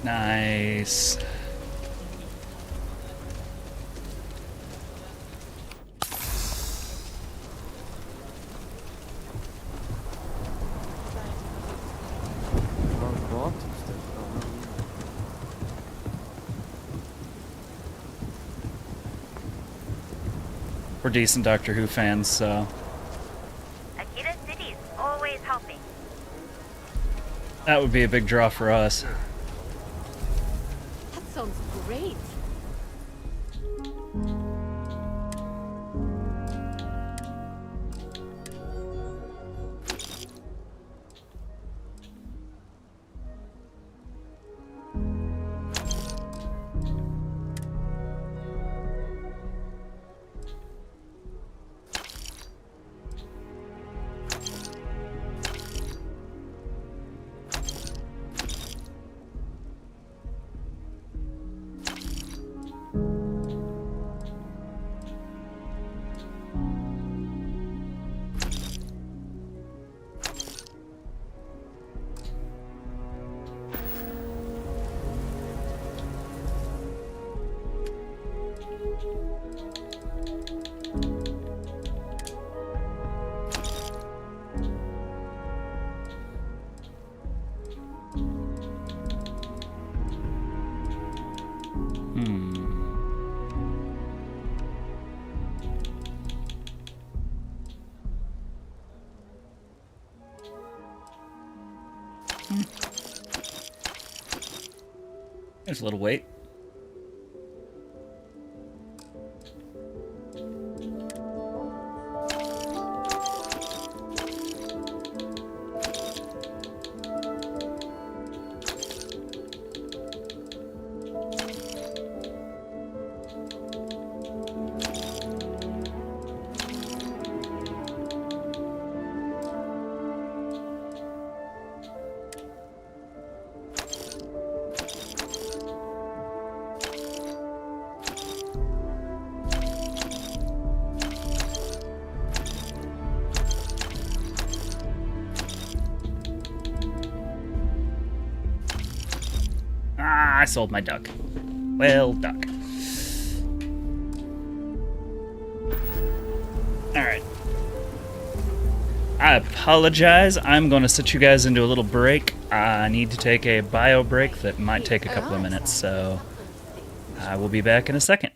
Speaker 1: Nice. We're decent Doctor Who fans, so...
Speaker 7: Akita City's always helping.
Speaker 1: That would be a big draw for us.
Speaker 7: That sounds great. There's a little weight.
Speaker 1: I sold my duck. Well, duck. Alright. I apologize. I'm going to set you guys into a little break. I need to take a bio break that might take a couple of minutes, so I will be back in a second.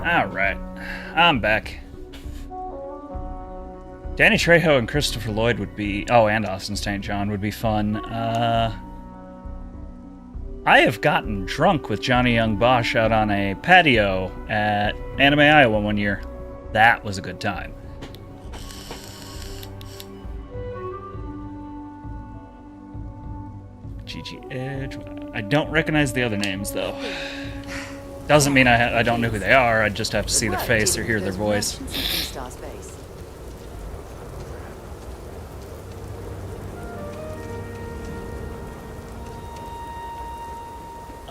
Speaker 1: Alright, I'm back. Danny Trejo and Christopher Lloyd would be... Oh, and Austin St. John would be fun. I have gotten drunk with Johnny Young Bosch out on a patio at Anime Iowa one year. That was a good time. GG Edge. I don't recognize the other names, though. Doesn't mean I don't know who they are, I just have to see their face or hear their voice.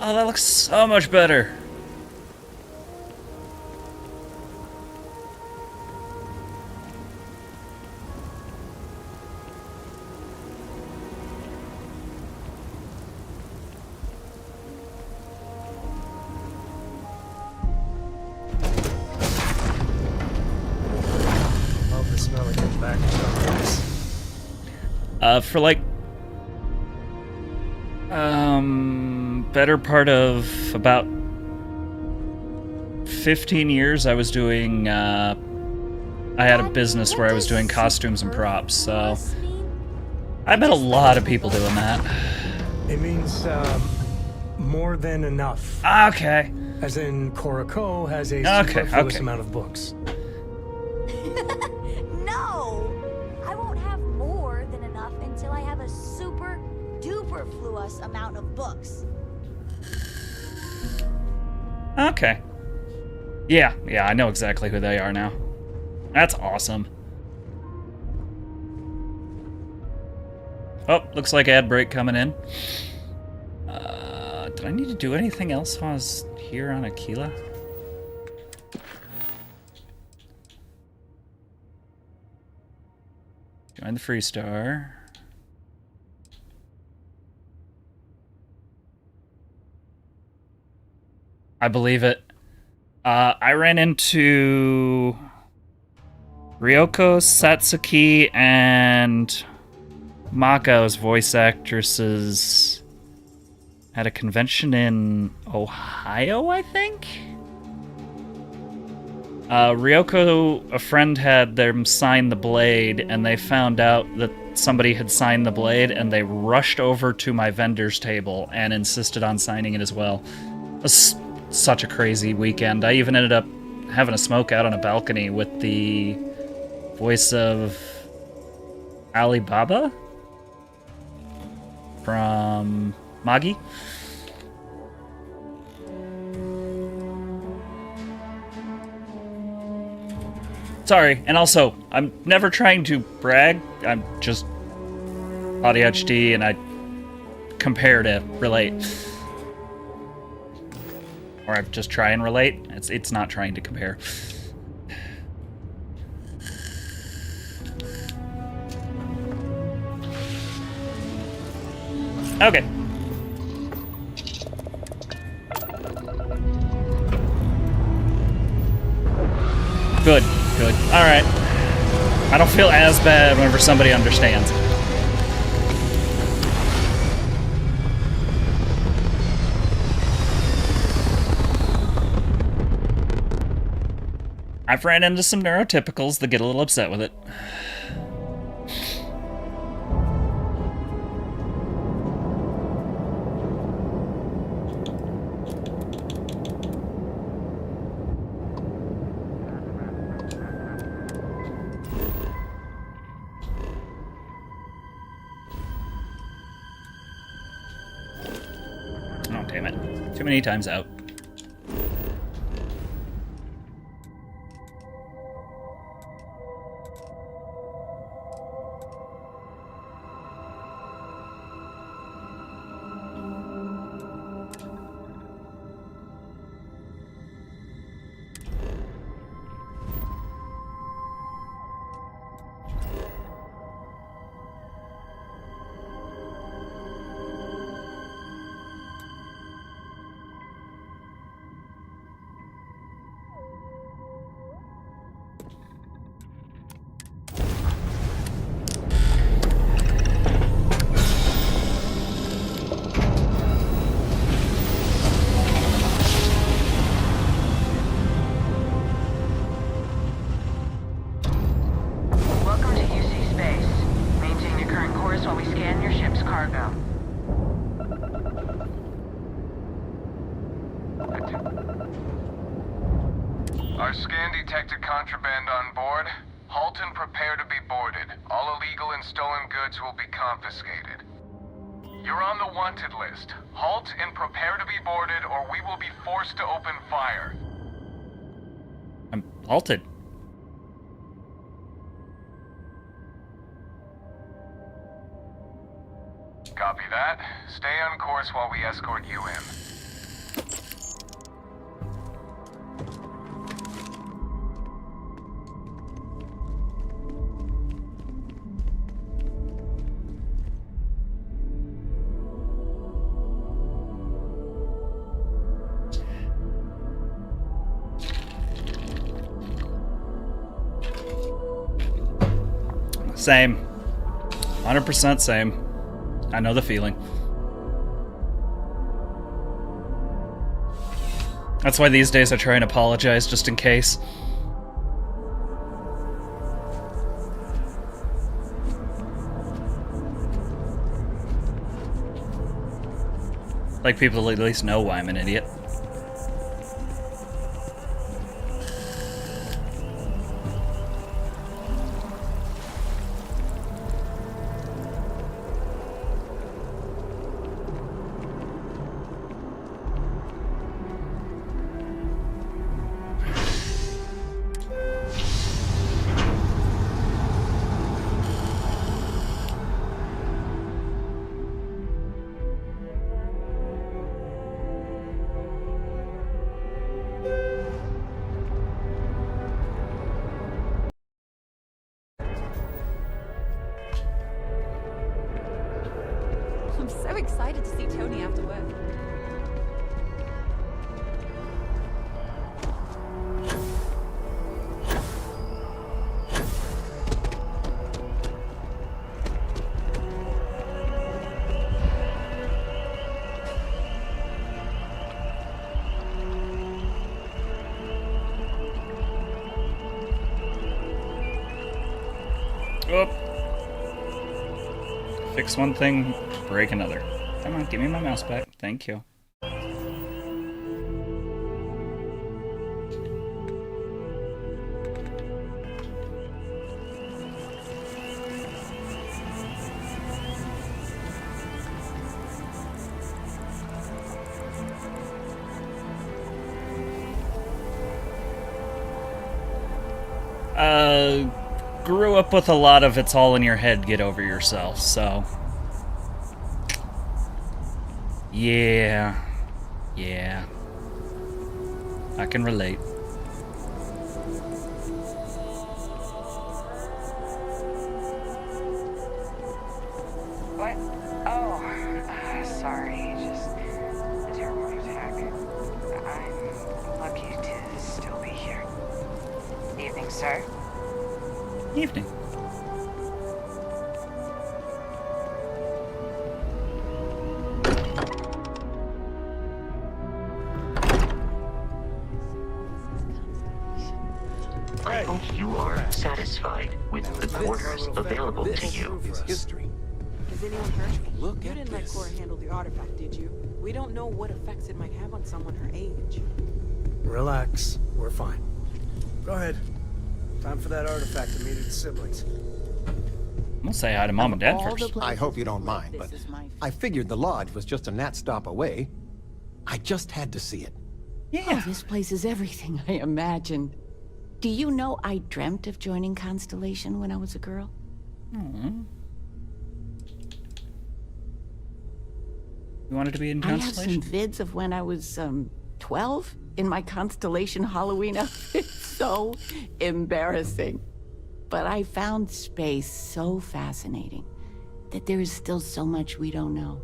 Speaker 1: Oh, that looks so much better.
Speaker 20: Love the smell it gets back to
Speaker 1: For like better part of about 15 years I was doing I had a business where I was doing costumes and props, so I met a lot of people doing that.
Speaker 20: It means more than enough.
Speaker 1: Okay.
Speaker 20: As in Korako has a superfluous amount of books.
Speaker 15: No! I won't have more than enough until I have a super duper fluous amount of books.
Speaker 1: Okay. Yeah, I know exactly who they are now. That's awesome. Oh, looks like ad break coming in. Did I need to do anything else while I was here on Aquila? Join the Freestar. I believe it. I ran into Ryoko Satsuki and Mako's voice actresses at a convention in Ohio, I think? Ryoko, a friend had them sign the blade, and they found out that somebody had signed the blade, and they rushed over to my vendor's table and insisted on signing it as well. It was such a crazy weekend. I even ended up having a smoke out on a balcony with the voice of Alibaba from Magi. Sorry, and also, I'm never trying to brag. I'm just ADHD, and I compare to relate. Or I just try and relate. It's not trying to compare. Okay. Good, good. Alright. I don't feel as bad whenever somebody understands. I've ran into some neurotypicals that get a little upset with it. Oh, damn it. Too many times out.
Speaker 9: Our scan detected contraband on board. Halt and prepare to be boarded. All illegal and stolen goods will be confiscated. You're on the wanted list. Halt and prepare to be boarded, or we will be forced to open fire.
Speaker 1: I'm halted.
Speaker 9: Copy that. Stay on course while we escort you in.
Speaker 1: Same. 100% same. I know the feeling. That's why these days I try and apologize just in case. Like people to at least know why I'm an idiot.
Speaker 3: I'm so excited to see Tony after work.
Speaker 1: Oh. Fix one thing, break another. Come on, give me my mouse back. Thank you. Grew up with a lot of it's all in your head, get over yourself, so. Yeah. I can relate.
Speaker 6: What? Oh, sorry. Just a terrible attack. I'm lucky to still be here. Evening, sir.
Speaker 1: Evening.
Speaker 6: I hope you are satisfied with the quarters available to you.
Speaker 8: History.
Speaker 12: Has anyone hurt you?
Speaker 8: Look
Speaker 12: You
Speaker 8: at
Speaker 12: didn't let
Speaker 8: this.
Speaker 12: Cora handle the artifact, did you? We don't know what effects it might have on someone her age.
Speaker 20: Relax. We're fine. Go ahead. Time for that artifact to meet its siblings.
Speaker 1: I'm gonna say hi to Mom and Dad first.
Speaker 16: I hope you don't mind, but I figured the lodge was just a gnat stop away. I just had to see it.
Speaker 2: Oh, this place is everything I imagined. Do you know I dreamt of joining Constellation when I was a girl?
Speaker 1: You wanted to be in
Speaker 2: I have
Speaker 1: Constellation?
Speaker 2: some vids of when I was 12 in my Constellation Halloween outfit. So embarrassing. But I found space so fascinating that there is still so much we don't know.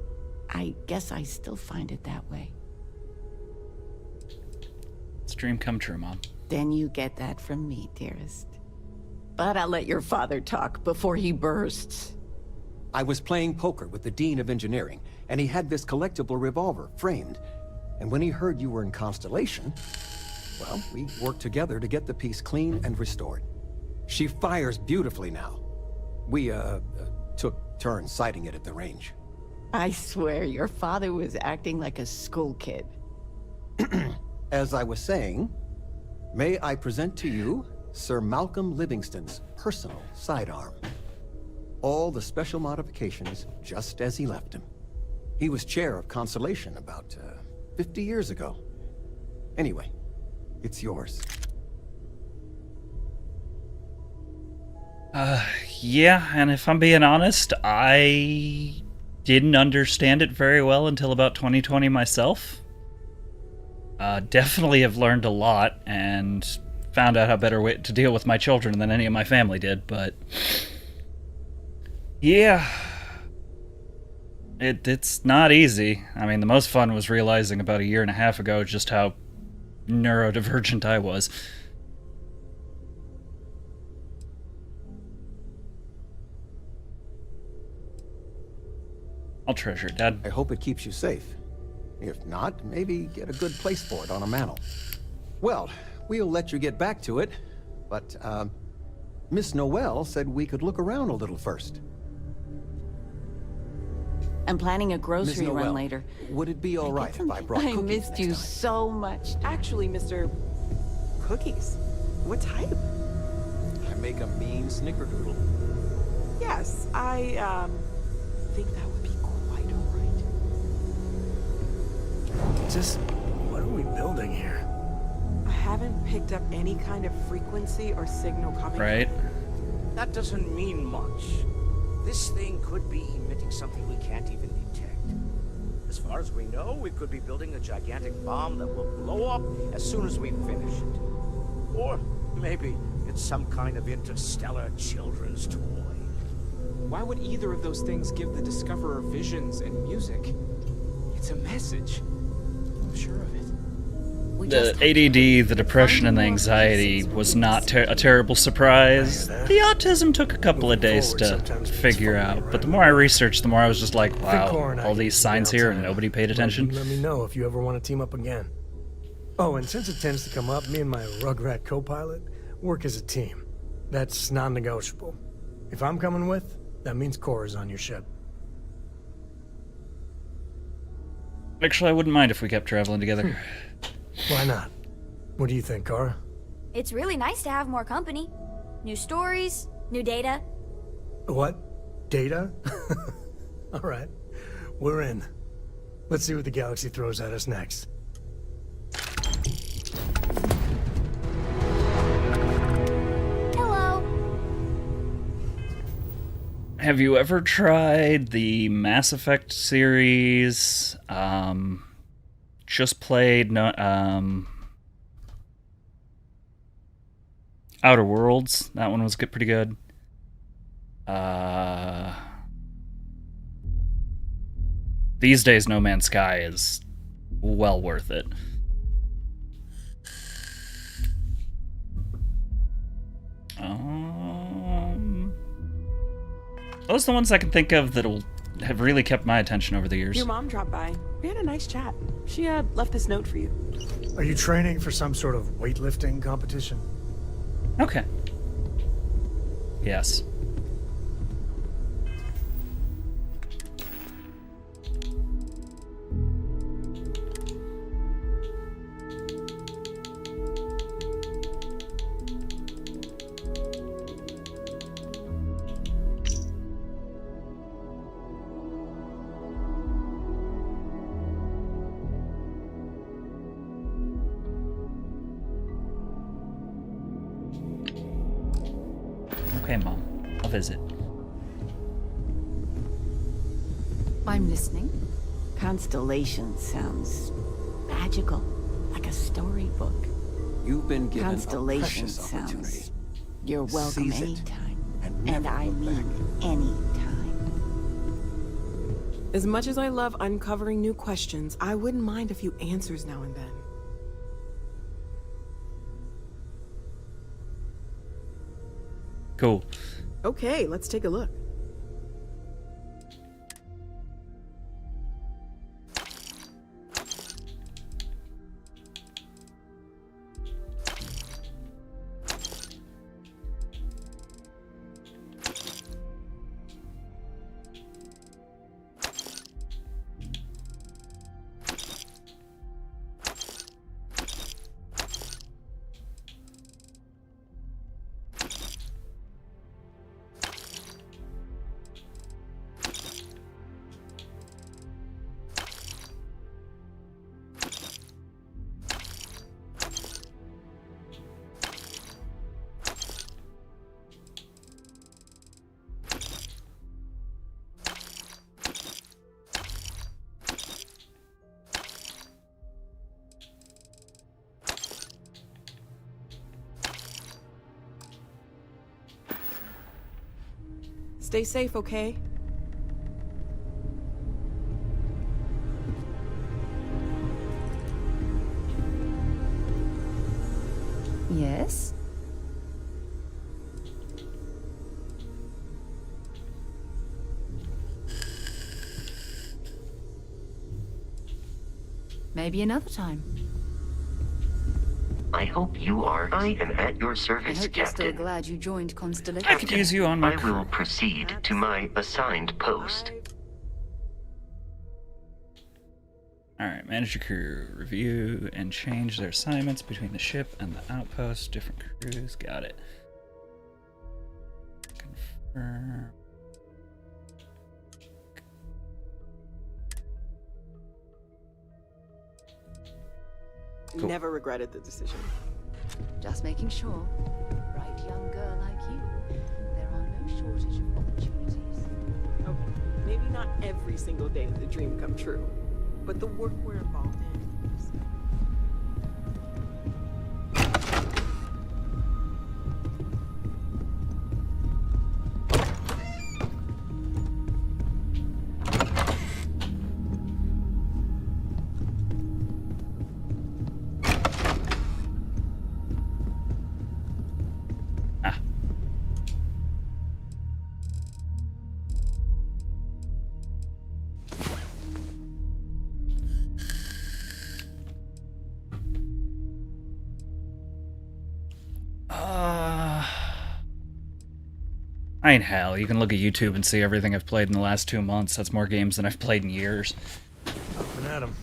Speaker 2: I guess I still find it that way.
Speaker 1: It's a dream come true, Mom.
Speaker 2: Then you get that from me, dearest. But I'll let your father talk before he bursts.
Speaker 16: I was playing poker with the Dean of Engineering, and he had this collectible revolver framed. And when he heard you were in Constellation, well, we worked together to get the piece clean and restored. She fires beautifully now. We, took turns sighting it at the range.
Speaker 2: I swear, your father was acting like a school kid.
Speaker 16: As I was saying, may I present to you Sir Malcolm Livingston's personal sidearm. All the special modifications just as he left him. He was chair of Constellation about 50 years ago. Anyway, it's yours.
Speaker 1: Yeah, and if I'm being honest, I didn't understand it very well until about 2020 myself. Definitely have learned a lot and found out how better way to deal with my children than any of my family did, but yeah, it's not easy. I mean, the most fun was realizing about a year and a half ago just how neurodivergent I was. I'll treasure it, Dad.
Speaker 16: I hope it keeps you safe. If not, maybe get a good place for it on a mantle. Well, we'll let you get back to it, but, Miss Noel said we could look around a little first.
Speaker 2: I'm planning a grocery
Speaker 16: Ms.
Speaker 2: run
Speaker 16: Noel,
Speaker 2: later.
Speaker 16: Would it be all right if I brought
Speaker 2: I
Speaker 16: cookies
Speaker 2: missed
Speaker 16: next
Speaker 2: you
Speaker 16: time?
Speaker 2: so much.
Speaker 12: Actually, Mr. Cookies. What type?
Speaker 16: I make a mean snickerdoodle.
Speaker 12: Yes, I, think that would be quite alright.
Speaker 20: Just, what are we building here?
Speaker 12: I haven't picked up any kind of frequency or signal coming.
Speaker 1: Right.
Speaker 18: That doesn't mean much. This thing could be emitting something we can't even detect. As far as we know, we could be building a gigantic bomb that will blow up as soon as we finish it. Or maybe it's some kind of interstellar children's toy.
Speaker 19: Why would either of those things give the Discoverer visions and music? It's a message. I'm sure of it.
Speaker 1: The ADD, the depression, and the anxiety was not a terrible surprise. The autism took a couple of days to figure out, but the more I researched, the more I was just like, wow, all these signs here and nobody paid attention.
Speaker 20: Let me know if you ever want to team up again. Oh, and since it tends to come up, me and my Rugrat co-pilot work as a team. That's non-negotiable. If I'm coming with, that means Cora's on your ship.
Speaker 1: Actually, I wouldn't mind if we kept traveling together.
Speaker 20: Why not? What do you think, Cora?
Speaker 15: It's really nice to have more company. New stories, new data.
Speaker 20: What? Data? All right. We're in. Let's see what the galaxy throws at us next.
Speaker 15: Hello.
Speaker 1: Have you ever tried the Mass Effect series? Just played Outer Worlds. That one was pretty good. These days, No Man's Sky is well worth it. Those are the ones I can think of that'll have really kept my attention over the years.
Speaker 10: Your mom dropped by. We had a nice chat. She left this note for you.
Speaker 20: Are you training for some sort of weightlifting competition?
Speaker 1: Okay. Yes. Okay, Mom. I'll visit.
Speaker 3: I'm listening.
Speaker 2: Constellation sounds magical, like a storybook.
Speaker 16: You've been given
Speaker 2: Constellation
Speaker 16: a precious opportunity.
Speaker 2: sounds you're welcome
Speaker 16: Seize it
Speaker 2: anytime.
Speaker 16: and
Speaker 2: And
Speaker 16: never
Speaker 2: I
Speaker 16: look
Speaker 2: mean
Speaker 16: back.
Speaker 2: anytime.
Speaker 10: As much as I love uncovering new questions, I wouldn't mind a few answers now and then.
Speaker 1: Cool.
Speaker 10: Okay, let's take a look. Stay safe, okay?
Speaker 3: Yes? Maybe another time.
Speaker 6: I hope you are. I am at your
Speaker 3: I
Speaker 6: service,
Speaker 3: hope you're still
Speaker 6: Captain.
Speaker 3: glad you joined Constellation.
Speaker 1: I could use you on my
Speaker 6: I will proceed to my assigned post.
Speaker 1: Alright, manage your crew. Review and change their assignments between the ship and the outpost. Different crews. Got it. Confirm. Cool.
Speaker 10: Never regretted the decision.
Speaker 3: Just making sure. Bright young girl like you. There are no shortage of opportunities.
Speaker 10: Okay, maybe not every single day did the dream come true, but the work we're involved in is.
Speaker 1: I mean, hell, you can look at YouTube and see everything I've played in the last 2 months. That's more games than I've played in years.
Speaker 20: Up at 'em.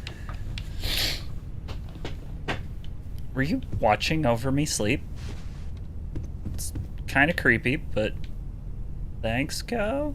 Speaker 1: Were you watching over me sleep? It's kind of creepy, but thanks, Go.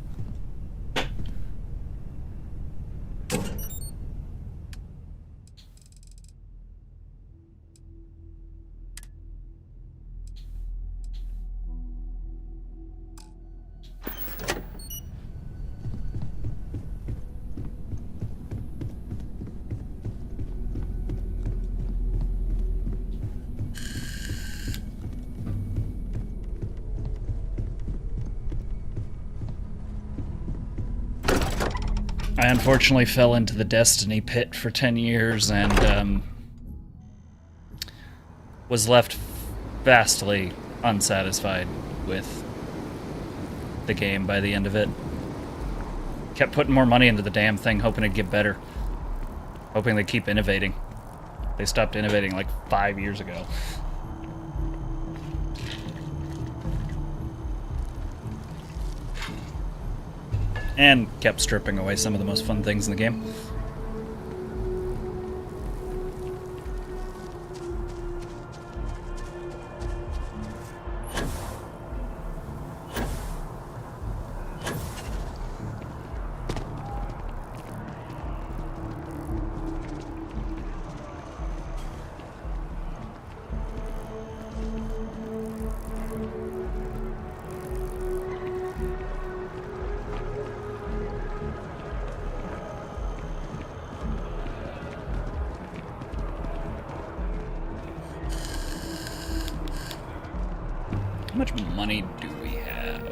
Speaker 1: I unfortunately fell into the Destiny pit for 10 years and was left vastly unsatisfied with the game by the end of it. Kept putting more money into the damn thing, hoping it'd get better. Hoping they'd keep innovating. They stopped innovating like 5 years ago. And kept stripping away some of the most fun things in the game. How much money do we have?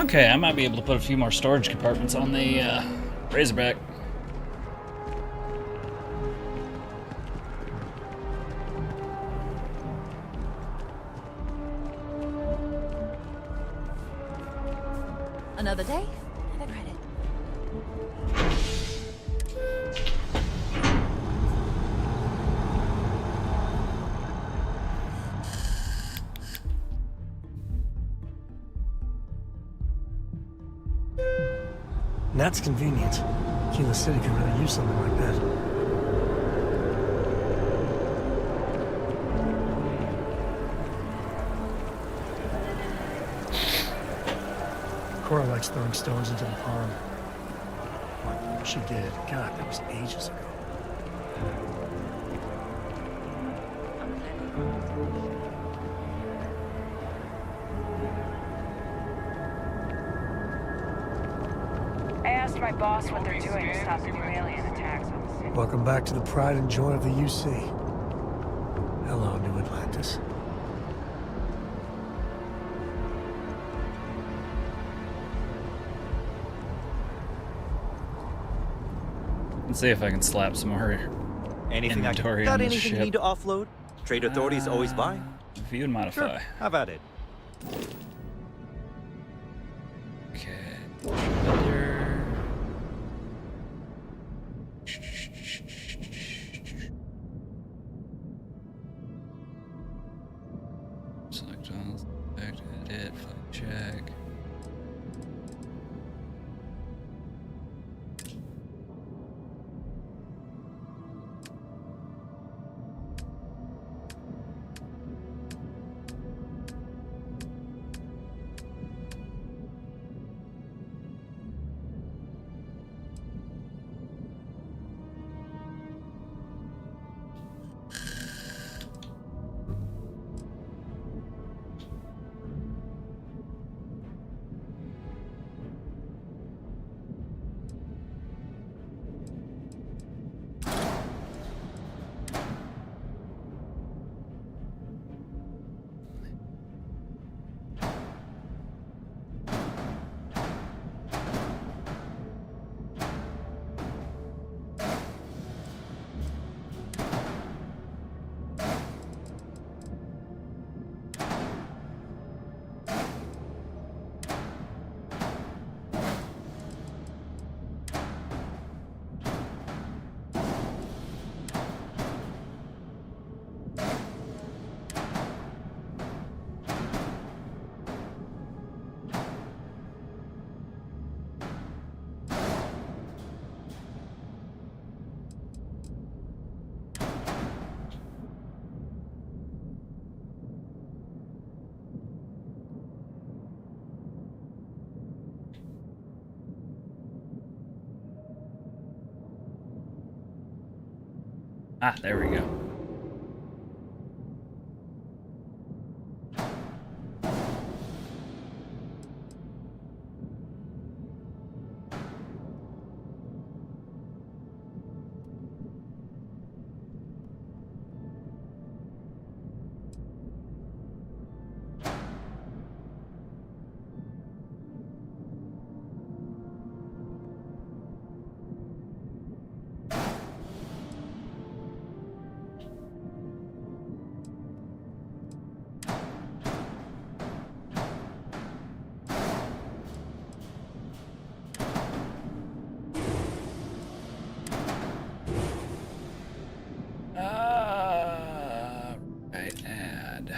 Speaker 1: Okay, I might be able to put a few more storage compartments on the Razorback.
Speaker 15: Another day, another credit.
Speaker 20: That's convenient. Kila City could really use something like that. Cora likes throwing stones into the pond. She did. God, that was ages ago.
Speaker 13: I asked my boss what they're doing to stop the new alien attacks.
Speaker 20: Welcome back to the pride and joy of the UC. Hello, New Atlantis.
Speaker 1: Let's see if I can slap some more
Speaker 17: Anything
Speaker 1: inventory
Speaker 17: got
Speaker 1: on this
Speaker 17: anything you
Speaker 1: ship.
Speaker 17: need to offload? Trade authorities always buy.
Speaker 1: View and modify.
Speaker 17: Sure. How about it?
Speaker 1: Okay. Builder. Select all. Select edit. Flight check. Ah, there we go. Right, add.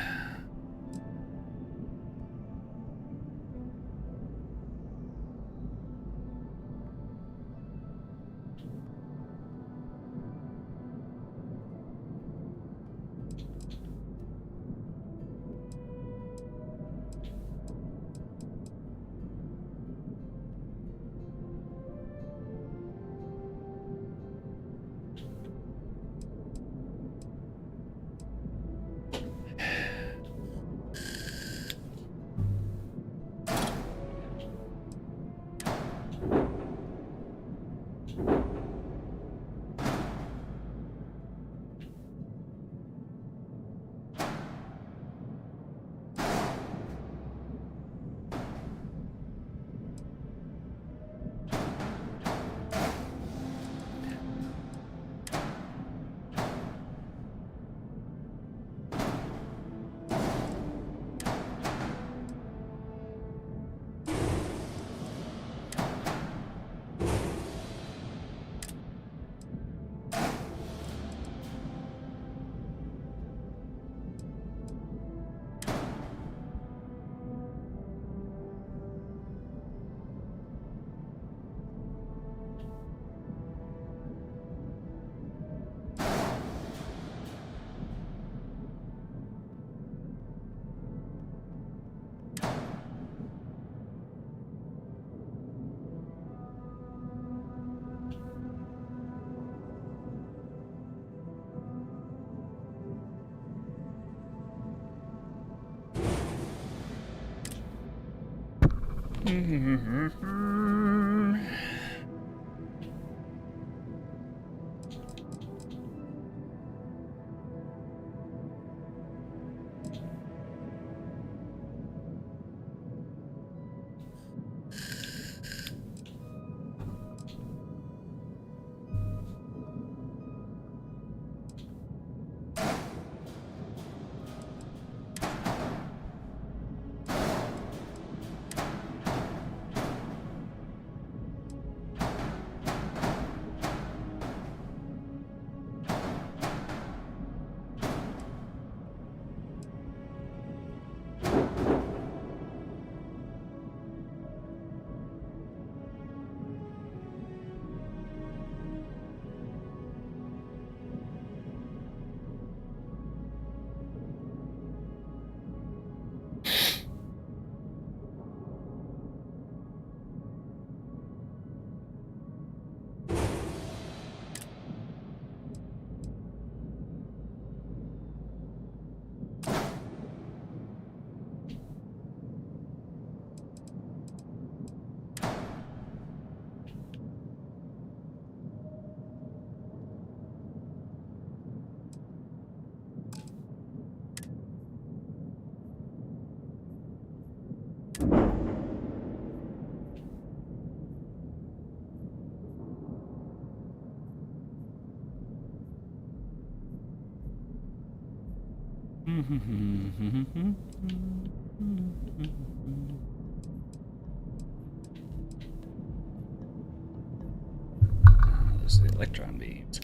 Speaker 1: Those are the electron beams.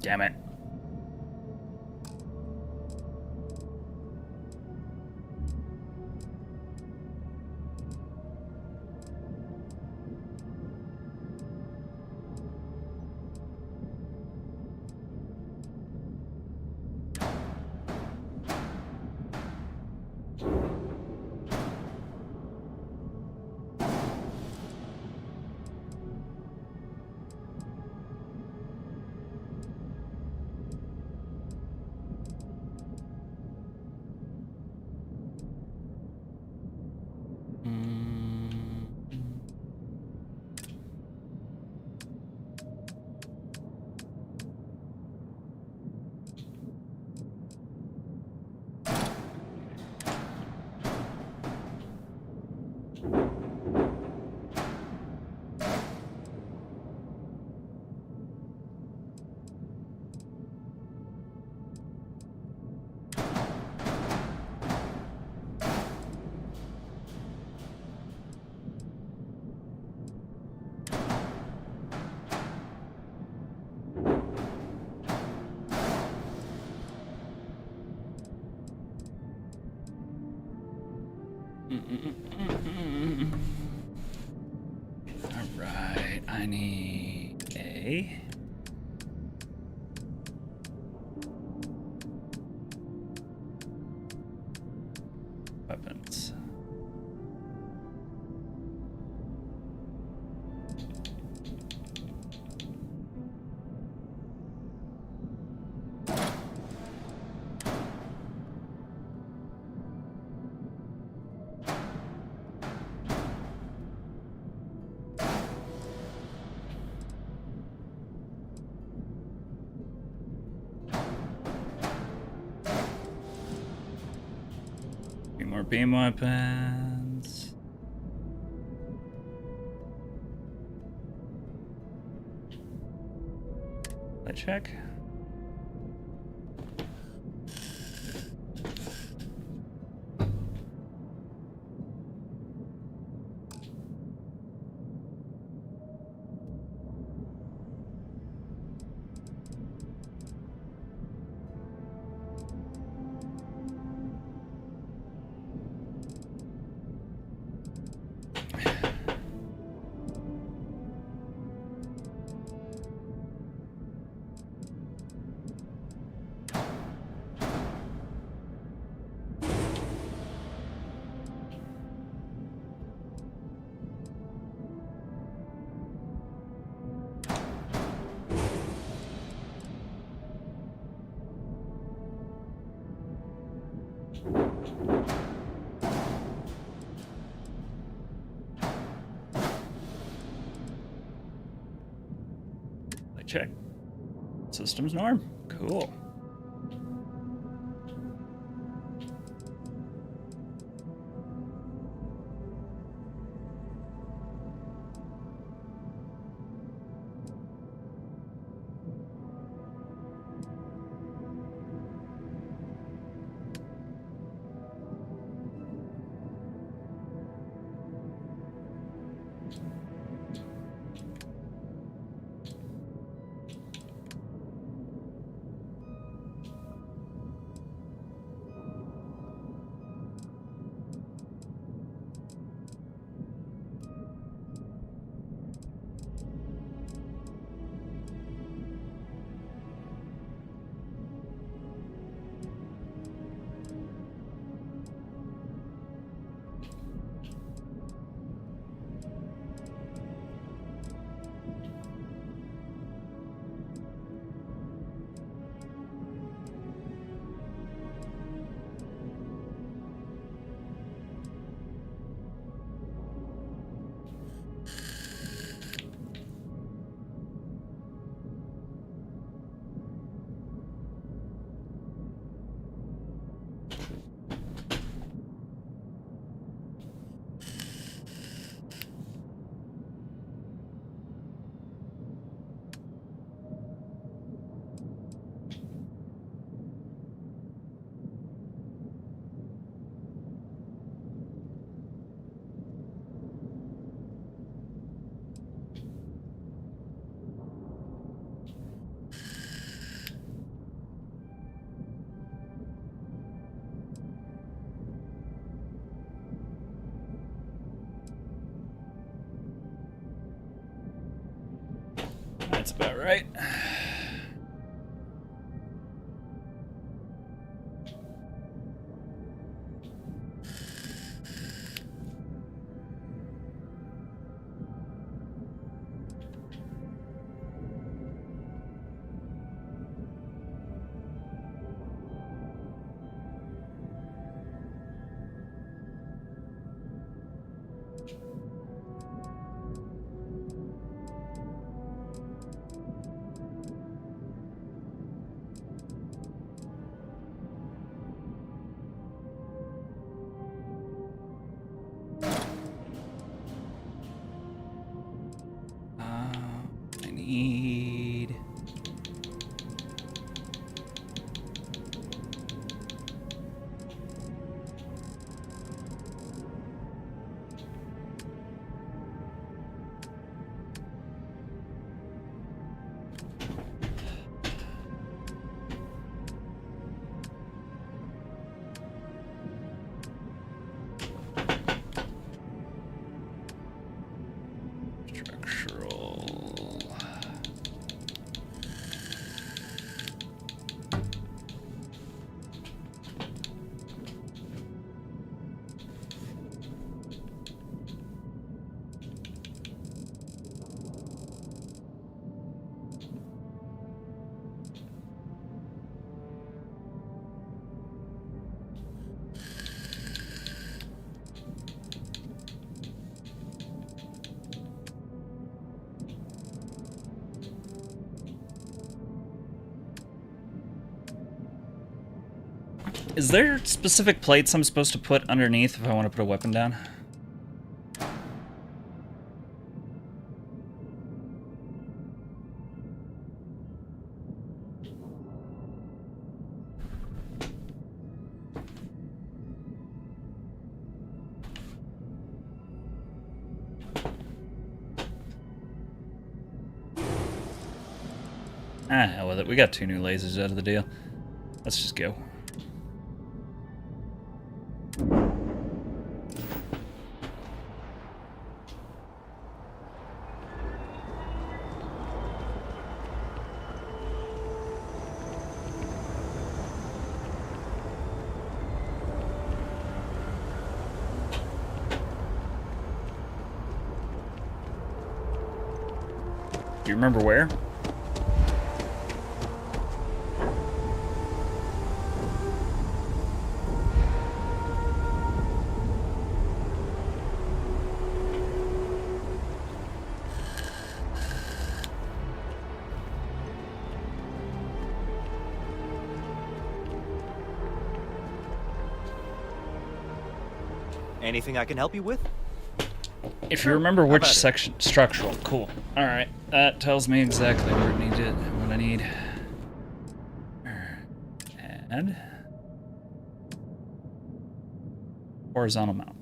Speaker 1: Damn it. Alright, I need a... weapons. More beam weapons. Let's check. Check. Systems norm. Cool. about right. I need... structural... Is there specific plates I'm supposed to put underneath if I want to put a weapon down? Ah, hell with it. We got 2 new lasers out of the deal. Let's just go. Do you remember where?
Speaker 17: Anything I can help you with?
Speaker 1: If you remember which section... Structural. Cool. Alright. That tells me exactly where it needed, what I need. Add... horizontal mount.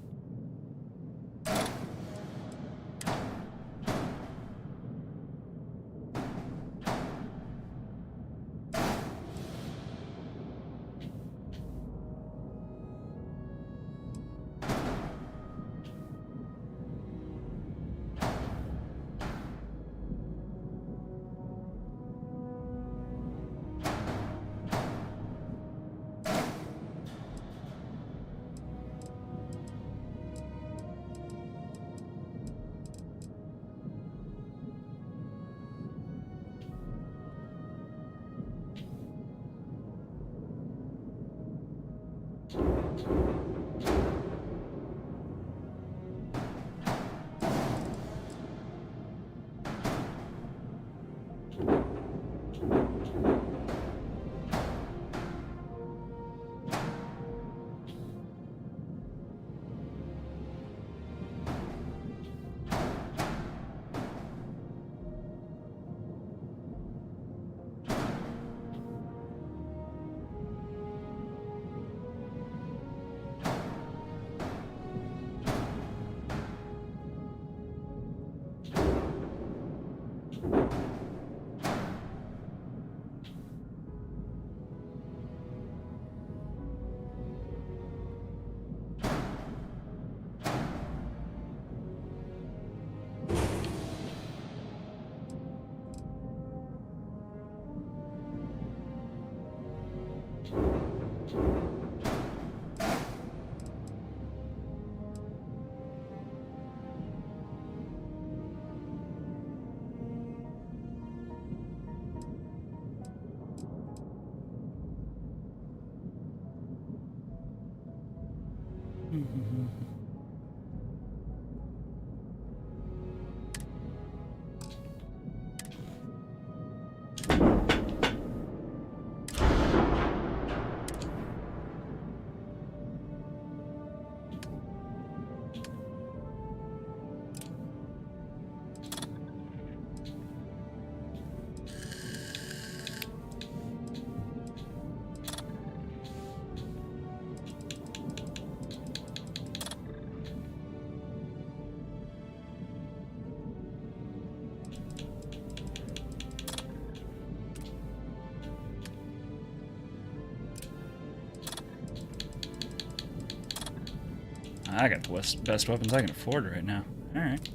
Speaker 1: I got the best weapons I can afford right now. Alright.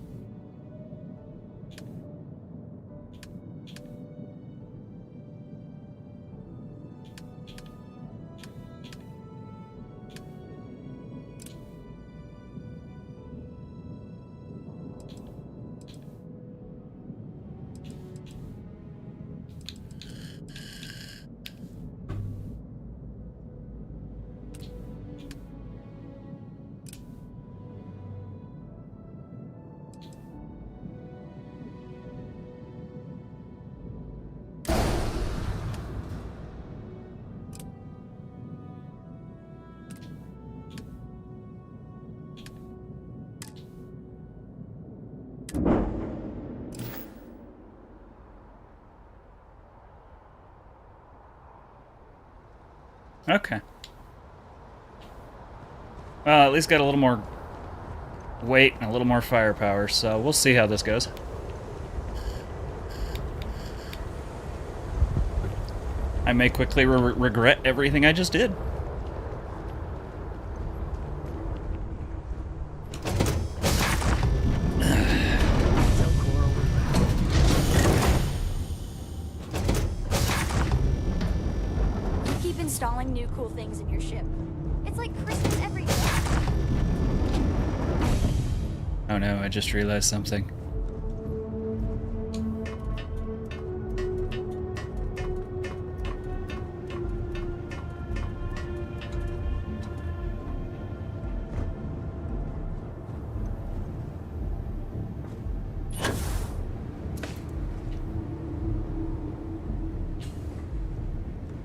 Speaker 1: Okay. Well, at least got a little more weight and a little more firepower, so we'll see how this goes. I may quickly regret everything I just did.
Speaker 15: Installing new cool things in your ship. It's like Christmas every day.
Speaker 1: Oh no, I just realized something.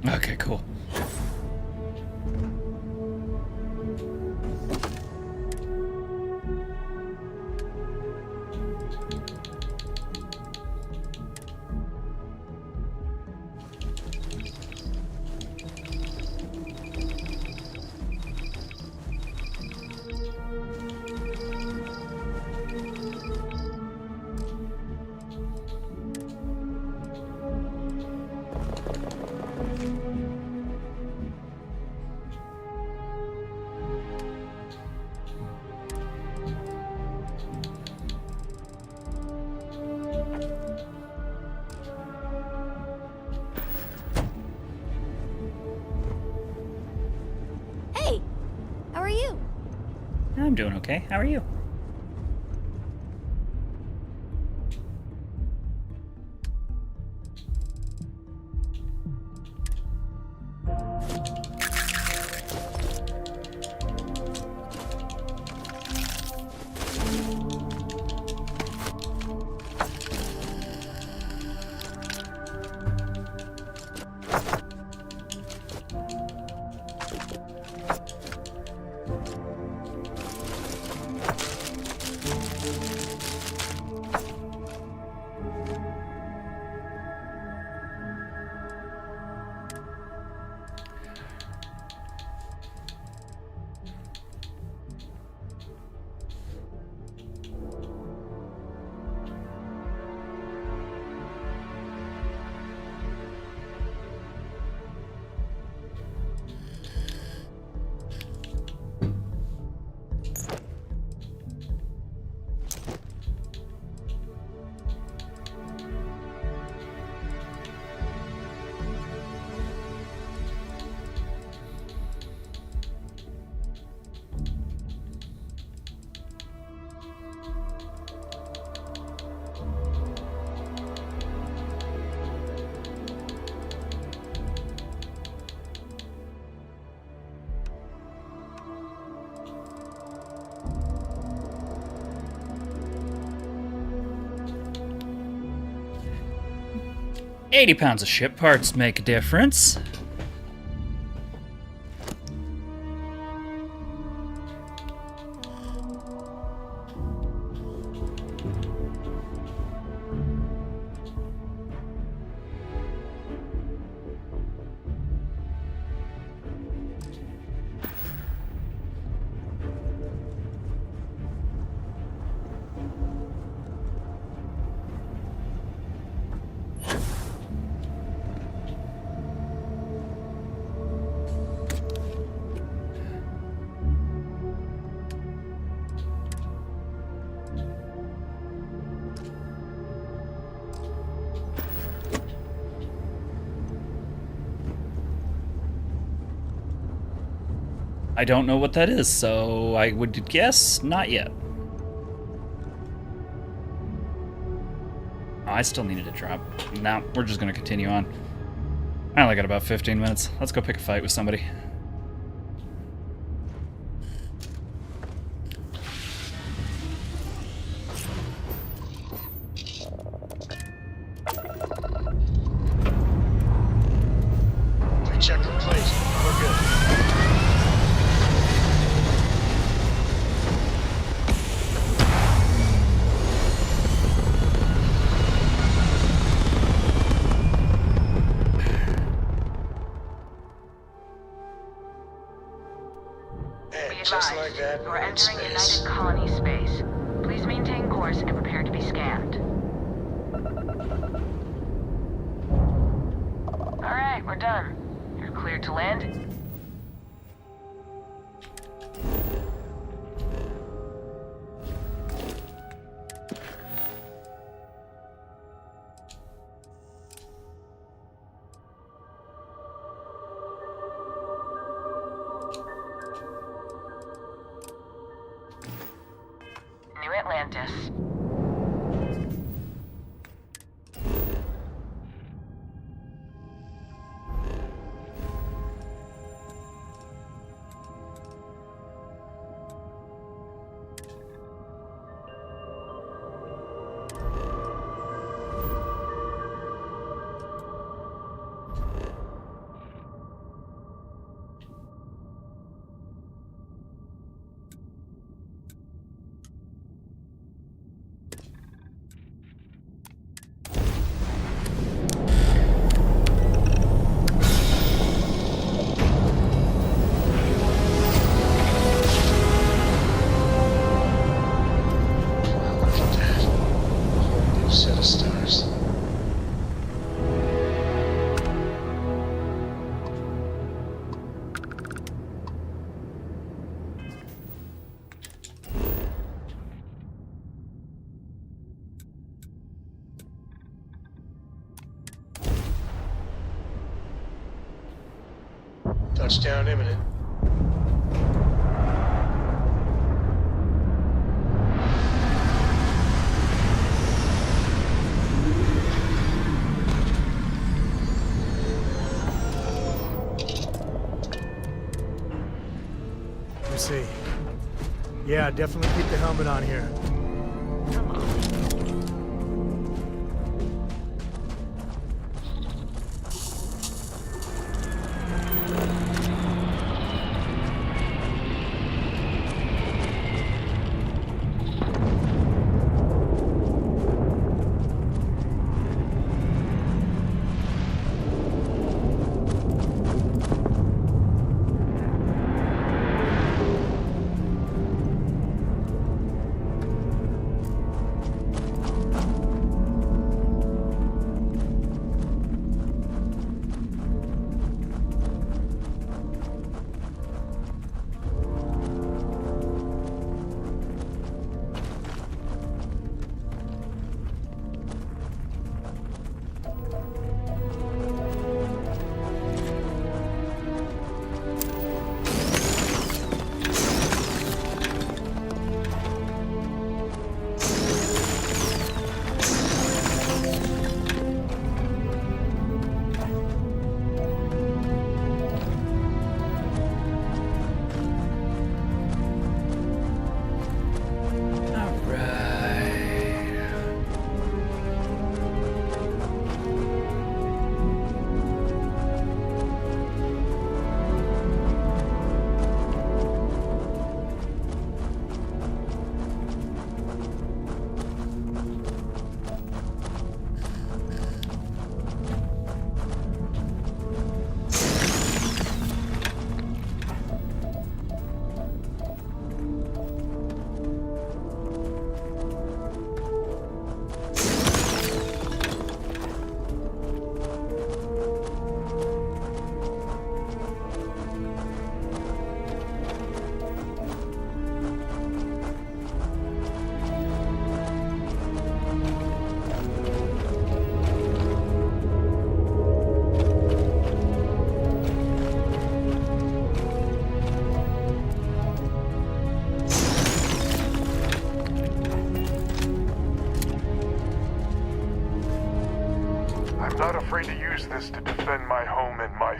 Speaker 1: Okay, cool.
Speaker 15: Hey, how are you?
Speaker 1: I'm doing okay. How are you? 80 pounds of ship parts make a difference. I don't know what that is, so I would guess not yet. Oh, I still needed a drop. No, we're just gonna continue on. I only got about 15 minutes. Let's go pick a fight with somebody.
Speaker 4: Check the place. We're good.
Speaker 7: Just like that, we're entering United Colony space. Please maintain course and prepare to be scanned. Alright, we're done. You're cleared to land. New Atlantis.
Speaker 4: Set of stars. Touchdown imminent.
Speaker 20: See. Yeah, definitely keep the helmet on here.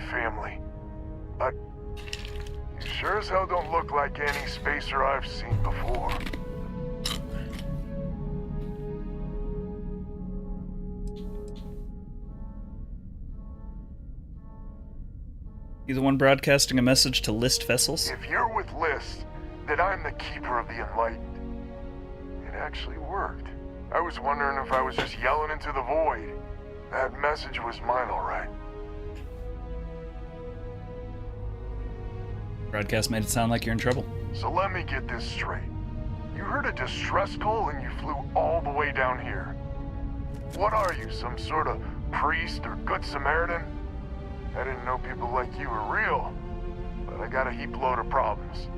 Speaker 5: family. But you sure as hell don't look like any spacer I've seen before.
Speaker 1: You the one broadcasting a message to List vessels?
Speaker 5: If you're with List, then I'm the keeper of the enlightened. It actually worked. I was wondering if I was just yelling into the void. That message was mine, all right.
Speaker 1: Broadcast made it sound like you're in trouble.
Speaker 5: So let me get this straight. You heard a distress call and you flew all the way down here. What are you, some sort of priest or good Samaritan? I didn't know people like you were real, but I got a heap load of problems.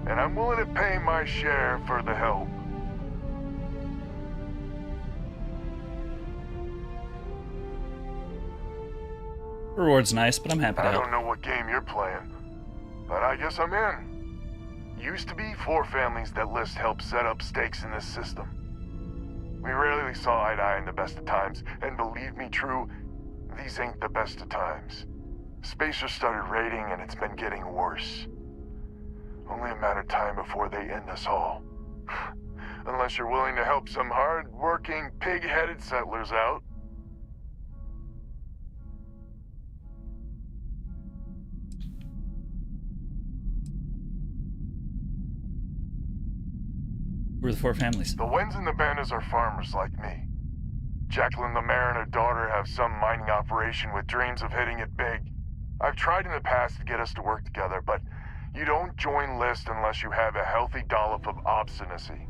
Speaker 5: And I'm willing to pay my share for the help.
Speaker 1: Reward's nice, but I'm happy to
Speaker 5: I
Speaker 1: help.
Speaker 5: don't know what game you're playing, but I guess I'm in. Used to be 4 families that List helped set up stakes in this system. We rarely saw eye to eye in the best of times, and believe me true, these ain't the best of times. Spacers started raiding and it's been getting worse. Only a matter of time before they end us all. Unless you're willing to help some hard-working, pig-headed settlers out.
Speaker 1: Who are the 4 families?
Speaker 5: The Wens and the Bandas are farmers like me. Jacqueline the mayor and her daughter have some mining operation with dreams of hitting it big. I've tried in the past to get us to work together, but you don't join List unless you have a healthy dollop of obstinacy.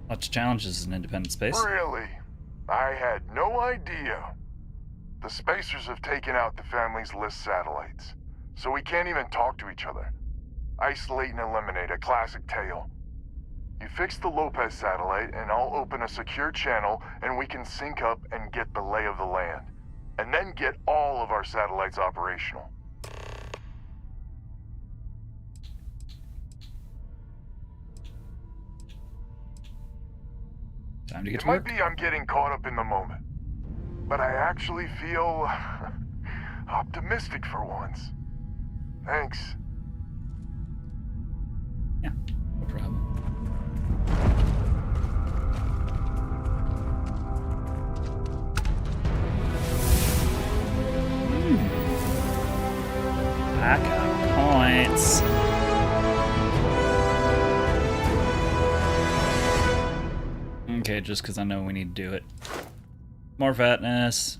Speaker 1: Lots of challenges in independent space.
Speaker 5: Really? I had no idea. The Spacers have taken out the family's List satellites, so we can't even talk to each other. Isolate and eliminate, a classic tale. You fix the Lopez satellite and I'll open a secure channel and we can sync up and get the lay of the land. And then get all of our satellites operational.
Speaker 1: Time to get
Speaker 5: It
Speaker 1: to
Speaker 5: might
Speaker 1: work.
Speaker 5: be I'm getting caught up in the moment, but I actually feel optimistic for once. Thanks.
Speaker 1: Yeah, no problem. I got points. Okay, just because I know we need to do it. More fatness.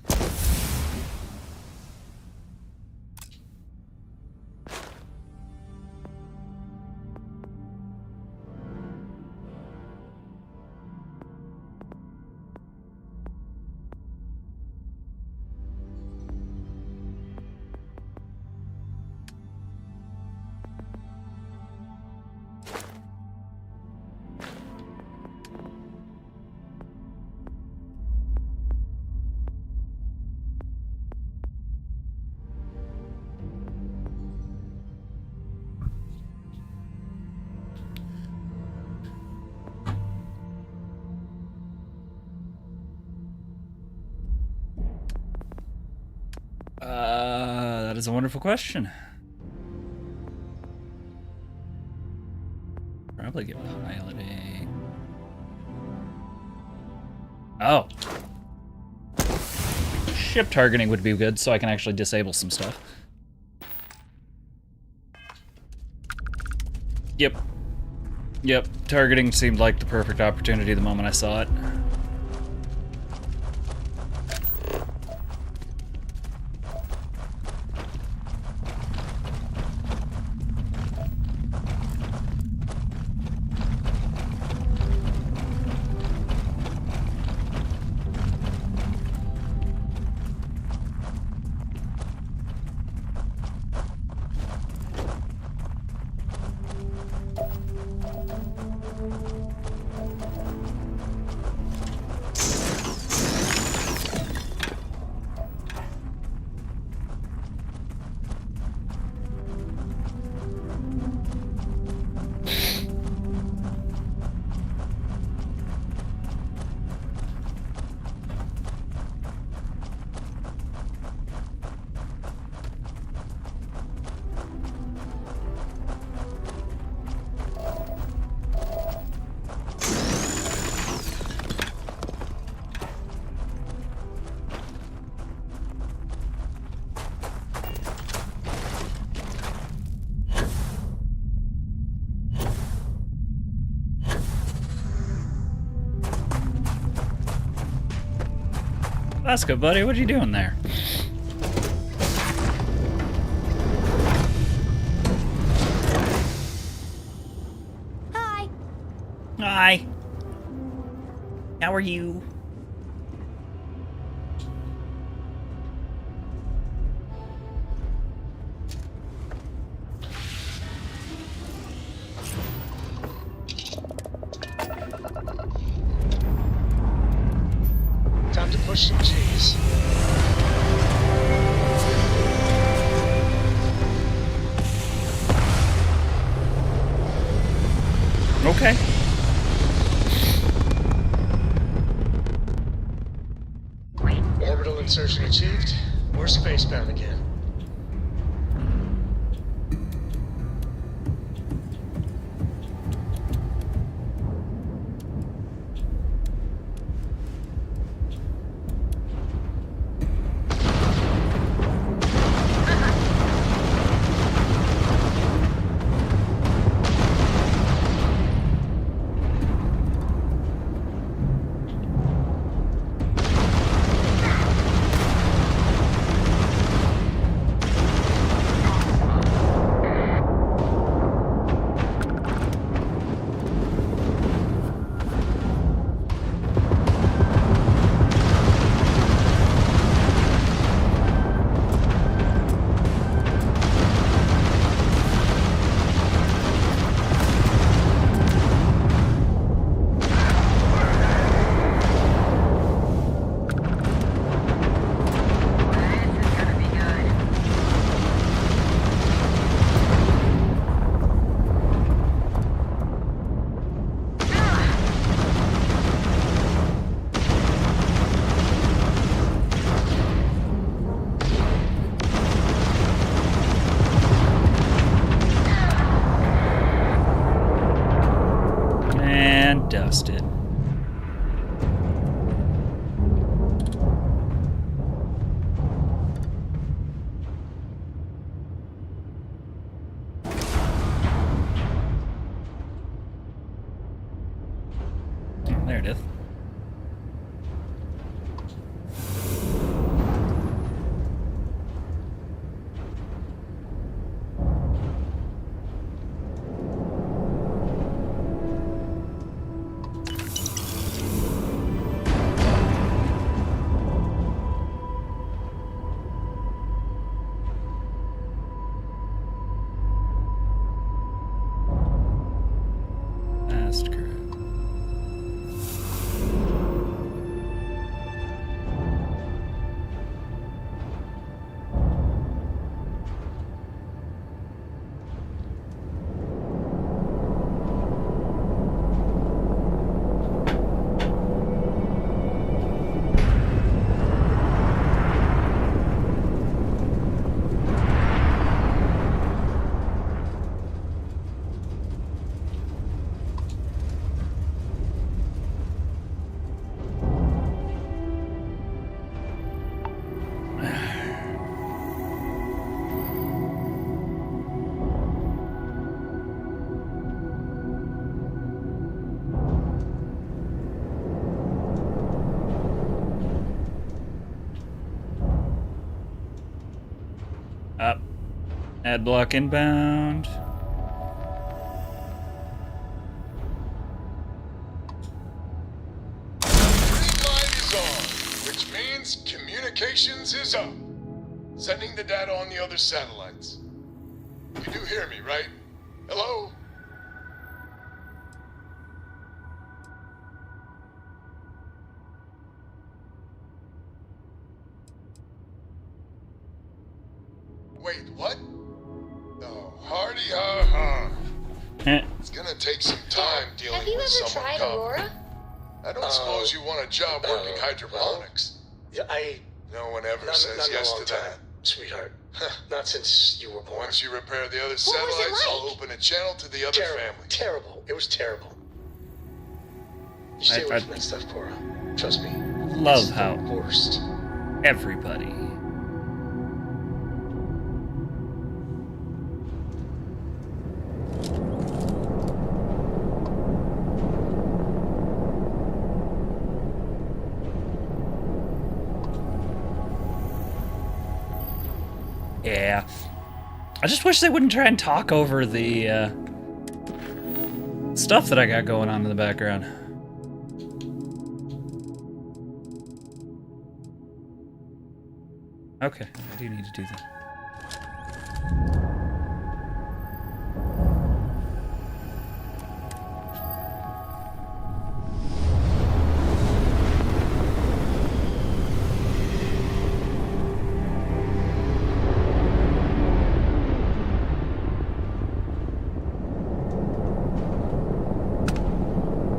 Speaker 1: That is a wonderful question. Probably get piloting. Oh. Ship targeting would be good, so I can actually disable some stuff. Yep. Yep, targeting seemed like the perfect opportunity the moment I saw it. That's good, buddy. What are you doing there?
Speaker 15: Hi.
Speaker 1: Hi. How are you?
Speaker 4: Time to push some G's.
Speaker 1: Okay.
Speaker 4: Orbital insertion achieved. We're spacebound again.
Speaker 1: And dusted. There it is. Fast crew. Up. Ad block inbound.
Speaker 5: Green light is on, which means communications is up. Sending the data on the other satellites. You do hear me, right? Hello? Wait, what? Oh, hardy ha ha. It's gonna take some time dealing
Speaker 15: Have you
Speaker 5: with
Speaker 15: ever
Speaker 5: someone
Speaker 15: tried
Speaker 5: competent.
Speaker 15: Aurora?
Speaker 5: I don't suppose you want a job working hydroponics.
Speaker 4: Yeah,
Speaker 5: No one ever
Speaker 4: not
Speaker 5: says
Speaker 4: in a
Speaker 5: yes
Speaker 4: long
Speaker 5: to that.
Speaker 4: time, sweetheart. Not since you were born.
Speaker 5: Once you repair the other
Speaker 15: was
Speaker 5: satellites,
Speaker 15: it
Speaker 5: I'll
Speaker 15: like?
Speaker 5: open a channel to the other
Speaker 4: Terrible.
Speaker 5: families.
Speaker 4: Terrible. It was terrible. You stay away from that stuff, Cora. Trust me.
Speaker 1: Love
Speaker 4: It's
Speaker 1: how
Speaker 4: the worst.
Speaker 1: everybody Yeah. I just wish they wouldn't try and talk over the stuff that I got going on in the background. Okay, I do need to do that.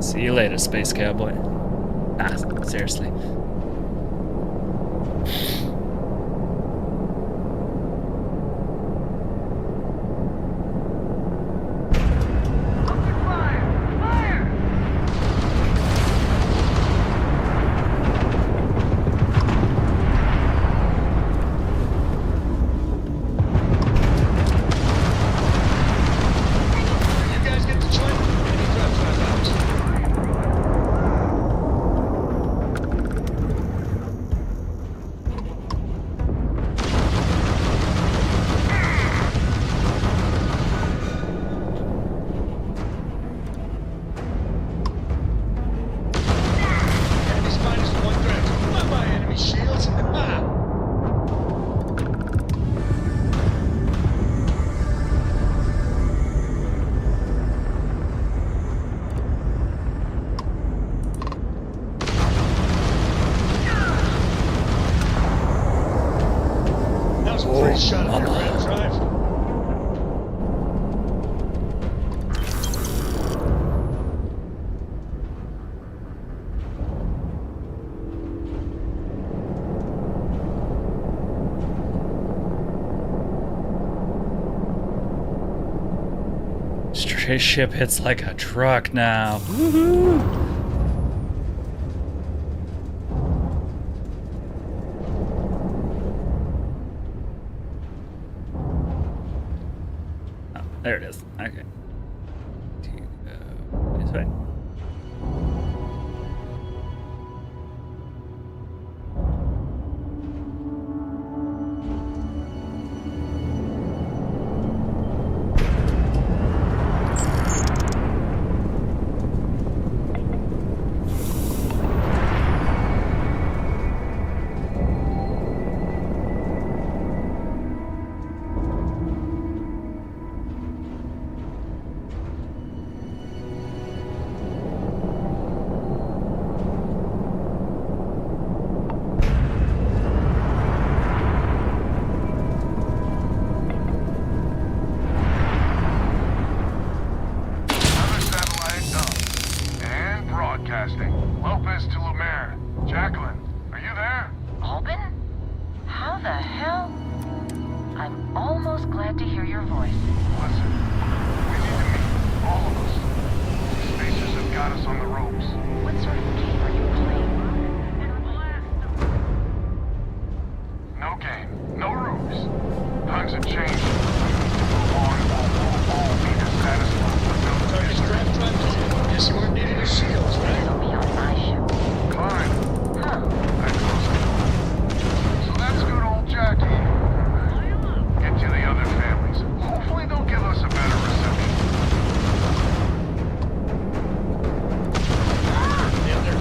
Speaker 1: See you later, space cowboy. Ah, seriously. His ship hits like a truck now. Woohoo! Oh, there it is. Okay. This way.
Speaker 4: Yeah,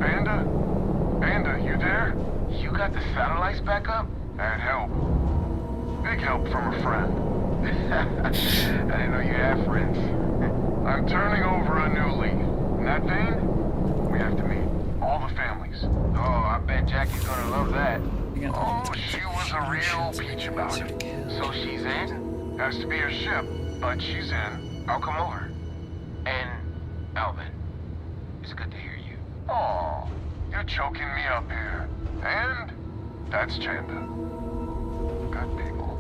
Speaker 9: Panda? Panda, you there? You got the satellites back up? That help. Big help from a friend. I didn't know you had friends. I'm turning over a new leaf. In that vein, we have to meet all the families. Oh, I bet Jackie's gonna love that. Oh, she was a real peach about it. So she's in? Has to be her ship, but she's in. I'll come over. And Alvin, it's good to hear you. Oh, you're choking me up here. And that's Chanda. Good people.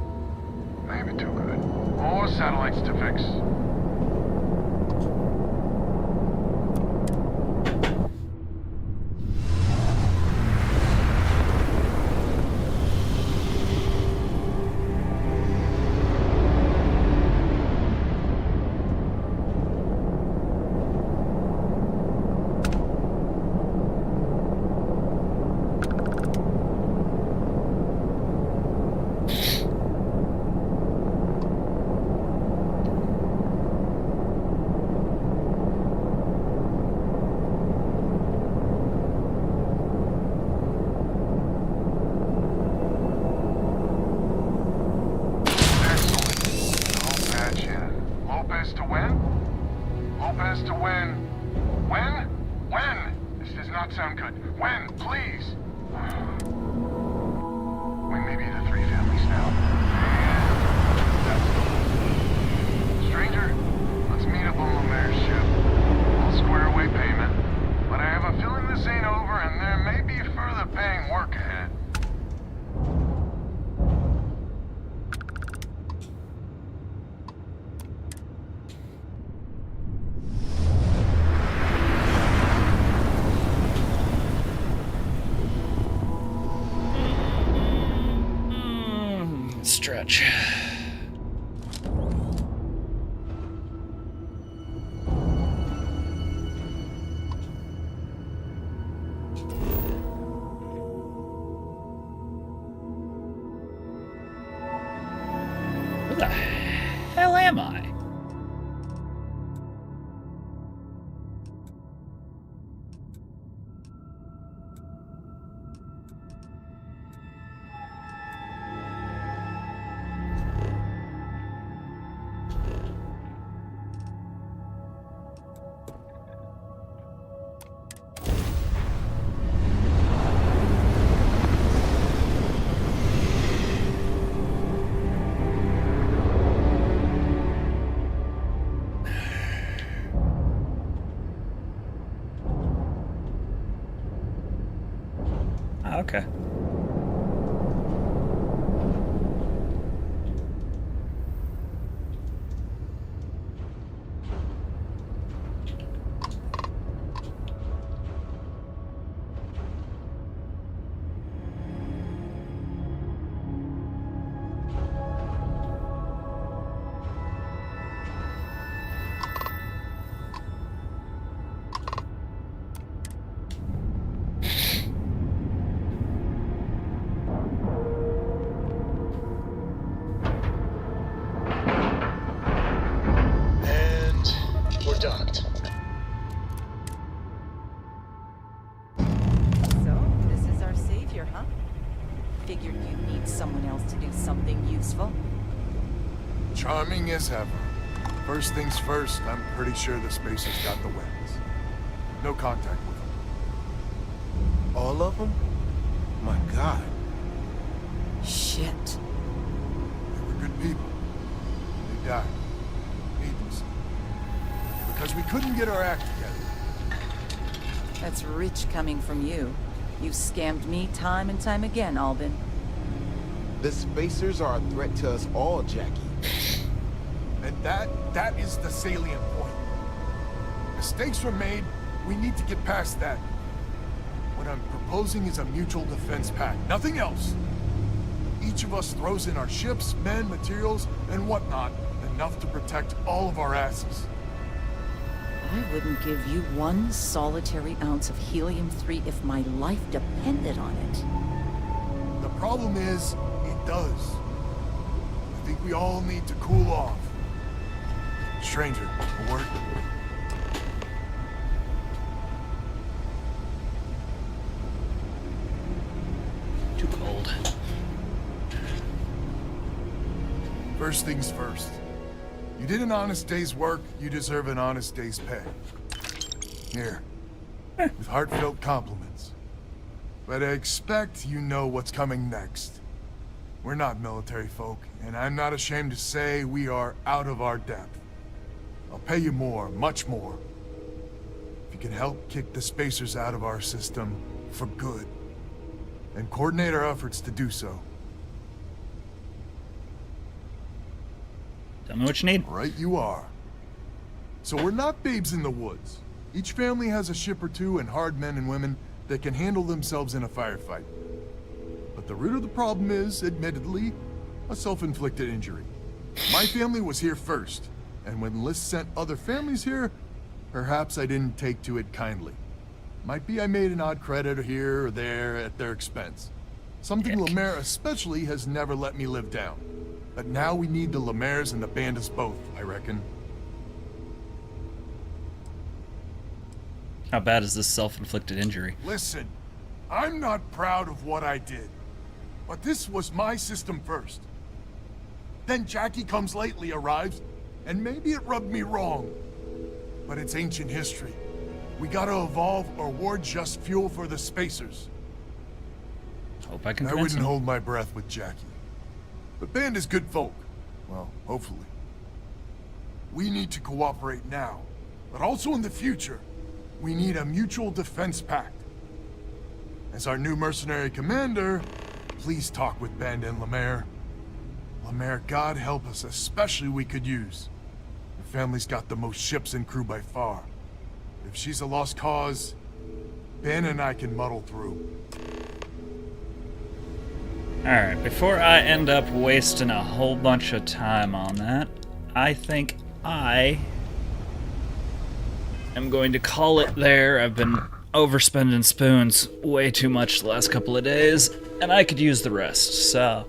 Speaker 9: Maybe too good. More satellites to fix.
Speaker 1: Stretch. Where the hell am I? Okay.
Speaker 4: Docked.
Speaker 2: So, this is our savior, huh? Figured you'd need someone else to do something useful.
Speaker 5: Charming as ever. First things first, I'm pretty sure the Spacers got the weapons. No contact with them.
Speaker 14: All of them? My God.
Speaker 2: Shit.
Speaker 5: They were good people. They died. Needlessly. Because we couldn't get our act together.
Speaker 2: That's rich coming from you. You've scammed me time and time again, Albin.
Speaker 14: The Spacers are a threat to us all, Jackie.
Speaker 5: And that is the salient point. Mistakes were made, we need to get past that. What I'm proposing is a mutual defense pact, nothing else. Each of us throws in our ships, men, materials, and whatnot, enough to protect all of our asses.
Speaker 2: I wouldn't give you one solitary ounce of helium-3 if my life depended on it.
Speaker 5: The problem is, it does. I think we all need to cool off. Stranger, a word? First things first. You did an honest day's work, you deserve an honest day's pay. Here, with heartfelt compliments. But I expect you know what's coming next. We're not military folk, and I'm not ashamed to say we are out of our depth. I'll pay you more, much more. If you can help kick the spacers out of our system for good, and coordinate our efforts to do so.
Speaker 1: Tell me what you need.
Speaker 5: Right you are. So we're not babes in the woods. Each family has a ship or two and hard men and women that can handle themselves in a firefight. But the root of the problem is, admittedly, a self-inflicted injury. My family was here first, and when List sent other families here, perhaps I didn't take to it kindly. Might be I made an odd credit here or there at their expense. Something Lemaire especially has never let me live down. But now we need the Lemaires and the Bandits both, I reckon.
Speaker 1: How bad is this self-inflicted injury?
Speaker 5: Listen, I'm not proud of what I did, but this was my system first. Then Jackie Comes Lately arrives, and maybe it rubbed me wrong. But it's ancient history. We gotta evolve or we're just fuel for the spacers.
Speaker 1: Hope I can
Speaker 5: I wouldn't hold my breath with Jackie. But Band is good folk. Well, hopefully. We need to cooperate now, but also in the future. We need a mutual defense pact. As our new mercenary commander, please talk with Band and Lemaire. Lemaire, God help us, especially we could use. Her family's got the most ships and crew by far. If she's a lost cause, Ben and I can muddle through.
Speaker 1: Alright, before I end up wasting a whole bunch of time on that, I think I am going to call it there. I've been overspending spoons way too much the last couple of days, and I could use the rest, so